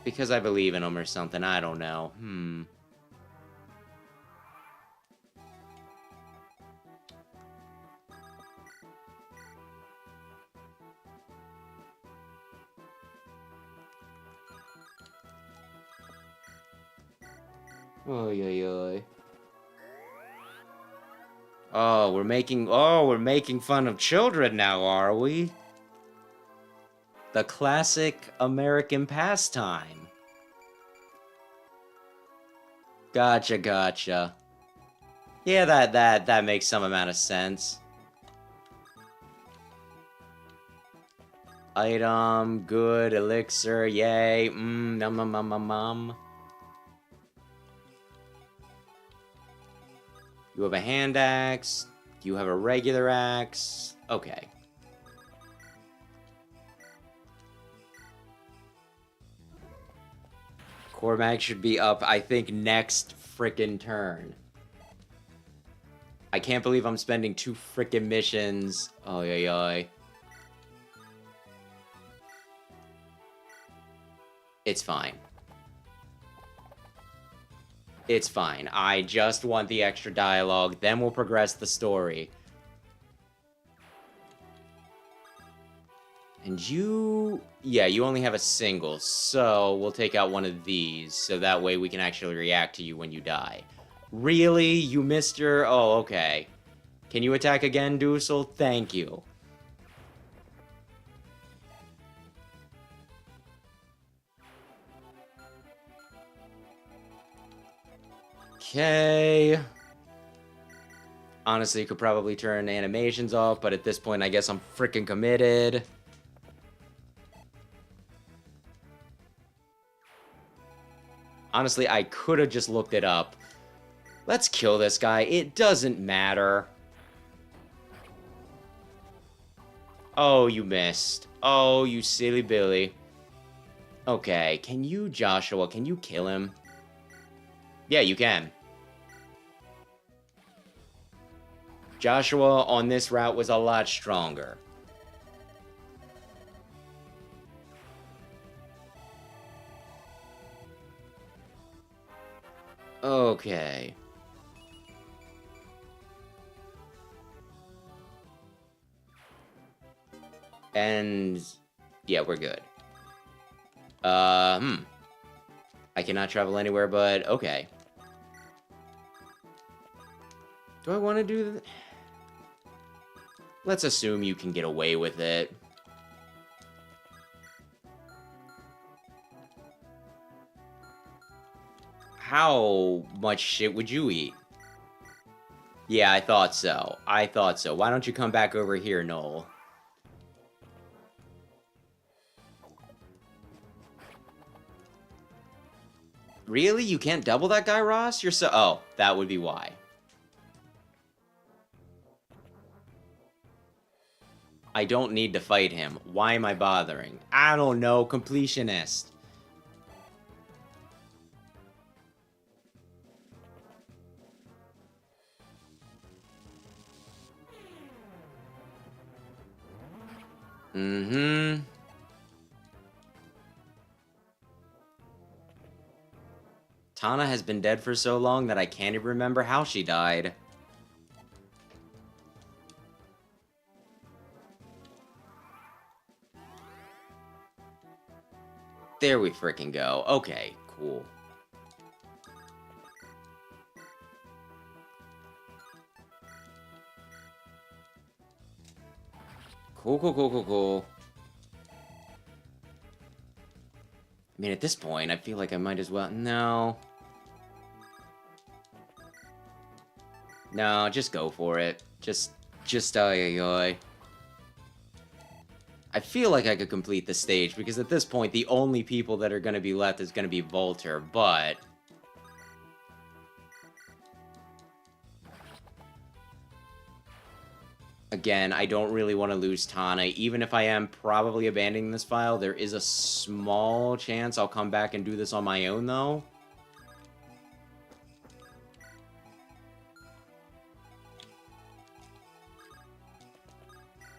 Because I believe in him or something, I don't know. Oy, oy, oy. Oh, we're making fun of children now, are we? The classic American pastime. Gotcha, gotcha. Yeah, that makes some amount of sense. Item, good, elixir, yay, num num num num num. You have a hand axe. You have a regular axe. Okay. Cormac should be up, I think, next frickin' turn. I can't believe I'm spending 2 frickin' missions. Oh, yeah, yeah. It's fine. It's fine. I just want the extra dialogue, then we'll progress the story. And you... yeah, you only have a single, so we'll take out one of these, so that way we can actually react to you when you die. Really? You missed your... oh, okay. Can you attack again, Dusel? Thank you. Okay. Honestly, could probably turn animations off, but at this point, I guess I'm freaking committed. Honestly, I could have just looked it up. Let's kill this guy. It doesn't matter. Oh, you missed. Oh, you silly Billy. Okay, can you, Joshua, can you kill him? Yeah, you can. Joshua on this route was a lot stronger. Okay. And yeah, we're good. I cannot travel anywhere, but okay. Do I want to do that? Let's assume you can get away with it. How much shit would you eat? Yeah, I thought so. I thought so. Why don't you come back over here, Noel? Really? You can't double that guy, Ross? You're so... oh, that would be why. I don't need to fight him. Why am I bothering? I don't know, completionist. Mm-hmm. Tana has been dead for so long that I can't even remember how she died. There we frickin' go. Okay, cool. Cool. I mean, at this point, I feel like I might as well... No. No, just go for it. Just ay. I feel like I could complete the stage, because at this point, the only people that are going to be left is going to be Volter, but... Again, I don't really want to lose Tana. Even if I am probably abandoning this file, there is a small chance I'll come back and do this on my own, though.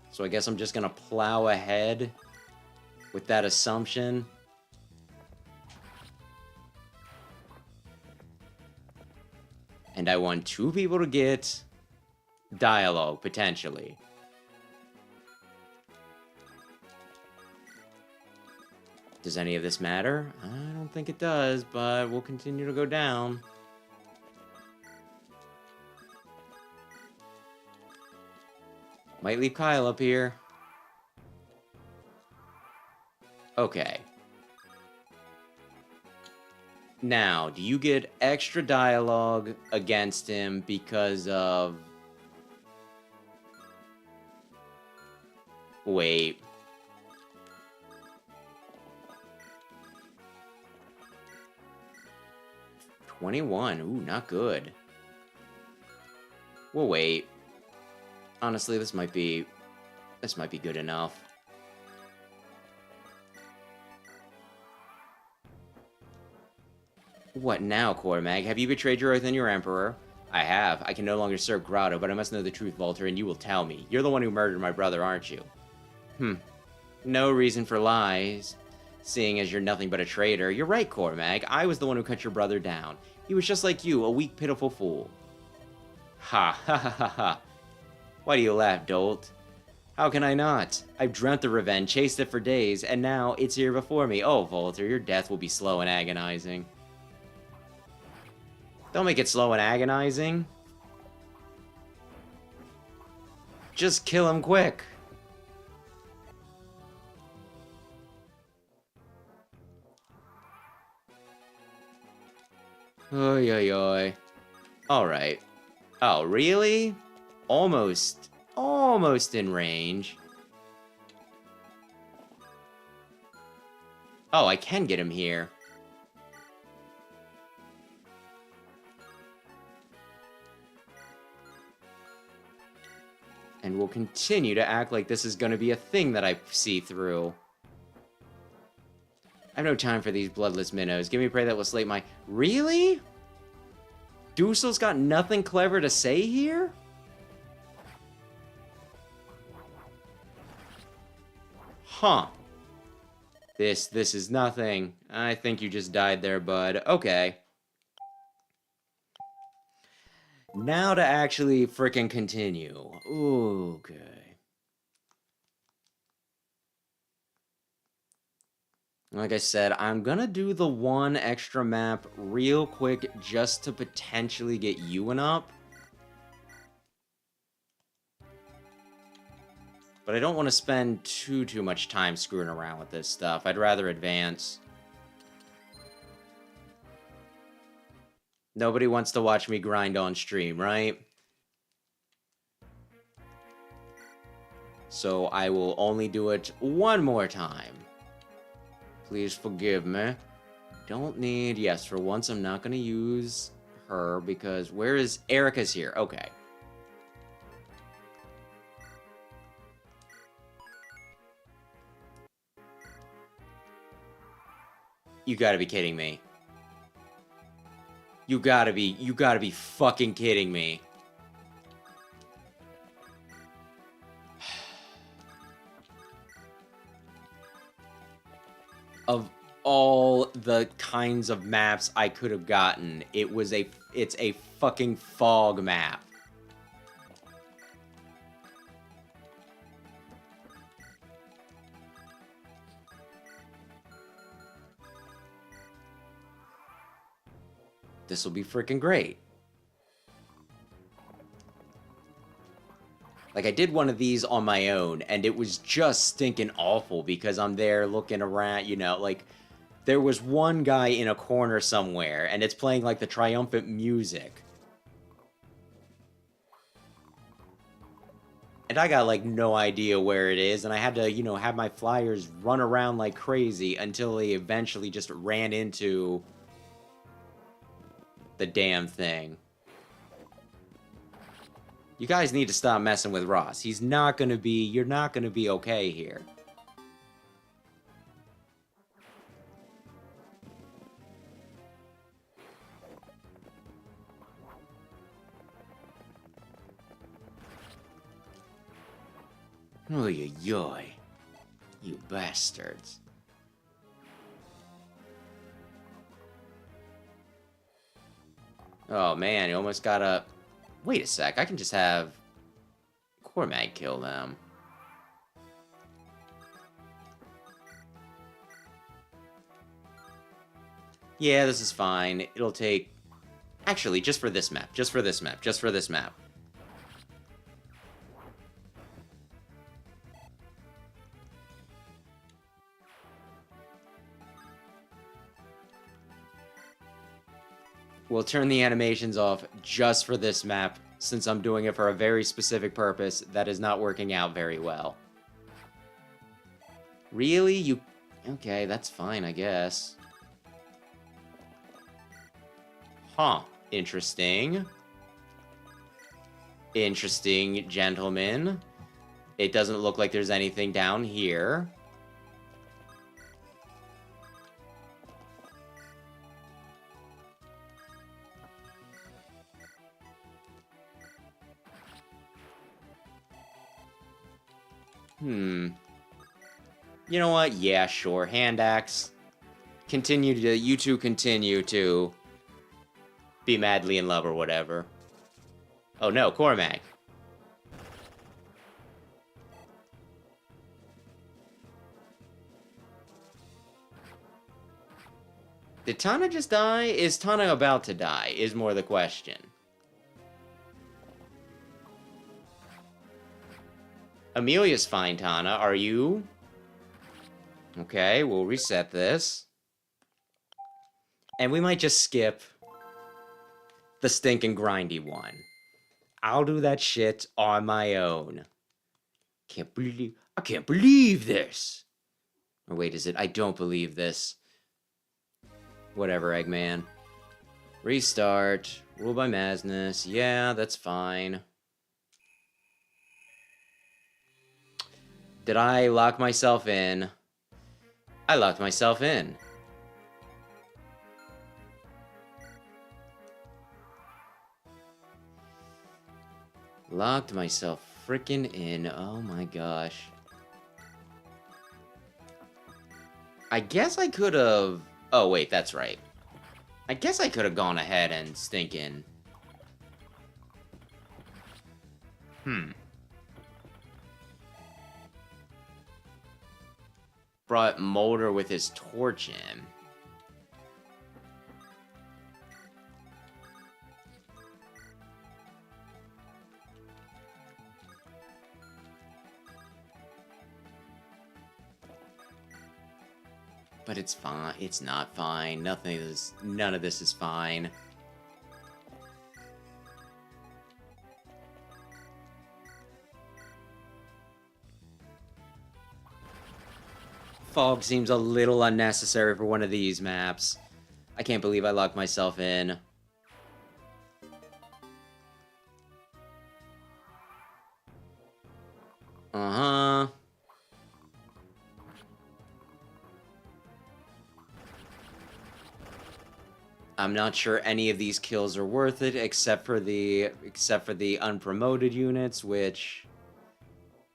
So I guess I'm just going to plow ahead with that assumption. And I want 2 people to get dialogue, potentially. Does any of this matter? I don't think it does, but we'll continue to go down. Might leave Kyle up here. Okay. Now, do you get extra dialogue against him because of... Wait. $21. Ooh, not good. We'll wait. Honestly, this might be good enough. What now, Cormag? Have you betrayed your oath and your emperor? I have. I can no longer serve Grado, but I must know the truth, Volter, and you will tell me. You're the one who murdered my brother, aren't you? No reason for lies, seeing as you're nothing but a traitor. You're right, Cormag. I was the one who cut your brother down. He was just like you, a weak, pitiful fool. Ha ha ha ha ha. Why do you laugh, dolt? How can I not? I've dreamt the revenge, chased it for days, and now it's here before me. Oh, Volter, your death will be slow and agonizing. Don't make it slow and agonizing. Just kill him quick. Oy, oy, oy. Alright. Oh, really? Almost in range. Oh, I can get him here. And we'll continue to act like this is going to be a thing that I see through. I have no time for these bloodless minnows. Give me a prey that will slate my... Really? Dussel's got nothing clever to say here? Huh. This is nothing. I think you just died there, bud. Okay. Now to actually frickin' continue. Okay. Like I said, I'm gonna do the one extra map real quick just to potentially get Ewan up. But I don't want to spend too much time screwing around with this stuff. I'd rather advance. Nobody wants to watch me grind on stream, right? So I will only do it one more time. Please forgive me. Don't need... Yes, for once I'm not going to use her because... Where is... Erica's here. Okay. You gotta be kidding me. You gotta be fucking kidding me. Of all the kinds of maps I could have gotten, it's a fucking fog map. This will be freaking great. Like, I did one of these on my own, and it was just stinking awful because I'm there looking around, you know, like, there was one guy in a corner somewhere, and it's playing, like, the triumphant music. And I got, like, no idea where it is, and I had to, you know, have my flyers run around like crazy until they eventually just ran into the damn thing. You guys need to stop messing with Ross. He's not gonna be... You're not gonna be okay here. Oy, oy, oy. You bastards. Oh, man, you almost got a... Wait a sec, I can just have Cormag kill them. Yeah, this is fine. It'll take... Actually, just for this map. Just for this map. Just for this map. We'll turn the animations off just for this map, since I'm doing it for a very specific purpose that is not working out very well. Really? You... Okay, that's fine, I guess. Huh. Interesting. Interesting, gentlemen. It doesn't look like there's anything down here. You know what? Yeah, sure. Hand axe. You two continue to be madly in love or whatever. Oh no, Cormac. Did Tana just die? Is Tana about to die? Is more the question. Amelia's fine, Tana. Are you? Okay, we'll reset this. And we might just skip the stinking grindy one. I'll do that shit on my own. I can't believe this. Or wait, is it? I don't believe this. Whatever, Eggman. Restart. Rule by Masness. Yeah, that's fine. Did I lock myself in? I locked myself in. Locked myself frickin' in. Oh my gosh. I guess I could have... Oh, wait, that's right. I guess I could have gone ahead and stinking... Brought Mulder with his torch in. But it's fine. It's not fine. None of this is fine. Fog seems a little unnecessary for one of these maps. I can't believe I locked myself in. Uh-huh. I'm not sure any of these kills are worth it, except for the unpromoted units, which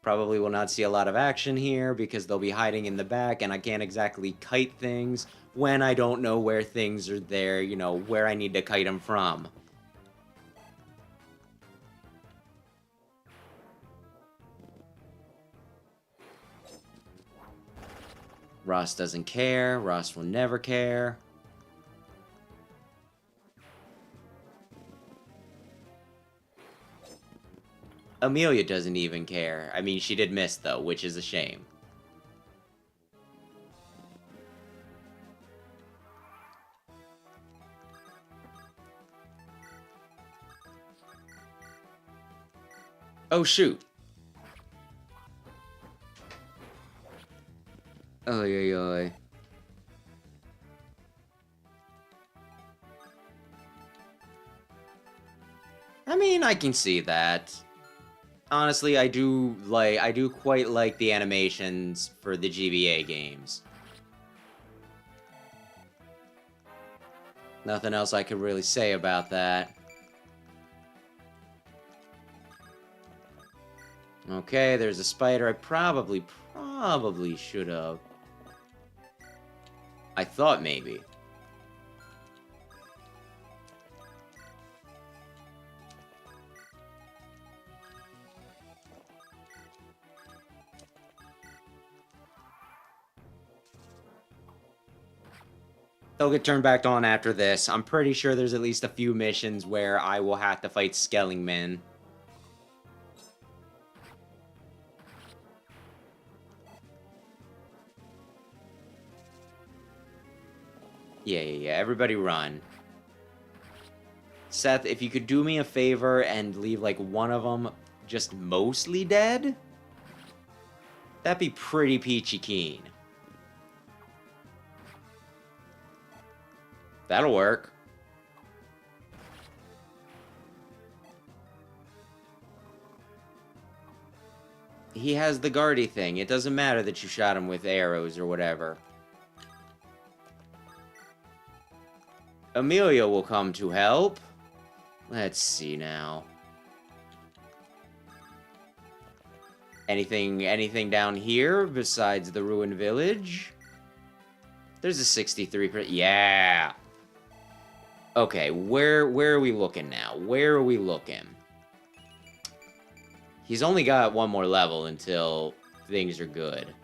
Probably will not see a lot of action here because they'll be hiding in the back, and I can't exactly kite things when I don't know where things are there, you know, where I need to kite them from. Ross doesn't care. Ross will never care. Amelia doesn't even care. I mean, she did miss, though, which is a shame. Oh, shoot. Oy, oy, oy. I mean, I can see that. Honestly, I do quite like the animations for the GBA games. Nothing else I could really say about that. Okay, there's a spider. I probably should have. I thought maybe. They'll get turned back on after this. I'm pretty sure there's at least a few missions where I will have to fight Skellingmen. Yeah. Everybody run. Seth, if you could do me a favor and leave, like, one of them just mostly dead, that'd be pretty peachy keen. That'll work. He has the guardy thing. It doesn't matter that you shot him with arrows or whatever. Amelia will come to help. Let's see now. Anything down here besides the ruined village? There's a 63%. Yeah. Okay, where are we looking now? Where are we looking? He's only got one more level until things are good.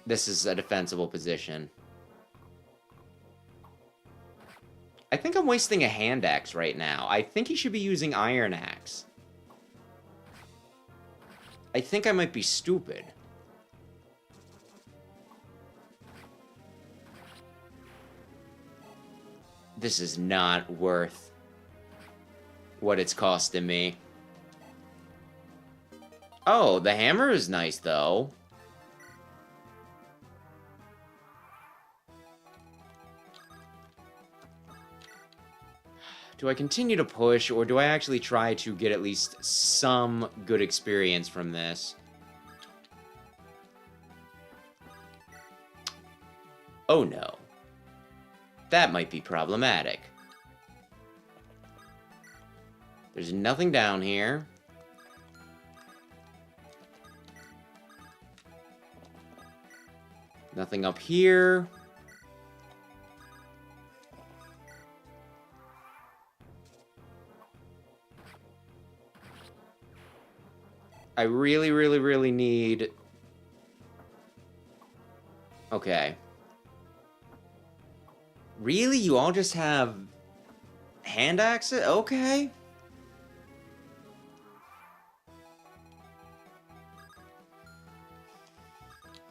This is a defensible position. I think I'm wasting a hand axe right now. I think he should be using iron axe. I think I might be stupid. This is not worth what it's costing me. Oh, the hammer is nice, though. Do I continue to push, or do I actually try to get at least some good experience from this? Oh no. That might be problematic. There's nothing down here. Nothing up here. I really need... Okay. Really? You all just have hand axes? Okay.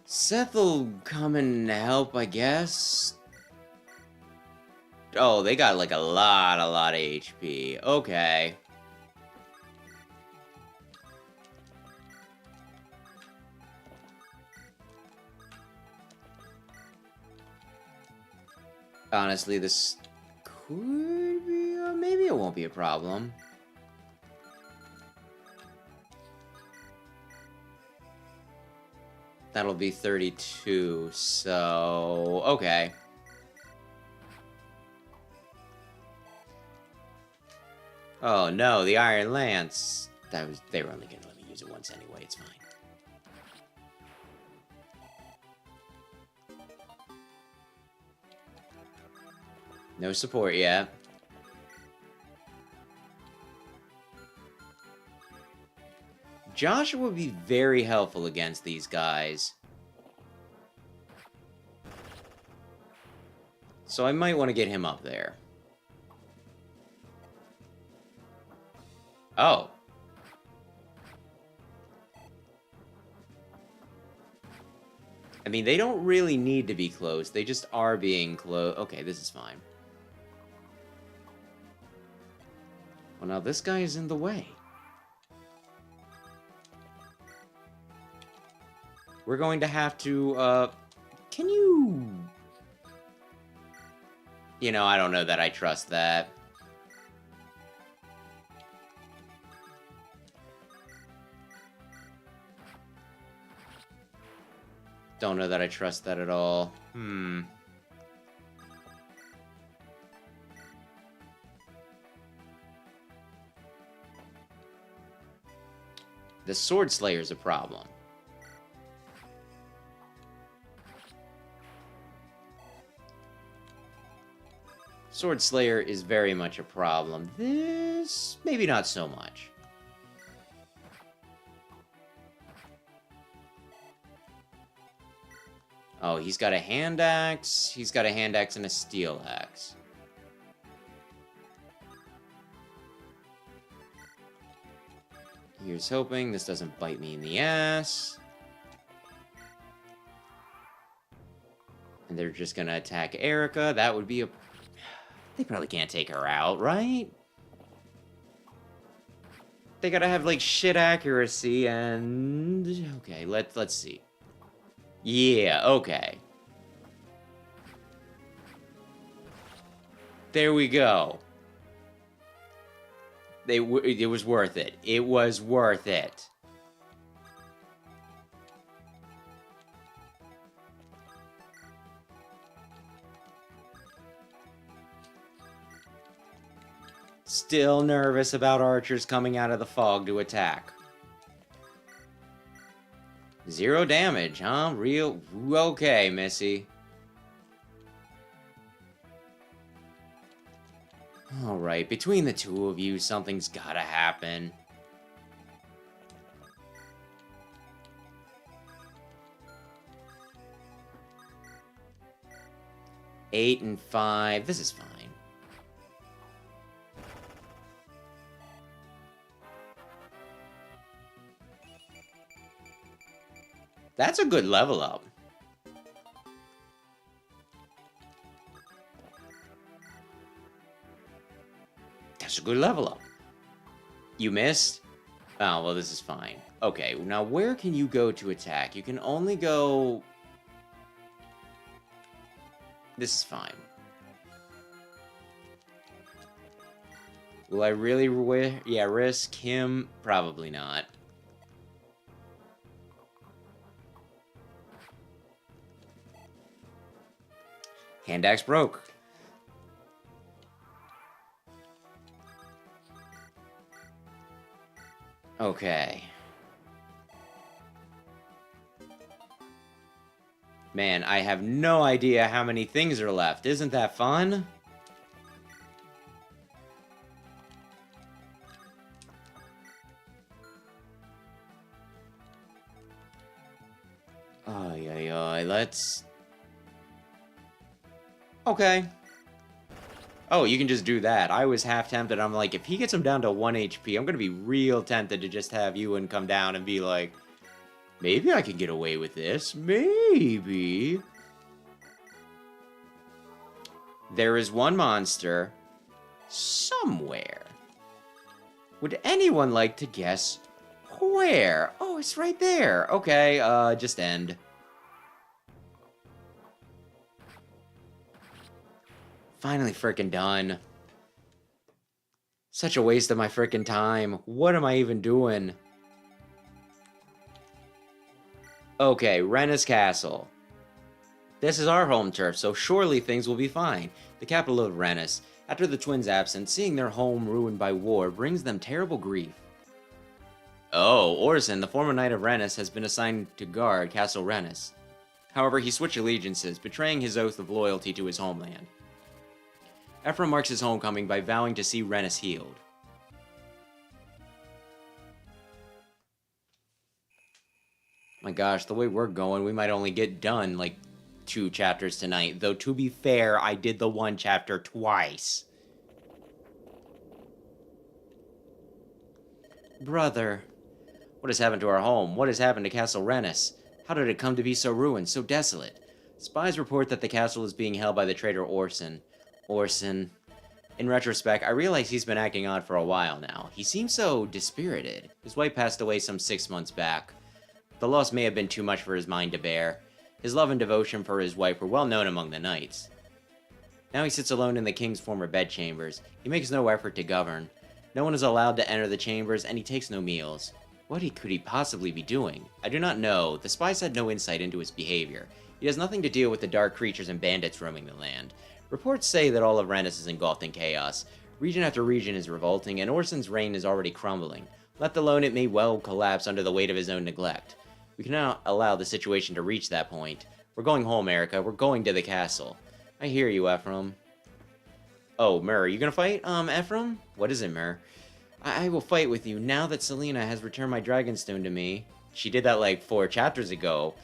Seth will come and help, I guess. Oh, they got like a lot of HP. Okay. Honestly, this could be... maybe it won't be a problem. That'll be 32, so... Okay. Oh no, the Iron Lance. They were only gonna let me use it once anyway, it's fine. No support yet. Joshua would be very helpful against these guys. So I might want to get him up there. Oh. I mean, they don't really need to be close. They just are being close. Okay, this is fine. Well, now this guy is in the way. We're going to have to, can you... You know, I don't know that I trust that. Don't know that I trust that at all. The Sword Slayer's a problem. Sword Slayer is very much a problem. This, maybe not so much. Oh, he's got a hand axe. He's got a hand axe and a steel axe. Here's hoping this doesn't bite me in the ass. And they're just gonna attack Erica. That would be a... They probably can't take her out, right? They gotta have, like, shit accuracy and... Okay, let's see. Yeah, okay. There we go. It was worth it. It was worth it. Still nervous about archers coming out of the fog to attack. 0 damage, huh? Real... Okay, Missy. Alright, between the two of you, something's gotta happen. Eight and 5. This is fine. That's a good level up. That's a good level up. You missed? Oh, well, this is fine. Okay, now where can you go to attack? You can only go... This is fine. Will I really risk him? Probably not. Hand axe broke. Okay. Man, I have no idea how many things are left. Isn't that fun? Let's... Okay. Oh, you can just do that. I was half tempted. I'm like, if he gets him down to 1 HP, I'm going to be real tempted to just have Ewan come down and be like, maybe I can get away with this. Maybe. There is one monster somewhere. Would anyone like to guess where? Oh, it's right there. Okay, just end. Finally frickin' done. Such a waste of my frickin' time. What am I even doing? Okay, Rennes Castle. This is our home turf, so surely things will be fine. The capital of Rennes. After the twins' absence, seeing their home ruined by war brings them terrible grief. Oh, Orson, the former knight of Rennes, has been assigned to guard Castle Rennes. However, he switched allegiances, betraying his oath of loyalty to his homeland. Ephraim marks his homecoming by vowing to see Rennes healed. My gosh, the way we're going, we might only get done, like, 2 chapters tonight. Though, to be fair, I did the 1 chapter twice. Brother. What has happened to our home? What has happened to Castle Rennes? How did it come to be so ruined, so desolate? Spies report that the castle is being held by the traitor Orson. Orson. In retrospect, I realize he's been acting odd for a while now. He seems so dispirited. His wife passed away some 6 months back. The loss may have been too much for his mind to bear. His love and devotion for his wife were well known among the knights. Now he sits alone in the king's former bedchambers. He makes no effort to govern. No one is allowed to enter the chambers, and he takes no meals. What could he possibly be doing? I do not know. The spies had no insight into his behavior. He has nothing to deal with the dark creatures and bandits roaming the land. Reports say that all of Rennes is engulfed in chaos. Region after region is revolting, and Orson's reign is already crumbling. Left alone, it may well collapse under the weight of his own neglect. We cannot allow the situation to reach that point. We're going home, Erica. We're going to the castle. I hear you, Ephraim. Oh, Myrrh, are you gonna fight, Ephraim? What is it, Myrrh? I will fight with you now that Selena has returned my Dragonstone to me. She did that like 4 chapters ago.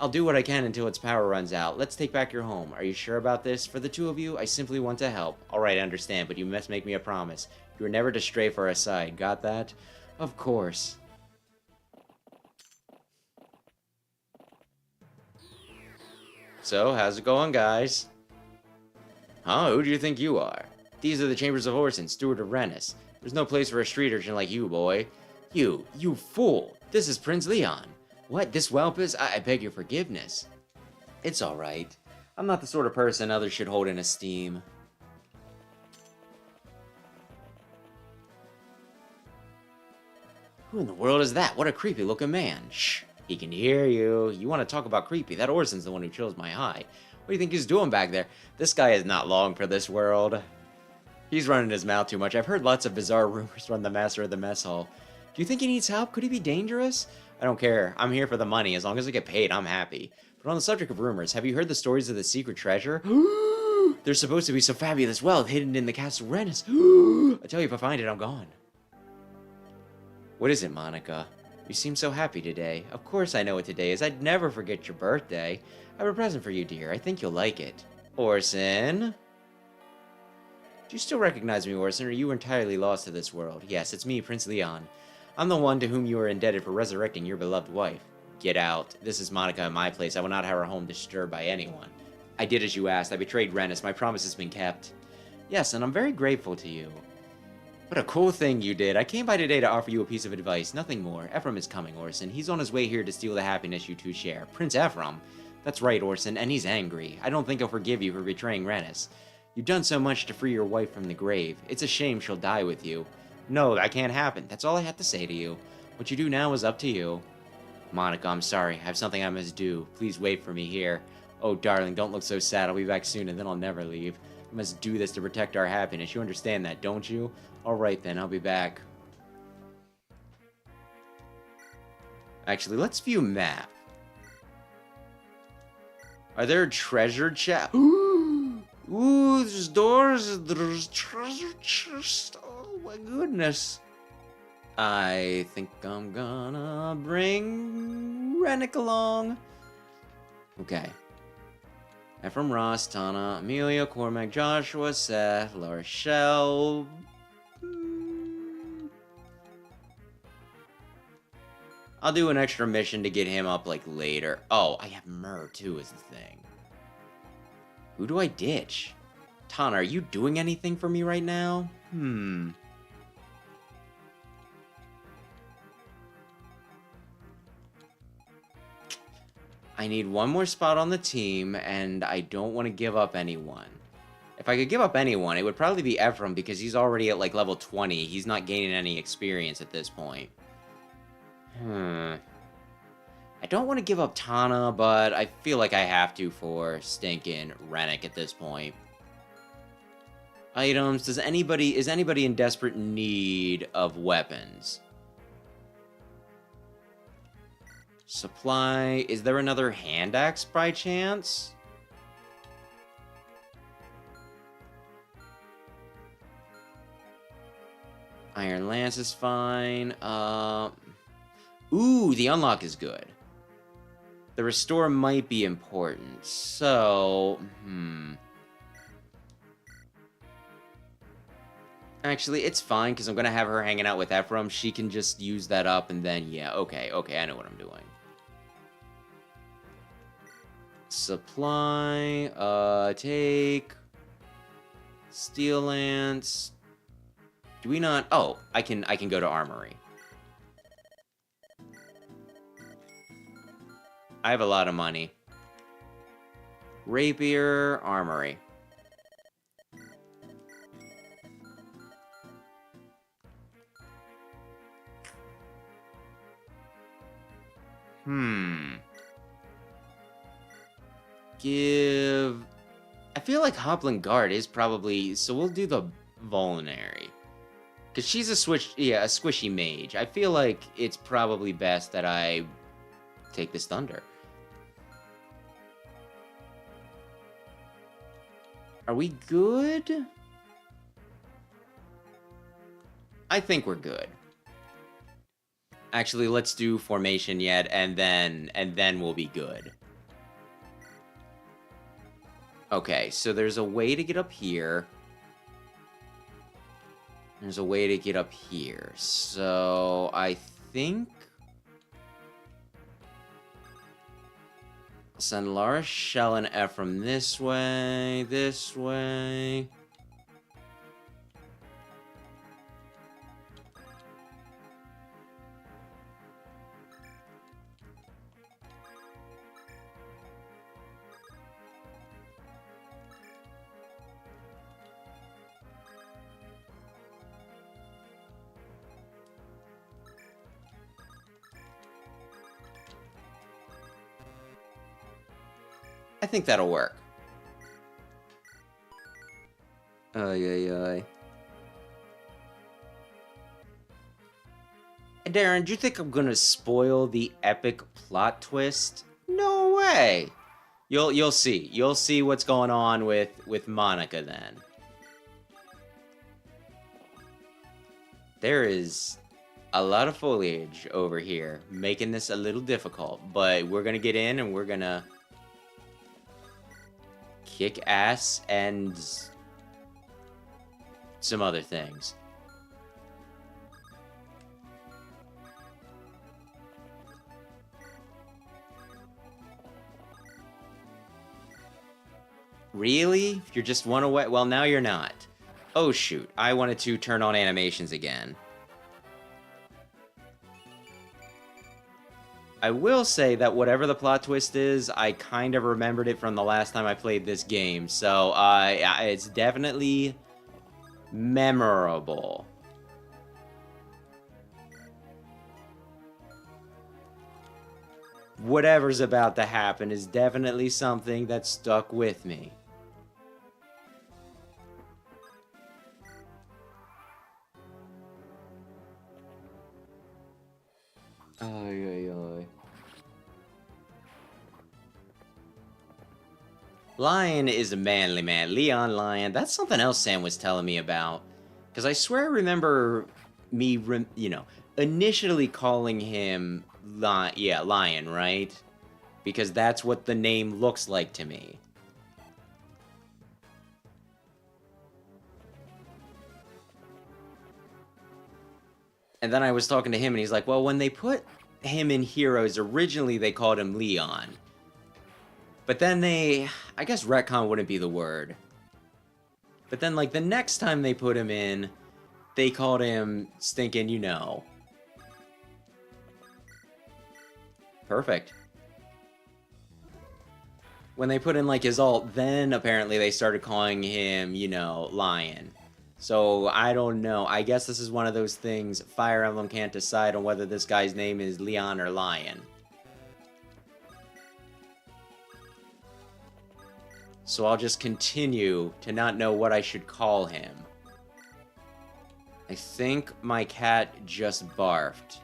I'll do what I can until its power runs out. Let's take back your home. Are you sure about this? For the 2 of you, I simply want to help. Alright, I understand, but you must make me a promise. You are never to stray for our side. Got that? Of course. So, how's it going, guys? Huh? Who do you think you are? These are the chambers of Orson, steward of Rennes. There's no place for a street urchin like you, boy. You fool! This is Prince Leon. What, this whelp is? I beg your forgiveness. It's alright. I'm not the sort of person others should hold in esteem. Who in the world is that? What a creepy looking man. Shh. He can hear you. You want to talk about creepy? That Orson's the one who chills my eye. What do you think he's doing back there? This guy is not long for this world. He's running his mouth too much. I've heard lots of bizarre rumors from the master of the mess hall. Do you think he needs help? Could he be dangerous? I don't care. I'm here for the money. As long as I get paid, I'm happy. But on the subject of rumors, have you heard the stories of the secret treasure? There's supposed to be some fabulous wealth hidden in the Castle Rennes. I tell you, if I find it, I'm gone. What is it, Monica? You seem so happy today. Of course I know what today is. I'd never forget your birthday. I have a present for you, dear. I think you'll like it. Orson? Do you still recognize me, Orson, or are you entirely lost to this world? Yes, it's me, Prince Leon. I'm the one to whom you are indebted for resurrecting your beloved wife. Get out. This is Monica in my place. I will not have her home disturbed by anyone. I did as you asked. I betrayed Rennes. My promise has been kept. Yes, and I'm very grateful to you. What a cool thing you did. I came by today to offer you a piece of advice, nothing more. Ephraim is coming, Orson. He's on his way here to steal the happiness you two share. Prince Ephraim? That's right, Orson, and he's angry. I don't think he'll forgive you for betraying Rennes. You've done so much to free your wife from the grave. It's a shame she'll die with you. No, that can't happen. That's all I have to say to you. What you do now is up to you. Monica, I'm sorry. I have something I must do. Please wait for me here. Oh, darling, don't look so sad. I'll be back soon, and then I'll never leave. I must do this to protect our happiness. You understand that, don't you? Alright then, I'll be back. Actually, let's view map. Are there treasure chests? Ooh, there's doors. There's treasure chests. Oh my goodness. I think I'm gonna bring Rennick along. Okay. Ephraim, Ross, Tana, Amelia, Cormac, Joshua, Seth, Laura, Shell. I'll do an extra mission to get him up, like, later. Oh, I have Myrrh, too, is the thing. Who do I ditch? Tana, are you doing anything for me right now? I need one more spot on the team, and I don't want to give up anyone. If I could give up anyone, it would probably be Ephraim, because he's already at, like, level 20. He's not gaining any experience at this point. I don't want to give up Tana, but I feel like I have to for stinking Rennick at this point. Items. Is anybody in desperate need of weapons? Supply. Is there another hand axe by chance? Iron Lance is fine. Ooh, the unlock is good. The restore might be important. So, Actually, it's fine, because I'm going to have her hanging out with Ephraim. She can just use that up, and then, yeah, okay, I know what I'm doing. Supply, take... Steel Lance... Do we not... Oh, I can go to Armory. I have a lot of money. Rapier, Armory. Give... I feel like Hoplin Guard is probably... So we'll do the Vulnerary. Because she's a squishy mage. I feel like it's probably best that I take this Thunder. Are we good? I think we're good. Actually, let's do formation yet, and then we'll be good. Okay, so there's a way to get up here. There's a way to get up here. So, I think... I'll send Lara, Shell, and Ephraim this way, this way. I think that'll work. Ay. Darren, do you think I'm gonna spoil the epic plot twist? No way! You'll see. You'll see what's going on with Monica then. There is a lot of foliage over here, making this a little difficult, but we're gonna get in and we're gonna kick ass and some other things. Really? You're just one away? Well, now you're not. Oh shoot, I wanted to turn on animations again. I will say that whatever the plot twist is, I kind of remembered it from the last time I played this game, so it's definitely memorable. Whatever's about to happen is definitely something that stuck with me. Ay. Lion is a manly man. Leon Lion. That's something else Sam was telling me about. Because I swear I remember me, initially calling him Lion, right? Because that's what the name looks like to me. And then I was talking to him, and he's like, well, when they put him in Heroes, originally they called him Leon. But then I guess retcon wouldn't be the word. But then, like, the next time they put him in, they called him stinking, Perfect. When they put in, like, his alt, then apparently they started calling him, Lion. So, I don't know. I guess this is one of those things Fire Emblem can't decide on whether this guy's name is Leon or Lion. So I'll just continue to not know what I should call him. I think my cat just barfed.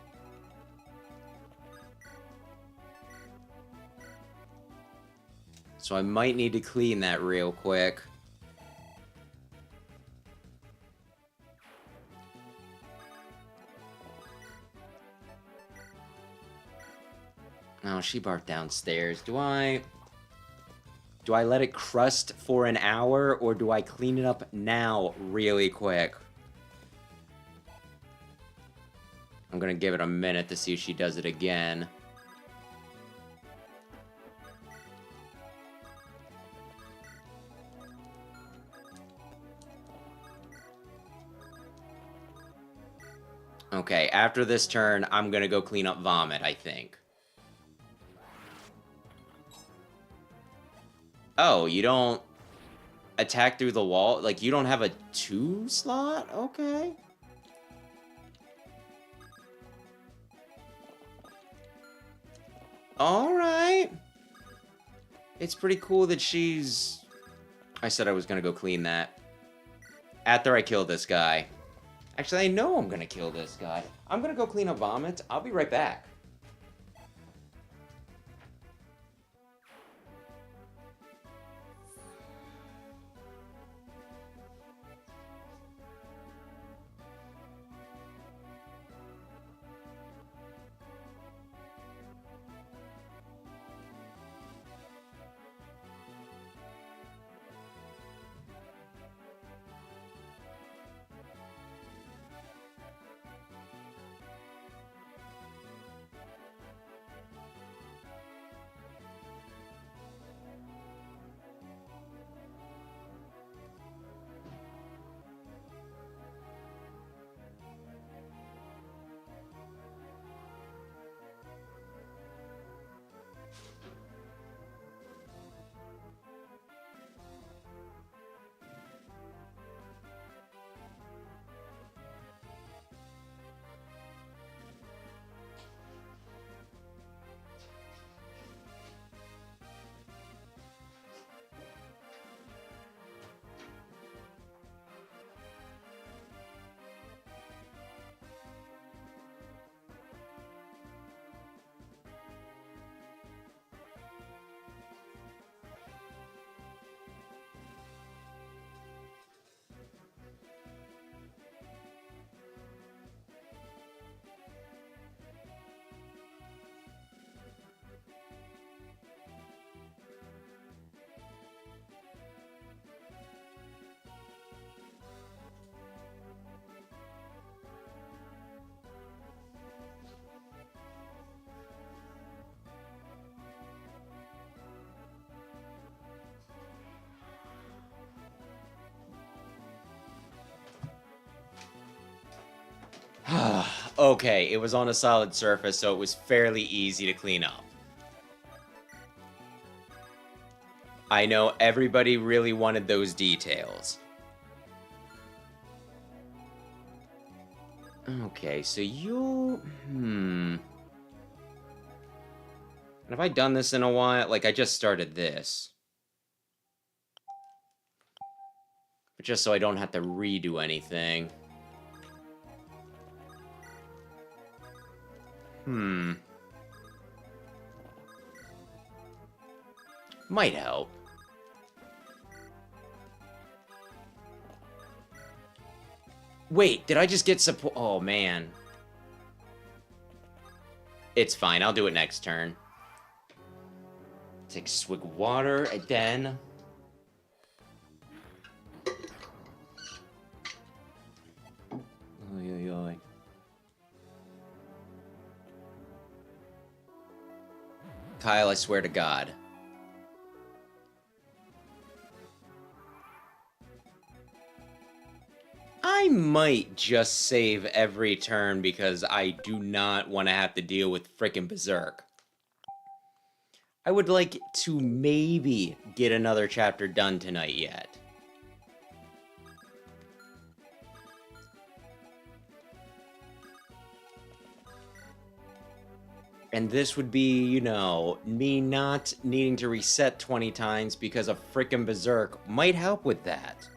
So I might need to clean that real quick. Oh, she barfed downstairs. Do I let it crust for an hour, or do I clean it up now really quick? I'm gonna give it a minute to see if she does it again. Okay, after this turn, I'm gonna go clean up vomit, I think. Oh, you don't attack through the wall? Like, you don't have a 2 slot? Okay. Alright. It's pretty cool that she's... I said I was gonna go clean that. After I kill this guy. Actually, I know I'm gonna kill this guy. I'm gonna go clean up vomit. I'll be right back. Okay, it was on a solid surface, so it was fairly easy to clean up. I know everybody really wanted those details. Okay, so you... Have I done this in a while? Like, I just started this. But just so I don't have to redo anything. Might help. Wait, did I just get support? Oh, man. It's fine. I'll do it next turn. Take a swig of water, and then... Oy, oy, oy. Kyle, I swear to God. I might just save every turn because I do not want to have to deal with frickin' Berserk. I would like to maybe get another chapter done tonight yet. And this would be, you know, me not needing to reset 20 times because a frickin' berserk might help with that.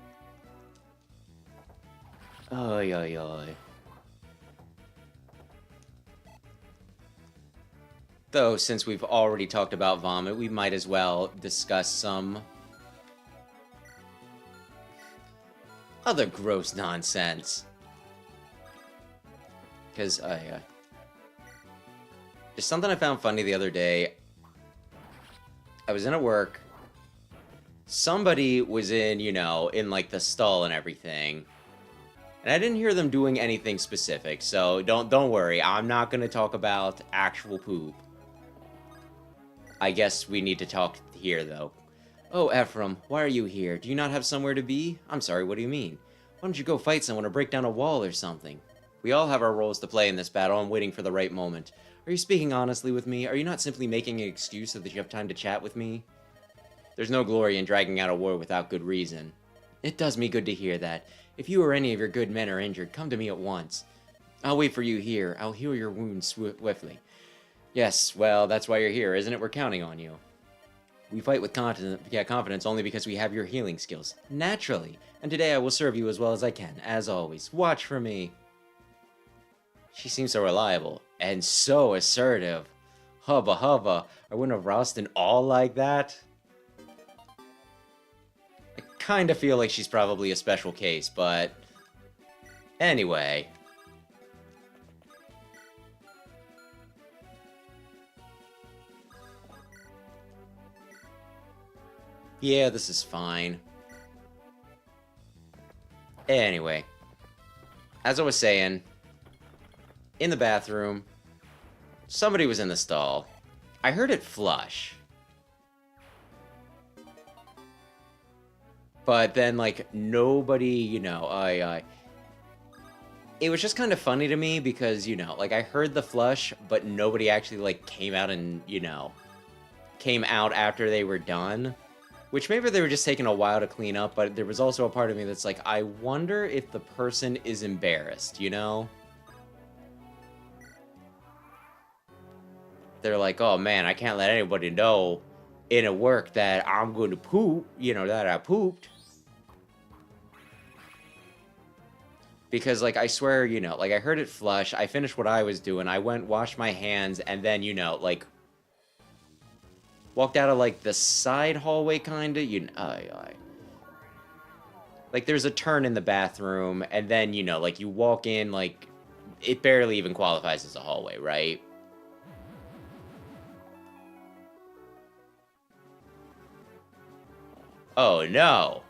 Oy, oy, oy. Though, since we've already talked about vomit, we might as well discuss some other gross nonsense. Because, there's something I found funny the other day. I was in at work. Somebody was in, you know, in like the stall and everything. And I didn't hear them doing anything specific, so don't worry. I'm not going to talk about actual poop. I guess we need to talk here, though. Oh, Ephraim, why are you here? Do you not have somewhere to be? I'm sorry, what do you mean? Why don't you go fight someone or break down a wall or something? We all have our roles to play in this battle. I'm waiting for the right moment. Are you speaking honestly with me? Are you not simply making an excuse so that you have time to chat with me? There's no glory in dragging out a war without good reason. It does me good to hear that. If you or any of your good men are injured, come to me at once. I'll wait for you here. I'll heal your wounds swiftly. Yes, well, that's why you're here, isn't it? We're counting on you. We fight with confidence only because we have your healing skills. Naturally. And today I will serve you as well as I can, as always. Watch for me. She seems so reliable. And so assertive. Hubba hubba. I wouldn't have Ralston all like that. I kinda feel like she's probably a special case, but... Anyway... Yeah, this is fine. Anyway, as I was saying, in the bathroom, somebody was in the stall. I heard it flush. But then, like, nobody, you know, it was just kind of funny to me because, you know, like, I heard the flush, but nobody actually, like, came out and, you know, came out after they were done. Which maybe they were just taking a while to clean up, but there was also a part of me that's like, I wonder if the person is embarrassed, you know? They're like, oh man, I can't let anybody know in a work that I'm going to poop, you know, that I pooped. Because, like, I swear, you know, like, I heard it flush, I finished what I was doing, I went, washed my hands, and then, you know, like... walked out of, like, the side hallway, kinda, you know, like, there's a turn in the bathroom, and then, you know, like, you walk in, like, it barely even qualifies as a hallway, right? Oh, no!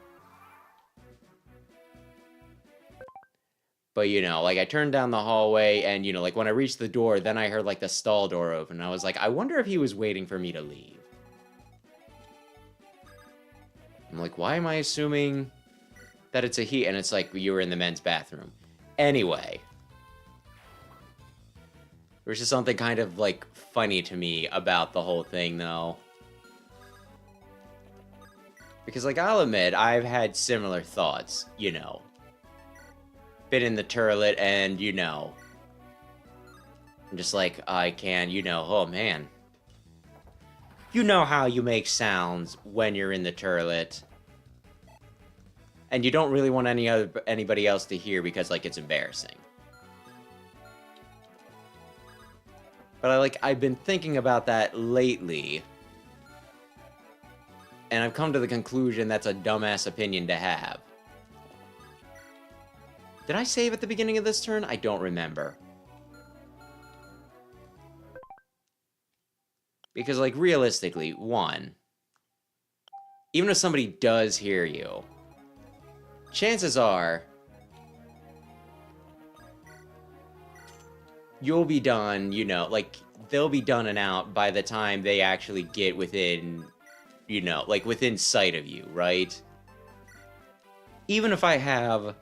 But, you know, like, I turned down the hallway, and, you know, like, when I reached the door, then I heard, like, the stall door open, and I was like, I wonder if he was waiting for me to leave. I'm like, why am I assuming that it's a he? And it's like, you were in the men's bathroom. Anyway. There's just something kind of, like, funny to me about the whole thing, though. Because, like, I'll admit, I've had similar thoughts, you know. Been in the turlet and, you know. I'm just like, I can, you know, oh, man. You know how you make sounds when you're in the turlet. And you don't really want anybody else to hear because, like, it's embarrassing. But, I've been thinking about that lately. And I've come to the conclusion that's a dumbass opinion to have. Did I save at the beginning of this turn? I don't remember. Because, like, realistically, one, even if somebody does hear you, chances are you'll be done, you know, like, they'll be done and out by the time they actually get within, you know, like, within sight of you, right? Even if I have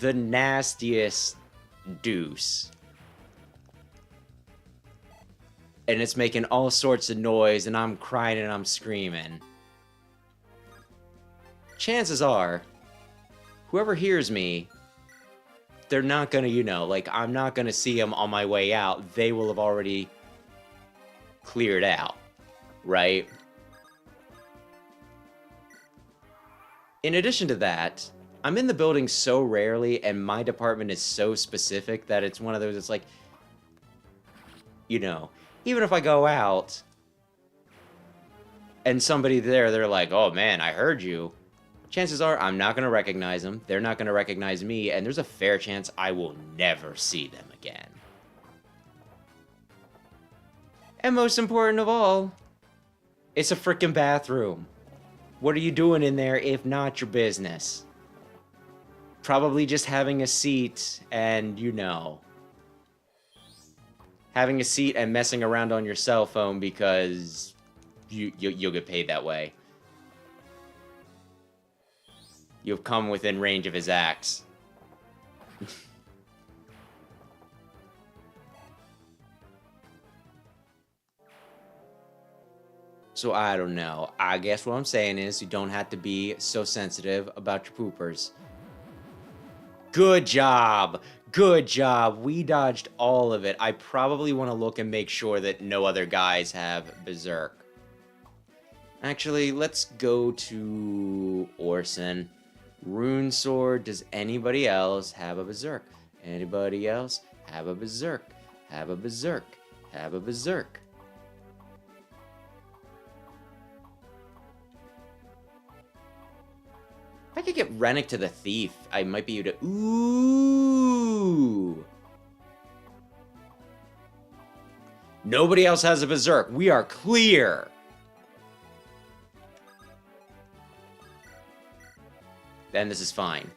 the nastiest deuce, and it's making all sorts of noise, and I'm crying and I'm screaming, chances are, whoever hears me, they're not gonna, you know, like, I'm not gonna see them on my way out. They will have already cleared out, right? In addition to that, I'm in the building so rarely, and my department is so specific that it's one of those, it's like, you know, even if I go out, and somebody there, they're like, oh man, I heard you. Chances are I'm not going to recognize them, they're not going to recognize me, and there's a fair chance I will never see them again. And most important of all, it's a freaking bathroom. What are you doing in there if not your business? Probably just having a seat and, you know, having a seat and messing around on your cell phone because you'll get paid that way. You've come within range of his axe. So I don't know. I guess what I'm saying is you don't have to be so sensitive about your poopers. Good job! Good job! We dodged all of it. I probably want to look and make sure that no other guys have Berserk. Actually, let's go to Orson. Rune Sword. Does anybody else have a Berserk? Anybody else have a Berserk? Have a Berserk? Have a Berserk? If I could get Rennick to the Thief, I might be able to... Ooh! Nobody else has a Berserk. We are clear! Then this is fine.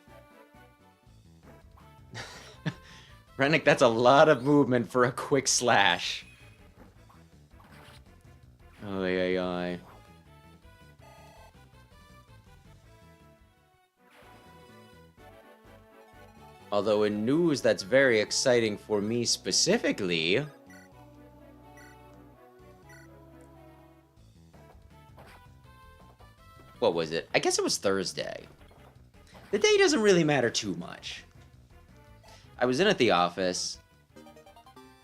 Rennick, that's a lot of movement for a quick slash. Oh, yeah. Although in news that's very exciting for me specifically... What was it? I guess it was Thursday. The day doesn't really matter too much. I was in at the office,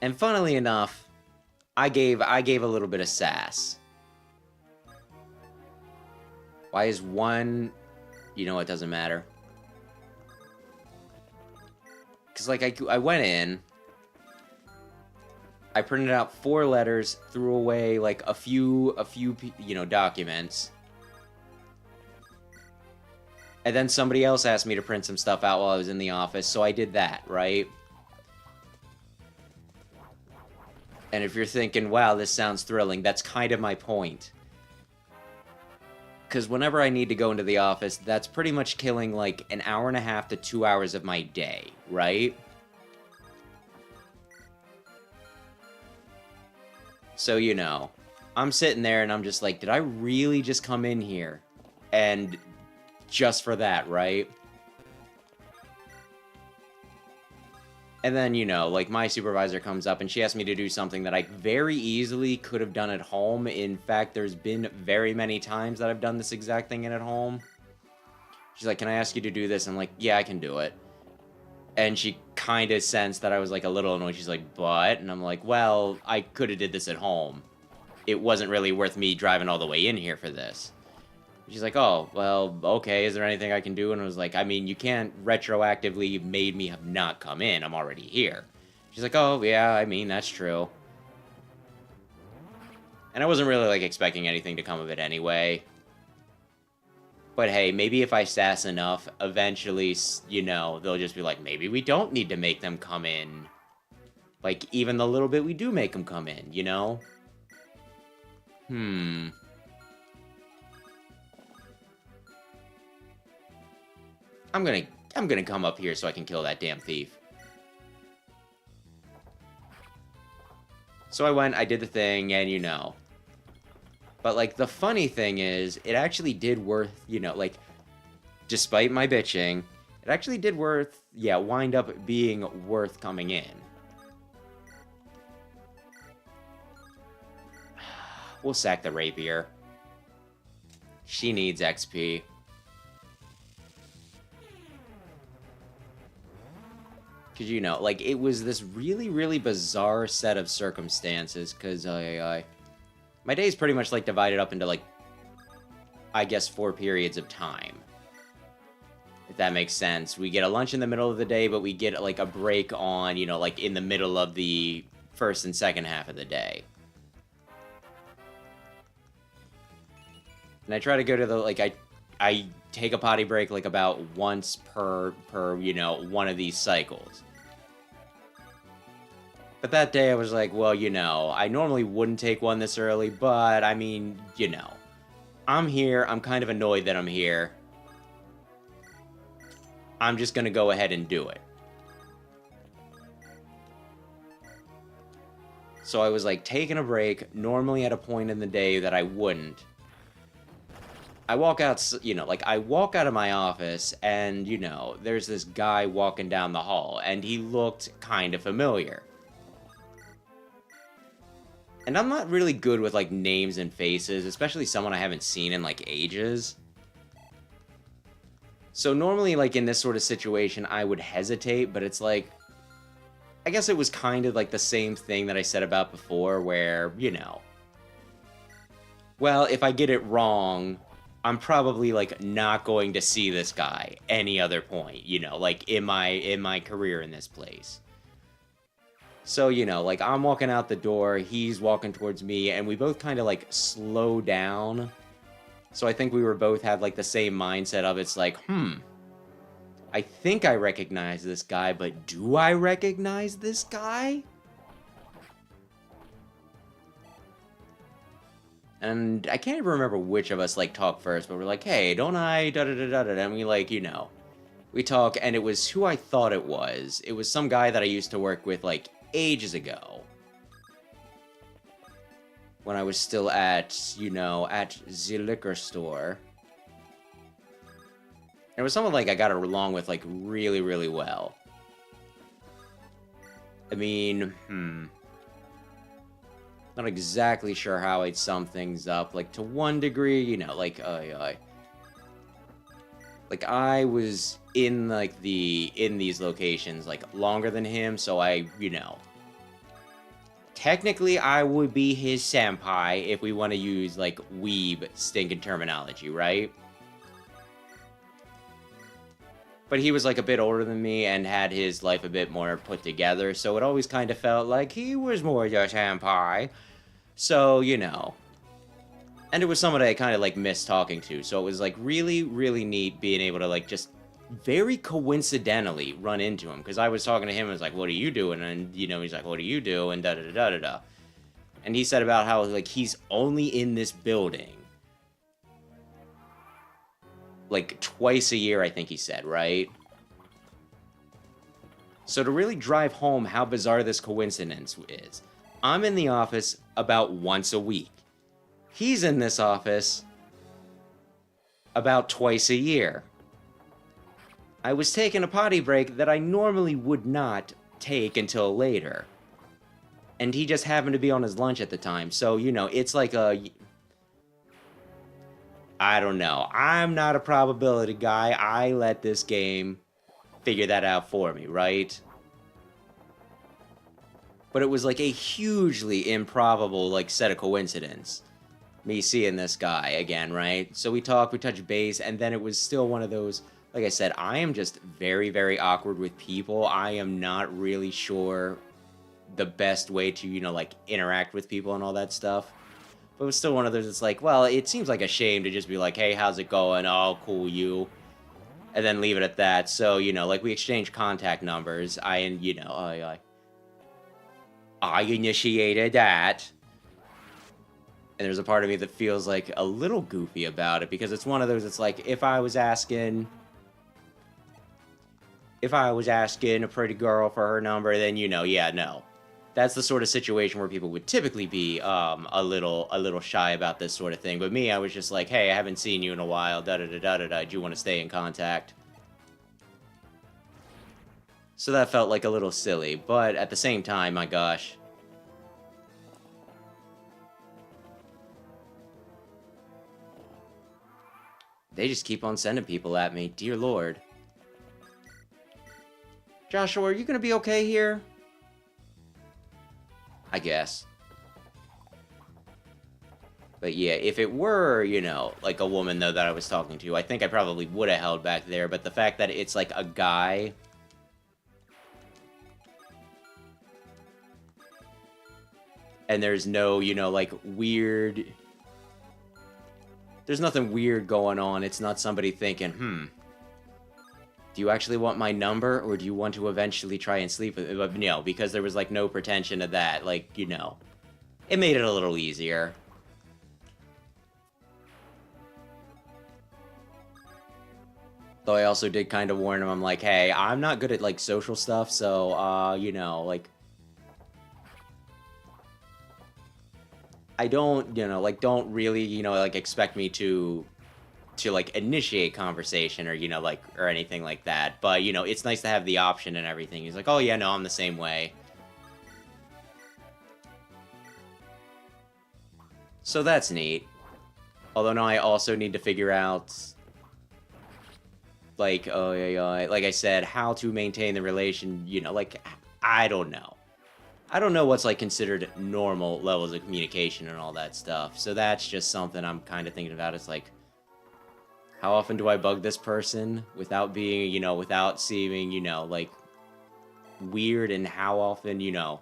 and funnily enough, I gave a little bit of sass. Why is one... You know, it doesn't matter. Because, like, I went in, I printed out 4 letters, threw away, like, a few, you know, documents. And then somebody else asked me to print some stuff out while I was in the office, so I did that, right? And if you're thinking, wow, this sounds thrilling, that's kind of my point. Because whenever I need to go into the office, that's pretty much killing, like, an hour and a half to 2 hours of my day, right? So, you know, I'm sitting there and I'm just like, did I really just come in here? And just for that, right? And then, you know, like, my supervisor comes up and she asked me to do something that I very easily could have done at home. In fact, there's been very many times that I've done this exact thing at home. She's like, can I ask you to do this? I'm like, yeah, I can do it. And she kind of sensed that I was, like, a little annoyed. She's like, but? And I'm like, well, I could have did this at home. It wasn't really worth me driving all the way in here for this. She's like, oh, well, okay, is there anything I can do? And I was like, I mean, you can't retroactively made me have not come in. I'm already here. She's like, oh, yeah, I mean, that's true. And I wasn't really, like, expecting anything to come of it anyway. But hey, maybe if I sass enough, eventually, you know, they'll just be like, maybe we don't need to make them come in. Like, even the little bit we do make them come in, you know? I'm gonna come up here so I can kill that damn thief. So I went, I did the thing, and you know. But, like, the funny thing is, it actually did worth, you know, like, despite my bitching, it actually did worth, yeah, wind up being worth coming in. We'll sack the rapier. She needs XP. Because, you know, like, it was this really, really bizarre set of circumstances, because, My day's pretty much, like, divided up into, like, I guess 4 periods of time. If that makes sense. We get a lunch in the middle of the day, but we get, like, a break on, you know, like, in the middle of the first and second half of the day. And I try to go to the, like, I take a potty break, like, about once per, you know, one of these cycles. But that day I was like, well, you know, I normally wouldn't take one this early, but, I mean, you know. I'm here, I'm kind of annoyed that I'm here. I'm just gonna go ahead and do it. So I was, like, taking a break, normally at a point in the day that I wouldn't. I walk out, you know, like, I walk out of my office, and, you know, there's this guy walking down the hall, and he looked kind of familiar. And I'm not really good with, like, names and faces, especially someone I haven't seen in, like, ages. So normally, like, in this sort of situation, I would hesitate, but it's like, I guess it was kind of like the same thing that I said about before, where, you know, well, if I get it wrong, I'm probably, like, not going to see this guy any other point, you know, like, in my career in this place. So, you know, like, I'm walking out the door, he's walking towards me, and we both kind of, like, slow down. So I think we were both had, like, the same mindset of it's like, I think I recognize this guy, but do I recognize this guy? And I can't even remember which of us, like, talked first, but we're like, hey, don't I, da-da-da-da-da, and we, like, you know, we talk, and it was who I thought it was. It was some guy that I used to work with, like, ages ago. When I was still at, you know, at the liquor store. It was someone, like, I got along with, like, really, really well. I mean, not exactly sure how I'd sum things up. Like, to one degree, you know, like, like, I was in, like, in these locations, like, longer than him, so I, you know, technically I would be his senpai if we want to use, like, weeb stinking terminology, right? But he was, like, a bit older than me and had his life a bit more put together, so it always kind of felt like he was more your senpai. So, you know. And it was someone I kind of, like, missed talking to, so it was, like, really, really neat being able to, like, just very coincidentally run into him, because I was talking to him, and I was like, what are you doing? And, you know, he's like, what do you do? And da-da-da-da-da-da. And he said about how, like, he's only in this building, like, twice a year, I think he said, right? So to really drive home how bizarre this coincidence is, I'm in the office about once a week. He's in this office about twice a year. I was taking a potty break that I normally would not take until later. And he just happened to be on his lunch at the time. So, you know, it's like a... I don't know. I'm not a probability guy. I let this game figure that out for me, right? But it was like a hugely improbable, like, set of coincidence. Me seeing this guy again, right? So we talk, we touch base, and then it was still one of those... Like I said, I am just very, very awkward with people. I am not really sure the best way to, you know, like, interact with people and all that stuff. But it was still one of those, it's like, well, it seems like a shame to just be like, hey, how's it going? Oh, cool, you. And then leave it at that. So, you know, like, we exchanged contact numbers. I initiated that. And there's a part of me that feels, like, a little goofy about it. Because it's one of those, it's like, if I was asking a pretty girl for her number, then, you know, yeah, no. That's the sort of situation where people would typically be a little shy about this sort of thing. But me, I was just like, hey, I haven't seen you in a while, da-da-da-da-da-da, do you want to stay in contact? So that felt like a little silly, but at the same time, my gosh. They just keep on sending people at me, dear lord. Joshua, are you gonna be okay here? I guess. But yeah, if it were, you know, like a woman, though, that I was talking to, I think I probably would have held back there. But the fact that it's like a guy... And there's no, you know, like, weird... There's nothing weird going on. It's not somebody thinking, do you actually want my number, or do you want to eventually try and sleep with it? No, because there was, like, no pretension of that. Like, you know, it made it a little easier. Though I also did kind of warn him, I'm like, hey, I'm not good at, like, social stuff, so, you know, like... I don't, you know, like, don't really, you know, like, expect me to like, initiate conversation or, you know, like, or anything like that. But, you know, it's nice to have the option and everything. He's like, oh, yeah, no, I'm the same way. So that's neat. Although now I also need to figure out, like, like I said, how to maintain the relation, you know, like, I don't know. I don't know what's, like, considered normal levels of communication and all that stuff. So that's just something I'm kind of thinking about. It's like, how often do I bug this person without being, you know, without seeming, you know, like, weird? And how often, you know,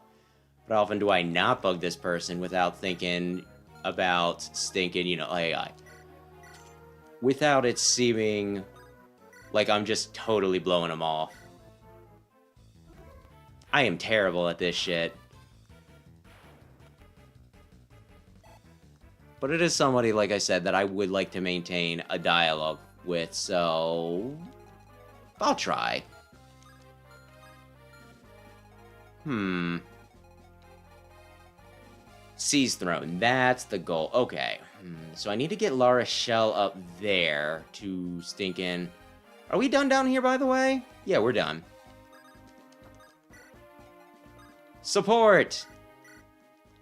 how often do I not bug this person without thinking about stinking, you know, AI? Without it seeming like I'm just totally blowing them off. I am terrible at this shit. But it is somebody, like I said, that I would like to maintain a dialogue with, so... I'll try. Seize throne, that's the goal. Okay. So I need to get Lara Shell up there to stinking... Are we done down here, by the way? Yeah, we're done. Support!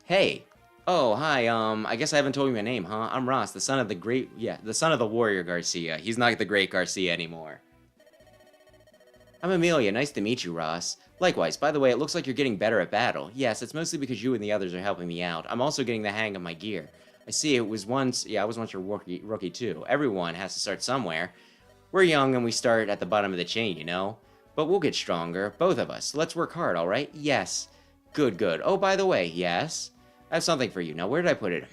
Hey. Oh, hi, I guess I haven't told you my name, huh? I'm Ross, the son of the son of the warrior Garcia. He's not the great Garcia anymore. I'm Amelia, nice to meet you, Ross. Likewise, by the way, it looks like you're getting better at battle. Yes, it's mostly because you and the others are helping me out. I'm also getting the hang of my gear. I see, I was once your rookie too. Everyone has to start somewhere. We're young and we start at the bottom of the chain, you know? But we'll get stronger, both of us. Let's work hard, alright? Yes. Good, good. Oh, by the way, yes? I have something for you. Now, where did I put it?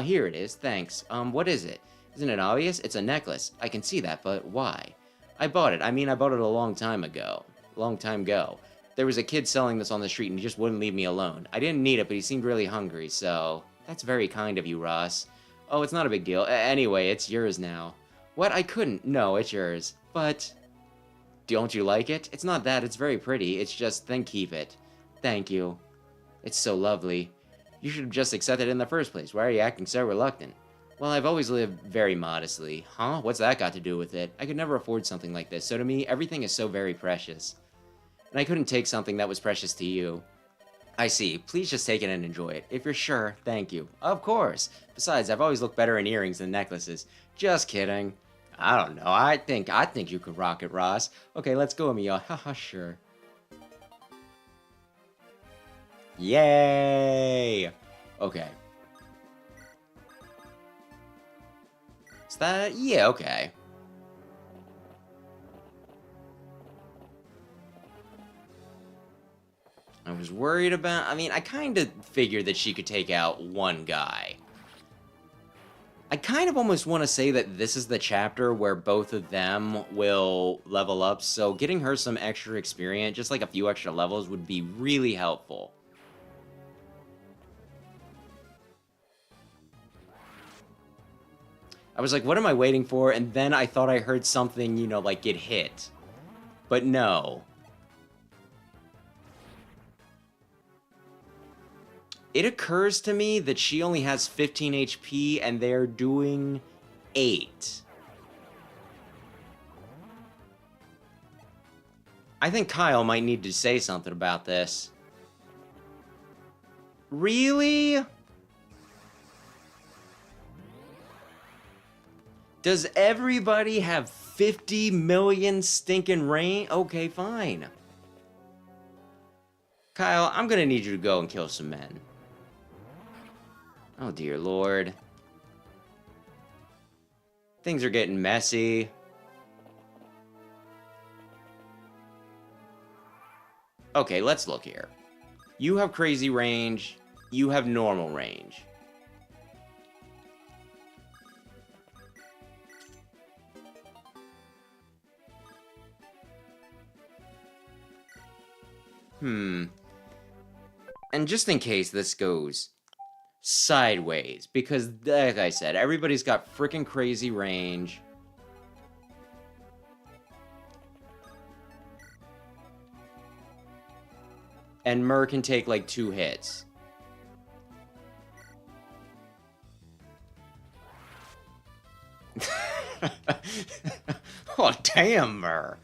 Here it is. Thanks. What is it? Isn't it obvious? It's a necklace. I can see that, but why? I bought it. I mean, I bought it a long time ago. There was a kid selling this on the street, and he just wouldn't leave me alone. I didn't need it, but he seemed really hungry, so... That's very kind of you, Ross. Oh, it's not a big deal. Anyway, it's yours now. What? I couldn't. No, it's yours. But... Don't you like it? It's not that. It's very pretty. It's just, then keep it. Thank you. It's so lovely. You should have just accepted it in the first place. Why are you acting so reluctant? Well, I've always lived very modestly. Huh? What's that got to do with it? I could never afford something like this, so to me, everything is so very precious. And I couldn't take something that was precious to you. I see. Please just take it and enjoy it. If you're sure, thank you. Of course. Besides, I've always looked better in earrings than necklaces. Just kidding. I don't know. I think you could rock it, Ross. Okay, let's go, Emil. Haha, sure. Yay! Okay. Is that... Yeah, okay. I was worried about... I mean, I kind of figured that she could take out one guy. I kind of almost want to say that this is the chapter where both of them will level up, so getting her some extra experience, just like a few extra levels, would be really helpful. I was like, what am I waiting for? And then I thought I heard something, you know, like get hit. But no. It occurs to me that she only has 15 HP and they're doing 8. I think Kyle might need to say something about this. Really? Does everybody have 50 million stinking rain? Okay, fine. Kyle, I'm gonna need you to go and kill some men. Oh, dear Lord. Things are getting messy. Okay, let's look here. You have crazy range. You have normal range. And just in case this goes sideways, because like I said, everybody's got freaking crazy range. And Myrrh can take like 2 hits. Oh, damn, Myrrh.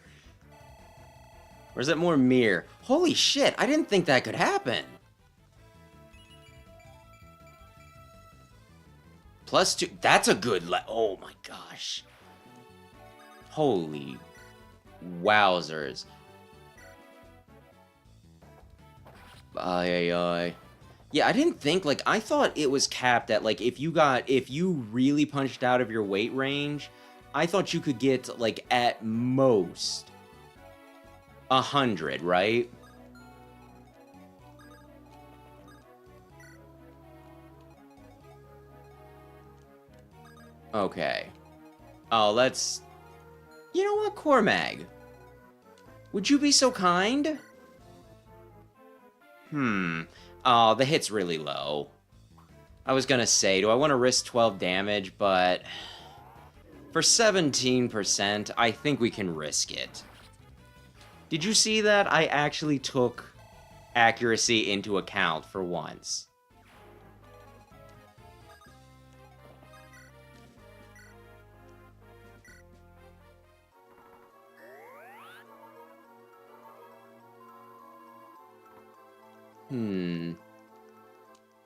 Or is it more Myrrh? Holy shit, I didn't think that could happen. +2. That's a good oh my gosh. Holy wowzers. Ay. Yeah, I didn't think, like, I thought it was capped at, like, if you really punched out of your weight range, I thought you could get, like, at most 100, right? Okay. Oh, let's... You know what, Cormag? Would you be so kind? Oh, the hit's really low. I was gonna say, do I want to risk 12 damage, but... For 17%, I think we can risk it. Did you see that? I actually took accuracy into account for once.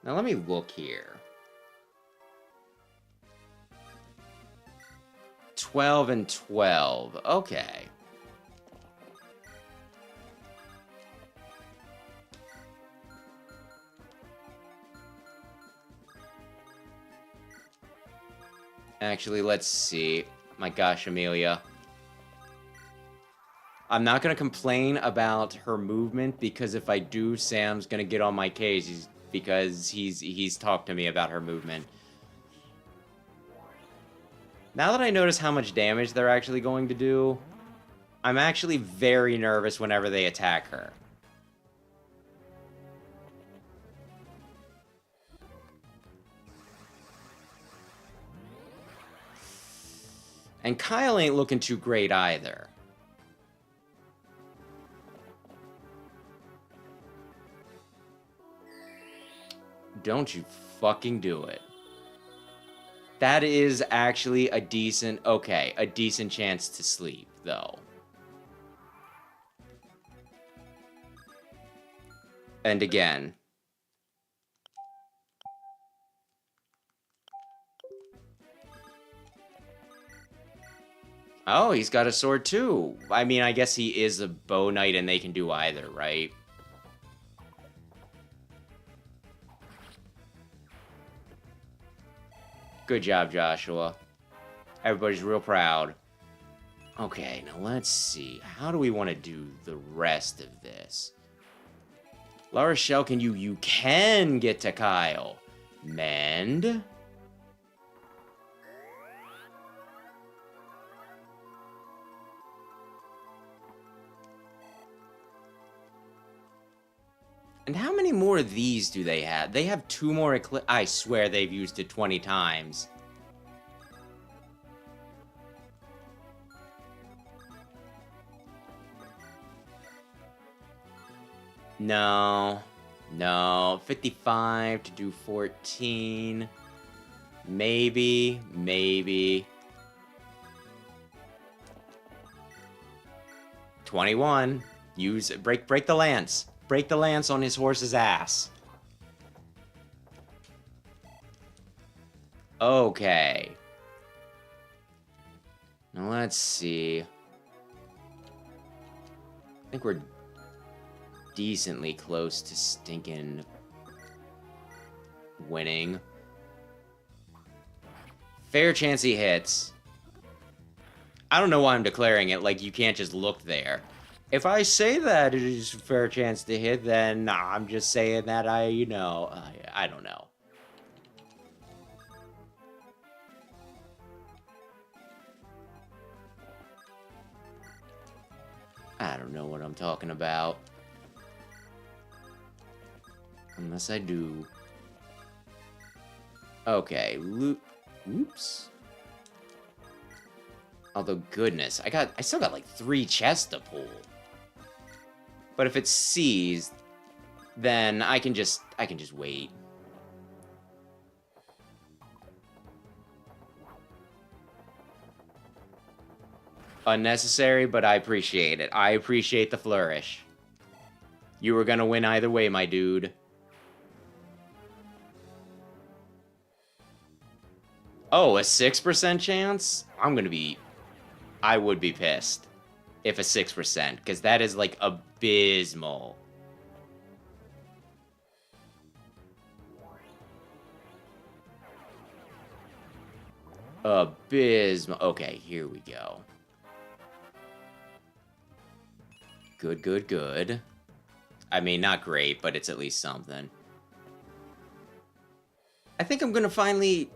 Now let me look here. 12 and 12. Okay. Actually, let's see. My gosh, Amelia. I'm not going to complain about her movement, because if I do, Sam's going to get on my case because he's talked to me about her movement. Now that I notice how much damage they're actually going to do, I'm actually very nervous whenever they attack her. And Kyle ain't looking too great either. Don't you fucking do it. That is actually a decent... Okay, a decent chance to sleep, though. And again. Oh, he's got a sword, too. I mean, I guess he is a bow knight and they can do either, right? Good job, Joshua. Everybody's real proud. Okay, now let's see. How do we want to do the rest of this? La Rochelle, you can get to Kyle. Mend. And how many more of these do they have? They have 2 more I swear they've used it 20 times. No. 55 to do 14. Maybe. 21. Break the lance. Break the lance on his horse's ass. Okay. Now let's see. I think we're decently close to stinking winning. Fair chance he hits. I don't know why I'm declaring it like you can't just look there. If I say that it is a fair chance to hit, then nah, I'm just saying that I don't know. I don't know what I'm talking about. Unless I do. Okay, oops. Although, goodness, I still got like 3 chests to pull. But if it's seized, then I can just wait. Unnecessary, but I appreciate it. I appreciate the flourish. You were gonna win either way, my dude. Oh, a 6% chance? I would be pissed if a 6%, because that is, like, abysmal. Abysmal. Okay, here we go. Good, good, good. I mean, not great, but it's at least something. I think I'm gonna finally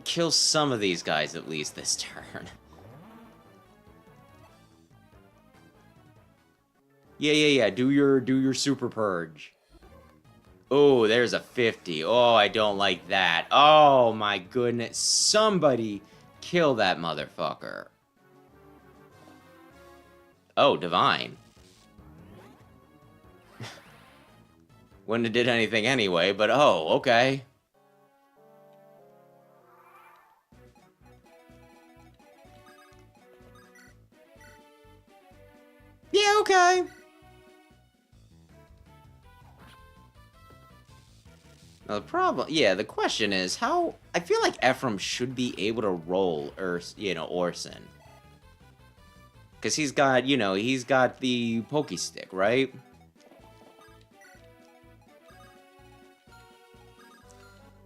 kill some of these guys at least this turn. Yeah. Do your super purge. Oh, there's a 50. Oh, I don't like that. Oh my goodness. Somebody kill that motherfucker. Oh, divine. Wouldn't have did anything anyway, but oh, okay. Yeah, okay. Now the problem, yeah, the question is how. I feel like Ephraim should be able to roll, Orson, because he's got, he's got the pokey stick, right?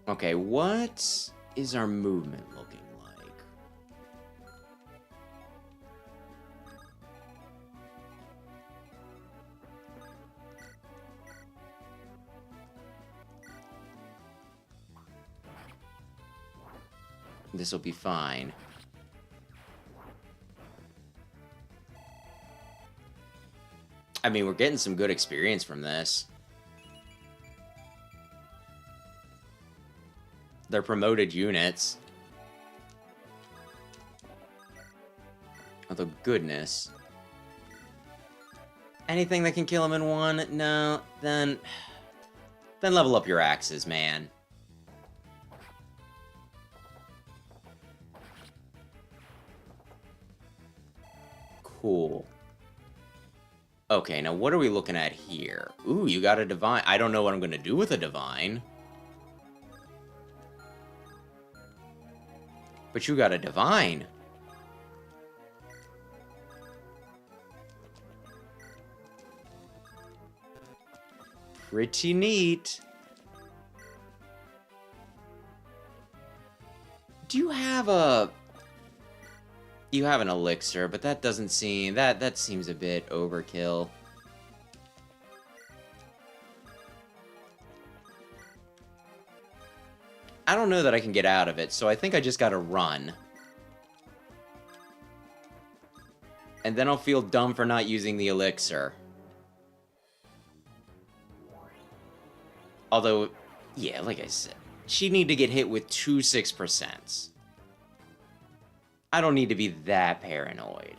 Okay, what is our movement looking like? This will be fine. I mean, we're getting some good experience from this. They're promoted units. Although, goodness. Anything that can kill him in one? No, then level up your axes, man. Cool. Okay, now what are we looking at here? Ooh, you got a divine. I don't know what I'm going to do with a divine. But you got a divine. Pretty neat. Do you have a... You have an elixir, but that doesn't seem... That seems a bit overkill. I don't know that I can get out of it, so I think I just gotta run. And then I'll feel dumb for not using the elixir. Although, yeah, like I said, she'd need to get hit with 2 6%. I don't need to be that paranoid.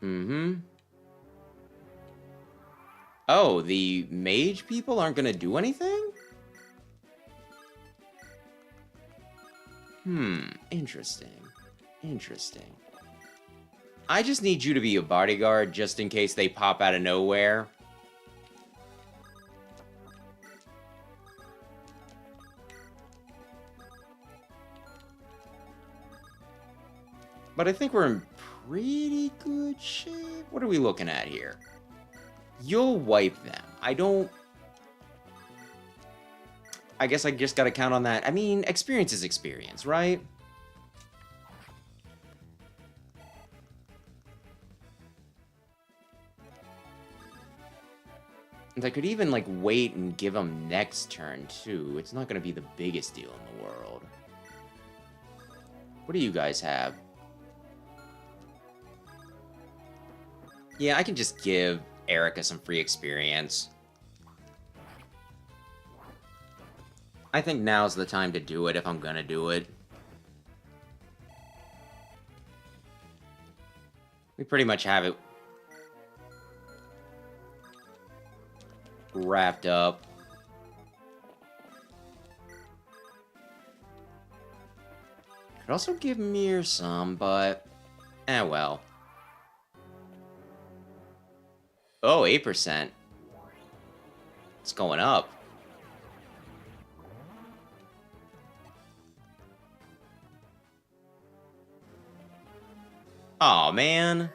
Mm-hmm. Oh, the mage people aren't gonna do anything? Interesting. Interesting. I just need you to be a bodyguard just in case they pop out of nowhere. But I think we're in pretty good shape. What are we looking at here? You'll wipe them. I don't I guess I just gotta count on that. I mean, experience is experience, right? And I could even, like, wait and give him next turn, too. It's not gonna be the biggest deal in the world. What do you guys have? Yeah, I can just give Erica some free experience. I think now's the time to do it if I'm gonna do it. We pretty much have it wrapped up. Could also give Myrrh some, but... well. Oh, 8%. It's going up. Aw, man.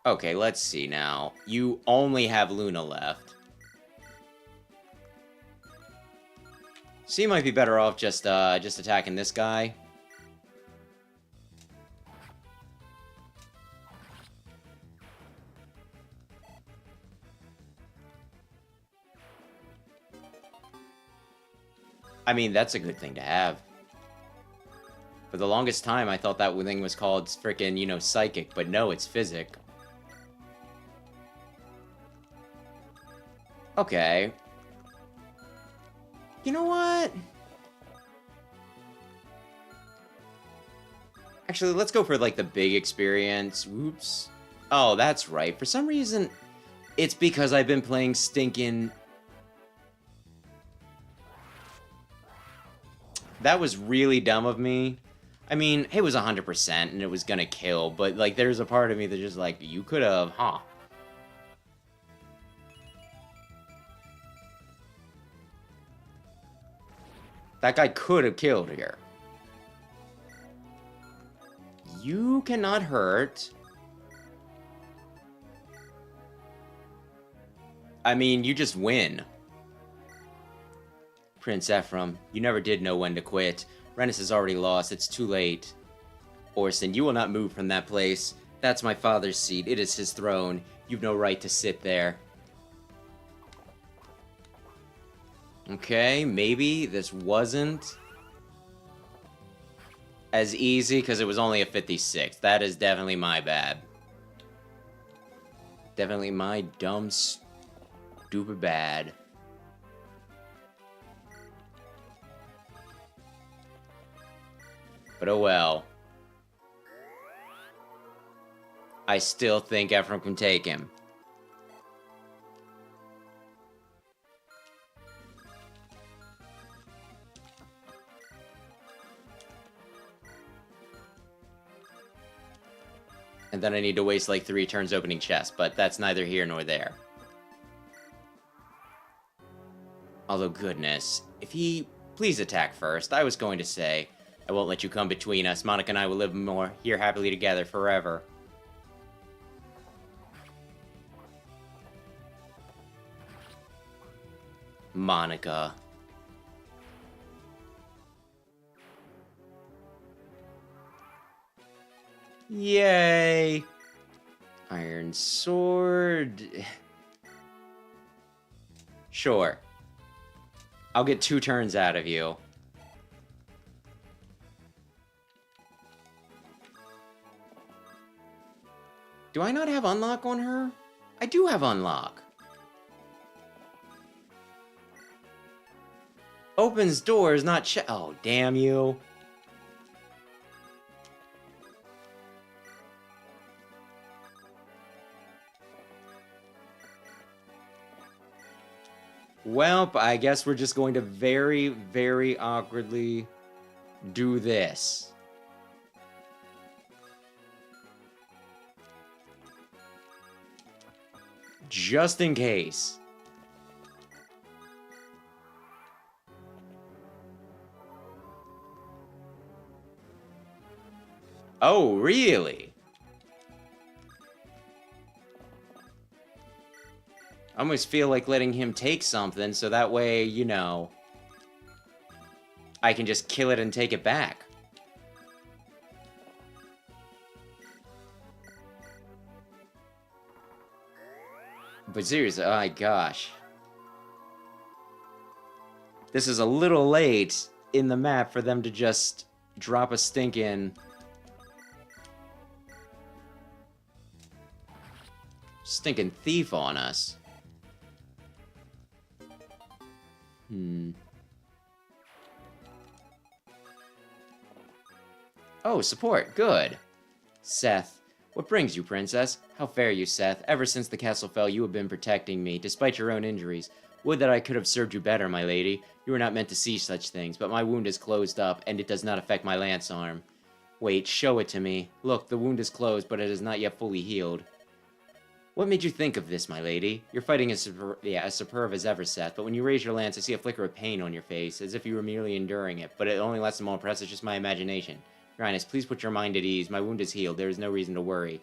Okay, let's see now. You only have Luna left. So you might be better off just attacking this guy. I mean, that's a good thing to have. For the longest time, I thought that thing was called frickin', you know, psychic, but no, it's physic. Okay. You know what? Actually, let's go for, like, the big experience. Whoops. Oh, that's right. For some reason, it's because I've been playing stinking... That was really dumb of me. I mean, it was 100% and it was gonna kill, but, like, there's a part of me that's just like, you could have, huh? That guy could have killed here. You cannot hurt. I mean, you just win. Prince Ephraim, you never did know when to quit. Rennis is already lost. It's too late. Orson, you will not move from that place. That's my father's seat. It is his throne. You've no right to sit there. Okay, maybe this wasn't as easy because it was only a 56. That is definitely my bad. Definitely my dumb, stupid bad. But oh well. I still think Ephraim can take him. And then I need to waste like 3 turns opening chests, but that's neither here nor there. Although, goodness, if he... Please attack first. I was going to say, I won't let you come between us. Monica and I will live more here happily together forever. Monica. Yay! Iron Sword. Sure. I'll get 2 turns out of you. Do I not have unlock on her? I do have unlock. Opens doors, not oh, damn you. Well, I guess we're just going to very, very awkwardly do this. Just in case. Oh, really? I almost feel like letting him take something, so that way, you know, I can just kill it and take it back. But seriously, oh my gosh. This is a little late in the map for them to just drop a stinking thief on us. Oh, support. Good. Seth. What brings you, Princess? How fare you, Seth? Ever since the castle fell, you have been protecting me, despite your own injuries. Would that I could have served you better, my lady. You were not meant to see such things, but my wound is closed up, and it does not affect my lance arm. Wait, show it to me. Look, the wound is closed, but it is not yet fully healed. What made you think of this, my lady? You're fighting as superb as ever, Seth, but when you raise your lance, I see a flicker of pain on your face, as if you were merely enduring it, but it only lasts a moment, perhaps it's just my imagination. Your Highness, please put your mind at ease. My wound is healed. There is no reason to worry.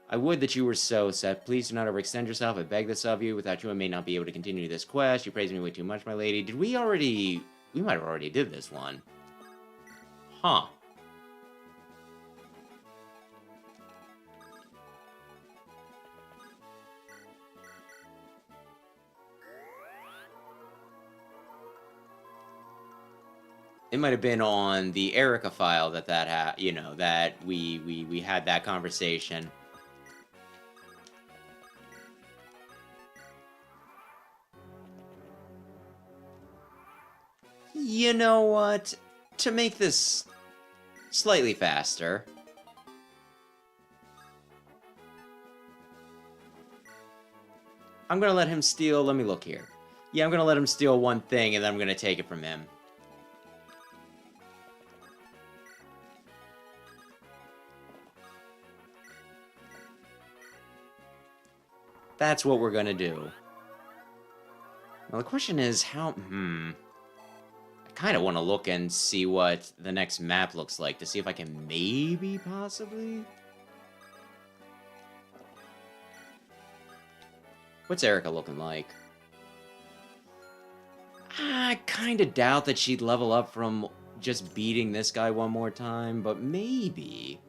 I would that you were so, Seth. Please do not overextend yourself. I beg this of you. Without you, I may not be able to continue this quest. You praise me way too much, my lady. Did we already... We might have already did this one. Huh. It might have been on the Erica file that you know, that we had that conversation. You know what? To make this slightly faster, I'm gonna let him steal... Let me look here. Yeah, I'm gonna let him steal one thing, and then I'm gonna take it from him. That's what we're gonna do. Now, the question is how... I kind of want to look and see what the next map looks like to see if I can maybe, possibly... What's Erica looking like? I kind of doubt that she'd level up from just beating this guy one more time, but maybe...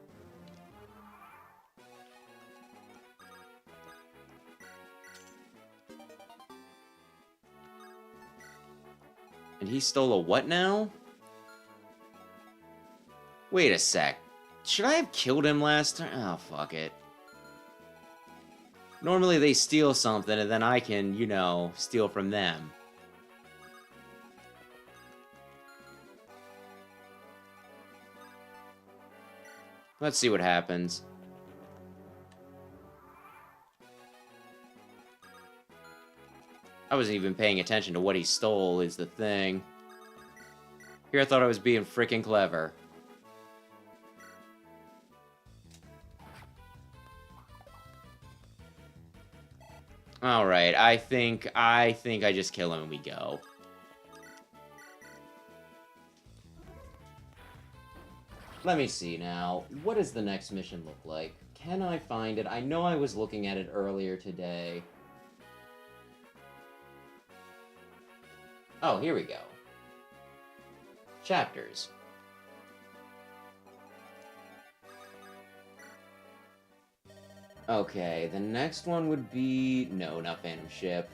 And he stole a what now? Wait a sec. Should I have killed him last time? Oh, fuck it. Normally they steal something and then I can, you know, steal from them. Let's see what happens. I wasn't even paying attention to what he stole, is the thing. Here I thought I was being freaking clever. Alright, I think I just kill him and we go. Let me see now. What does the next mission look like? Can I find it? I know I was looking at it earlier today. Oh, here we go. Chapters. Okay, the next one would be... No, not Phantom Ship.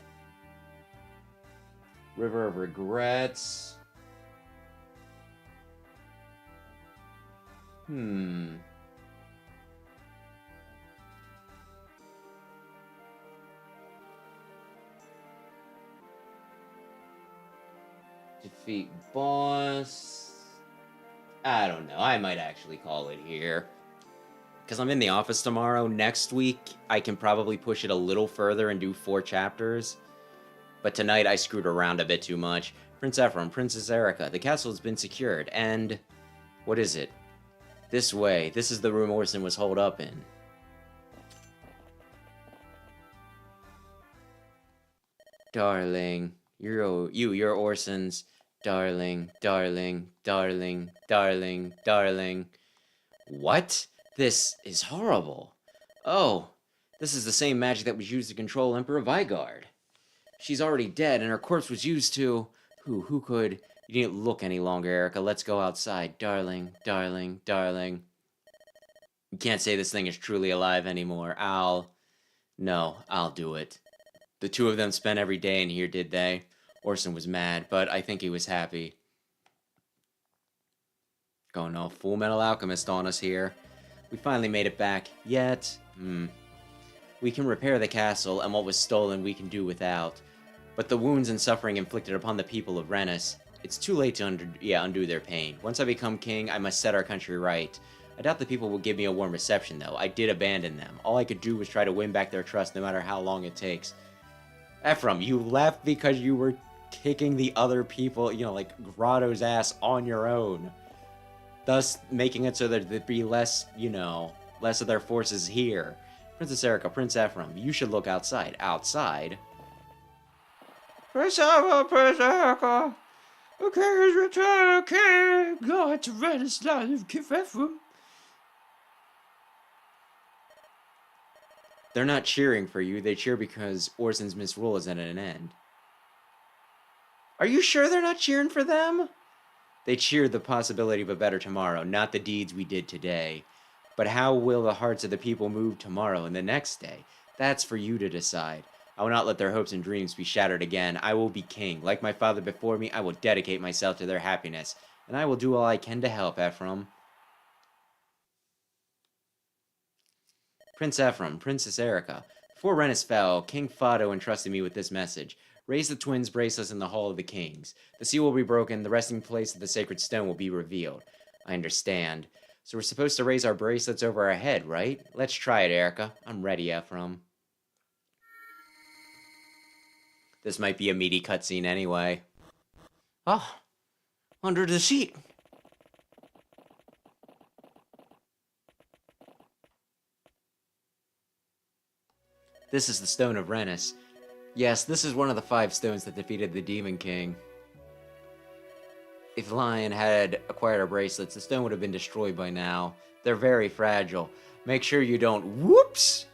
River of Regrets. Defeat boss. I don't know. I might actually call it here. Because I'm in the office tomorrow. Next week, I can probably push it a little further and do 4 chapters. But tonight, I screwed around a bit too much. Prince Ephraim, Princess Erica, the castle has been secured, and... What is it? This way. This is the room Orson was holed up in. Darling. You're Orson's... Darling, darling, darling, darling, darling. What? This is horrible. Oh, This is the same magic that was used to control Emperor Vigard. She's already dead, and her corpse was used to... Who could... You needn't look any longer, Erica. Let's go outside. Darling, darling, darling. You can't say this thing is truly alive anymore. No, I'll do it. The two of them spent every day in here, did they? Orson was mad, but I think he was happy. Going all Full Metal Alchemist on us here. We finally made it back. Yet? We can repair the castle, and what was stolen we can do without. But the wounds and suffering inflicted upon the people of Rennes, it's too late to undo their pain. Once I become king, I must set our country right. I doubt the people will give me a warm reception, though. I did abandon them. All I could do was try to win back their trust, no matter how long it takes. Ephraim, you left because you were kicking the other people, like Grado's ass on your own. Thus, making it so that there'd be less, less of their forces here. Princess Erica, Prince Ephraim, you should look outside. Outside? Prince Erica, the king is returned, king! God to Rennes, land of King Ephraim. They're not cheering for you, they cheer because Orson's misrule is at an end. Are you sure they're not cheering for them? They cheer the possibility of a better tomorrow, not the deeds we did today. But how will the hearts of the people move tomorrow and the next day? That's for you to decide. I will not let their hopes and dreams be shattered again. I will be king. Like my father before me, I will dedicate myself to their happiness. And I will do all I can to help, Ephraim. Prince Ephraim, Princess Erica. Before Rennes fell, King Fado entrusted me with this message. Raise the twins' bracelets in the Hall of the Kings. The seal will be broken, the resting place of the sacred stone will be revealed. I understand. So we're supposed to raise our bracelets over our head, right? Let's try it, Erica. I'm ready, Ephraim. This might be a meaty cutscene anyway. Ah, under the seat. This is the Stone of Rennes. Yes, this is one of the 5 stones that defeated the Demon King. If Lion had acquired our bracelets, the stone would have been destroyed by now. They're very fragile. Make sure you don't... Whoops!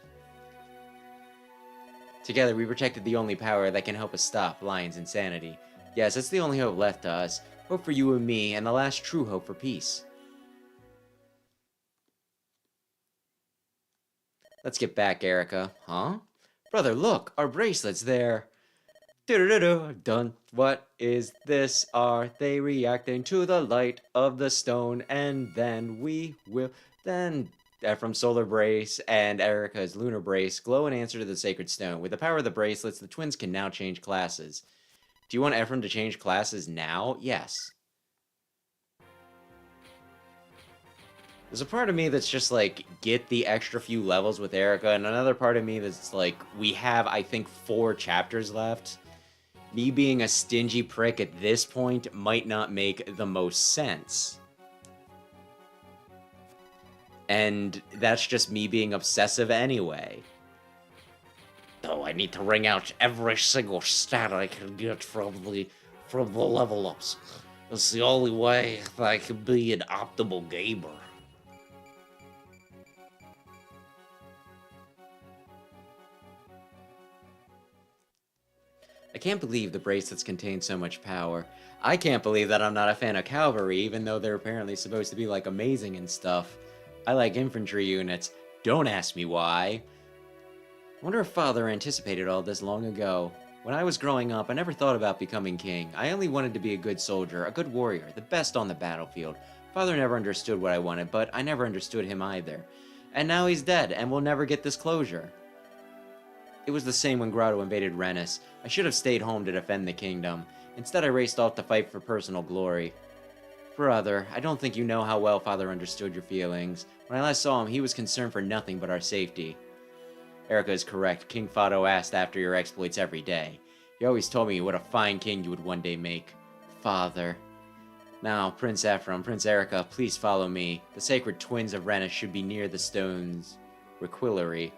Together, we protected the only power that can help us stop Lion's insanity. Yes, it's the only hope left to us. Hope for you and me, and the last true hope for peace. Let's get back, Erica. Huh? Brother, look! Our bracelets, they're... Done. What is this? Are they reacting to the light of the stone? And then we will... Then... Ephraim's solar brace and Erica's lunar brace glow in answer to the sacred stone. With the power of the bracelets, the twins can now change classes. Do you want Ephraim to change classes now? Yes. There's a part of me that's just like, get the extra few levels with Erica, and another part of me that's like, we have, I think, 4 chapters left. Me being a stingy prick at this point might not make the most sense. And that's just me being obsessive anyway. Oh, I need to wring out every single stat I can get from the level ups. It's the only way that I can be an optimal gamer. I can't believe the bracelets contain so much power. I can't believe that I'm not a fan of cavalry, even though they're apparently supposed to be, like, amazing and stuff. I like infantry units. Don't ask me why. I wonder if Father anticipated all this long ago. When I was growing up, I never thought about becoming king. I only wanted to be a good soldier, a good warrior, the best on the battlefield. Father never understood what I wanted, but I never understood him either. And now he's dead, and we'll never get this closure. It was the same when Grado invaded Rennes. I should have stayed home to defend the kingdom. Instead, I raced off to fight for personal glory. Brother, I don't think you know how well Father understood your feelings. When I last saw him, he was concerned for nothing but our safety. Erica is correct. King Fado asked after your exploits every day. He always told me what a fine king you would one day make. Father. Now, Prince Ephraim, Prince Erica, please follow me. The sacred twins of Rennes should be near the stone's requillery.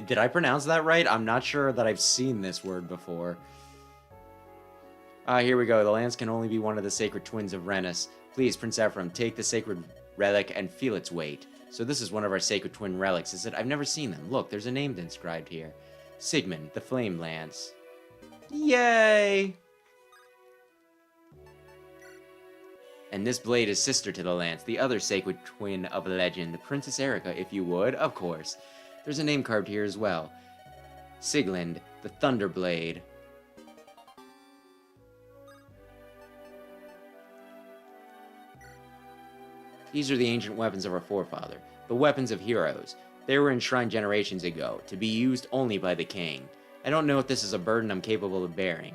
Did I pronounce that right? I'm not sure that I've seen this word before. Here we go. The lance can only be one of the sacred twins of Rennes. Please, Prince Ephraim, take the sacred relic and feel its weight. So this is one of our sacred twin relics, is it? I've never seen them. Look, there's a name inscribed here. Sigmund, the Flame Lance. Yay! And this blade is sister to the lance, the other sacred twin of legend, Princess Erica, if you would, of course. There's a name carved here as well. Sigmund, the Thunder Blade. These are the ancient weapons of our forefather, the weapons of heroes. They were enshrined generations ago, to be used only by the king. I don't know if this is a burden I'm capable of bearing,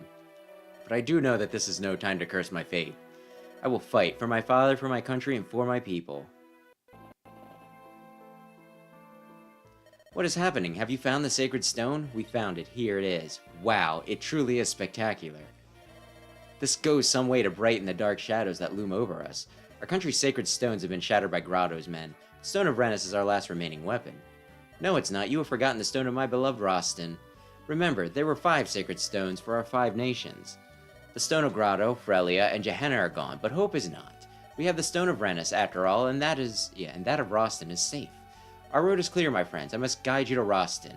but I do know that this is no time to curse my fate. I will fight for my father, for my country, and for my people. What is happening? Have you found the sacred stone? We found it. Here it is. Wow, it truly is spectacular. This goes some way to brighten the dark shadows that loom over us. Our country's sacred stones have been shattered by Grado's men. The Stone of Renus is our last remaining weapon. No, it's not. You have forgotten the stone of my beloved Rostin. Remember, there were 5 sacred stones for our 5 nations. The Stone of Grado, Frelia, and Gehenna are gone, but hope is not. We have the Stone of Renus, after all, and that of Rostin is safe. Our road is clear, my friends. I must guide you to Rostin.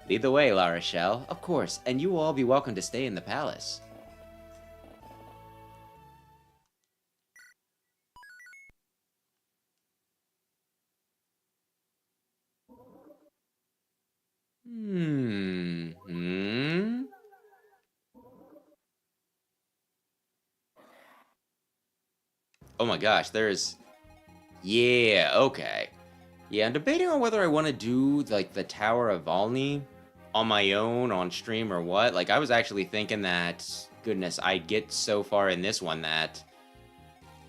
Lead the way, La Rochelle. Of course, and you will all be welcome to stay in the palace. Oh my gosh, there's... Yeah, okay. Yeah, I'm debating on whether I want to do, like, the Tower of Volney on my own, on stream, or what. Like, I was actually thinking that, goodness, I'd get so far in this one that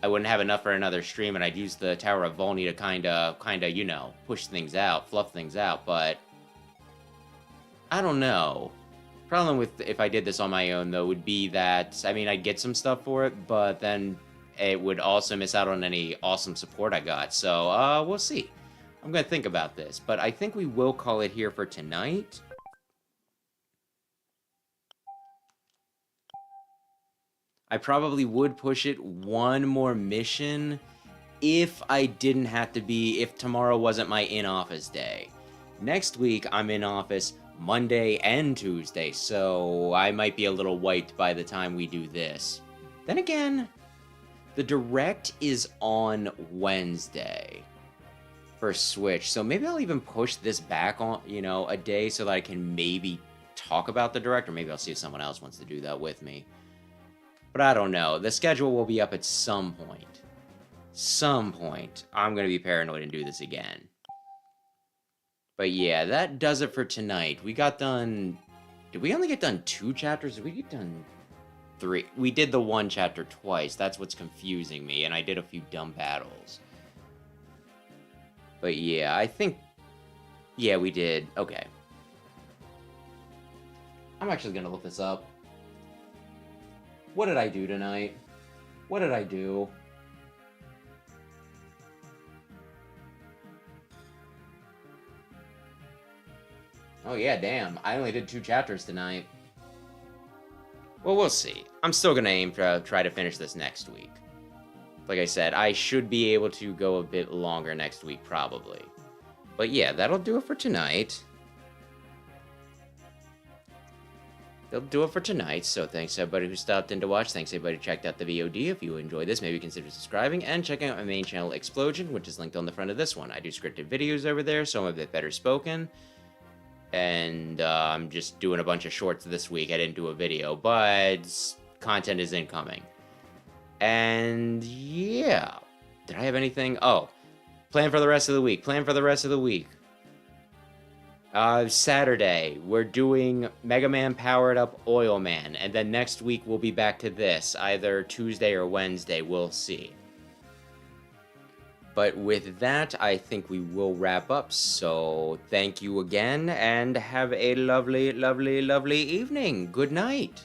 I wouldn't have enough for another stream, and I'd use the Tower of Volney to kinda, you know, push things out, fluff things out, but... I don't know. Problem with if I did this on my own, though, would be that, I mean, I'd get some stuff for it, but then it would also miss out on any awesome support I got. So, we'll see. I'm gonna think about this, but I think we will call it here for tonight. I probably would push it one more mission if I didn't have to be, if tomorrow wasn't my in-office day. Next week, I'm in office Monday and Tuesday, so I might be a little wiped by the time we do this. Then again, the Direct is on Wednesday for Switch, so maybe I'll even push this back on, you know, a day so that I can maybe talk about the Direct, or maybe I'll see if someone else wants to do that with me. But I don't know. The schedule will be up at some point. Some point. I'm going to be paranoid and do this again. But yeah, that does it for tonight. We got done... Did we only get done 2 chapters? Did we get done 3? We did the 1 chapter twice. That's what's confusing me. And I did a few dumb battles. But yeah, I think... Yeah, we did. Okay. I'm actually going to look this up. What did I do tonight? What did I do? Oh yeah, damn. I only did 2 chapters tonight. Well, we'll see. I'm still gonna aim to try to finish this next week. Like I said, I should be able to go a bit longer next week, probably. But yeah, that'll do it for tonight. They'll do it for tonight, so thanks everybody who stopped in to watch. Thanks everybody who checked out the VOD. If you enjoyed this, maybe consider subscribing and checking out my main channel, Explosion, which is linked on the front of this one. I do scripted videos over there, so I'm a bit better spoken. And I'm just doing a bunch of shorts this week. I didn't do a video, but content is incoming. And yeah. Did I have anything? Oh, plan for the rest of the week. Plan for the rest of the week. Saturday, we're doing Mega Man Powered Up Oil Man, and then next week we'll be back to this, either Tuesday or Wednesday, we'll see. But with that, I think we will wrap up, so thank you again, and have a lovely, lovely, lovely evening. Good night.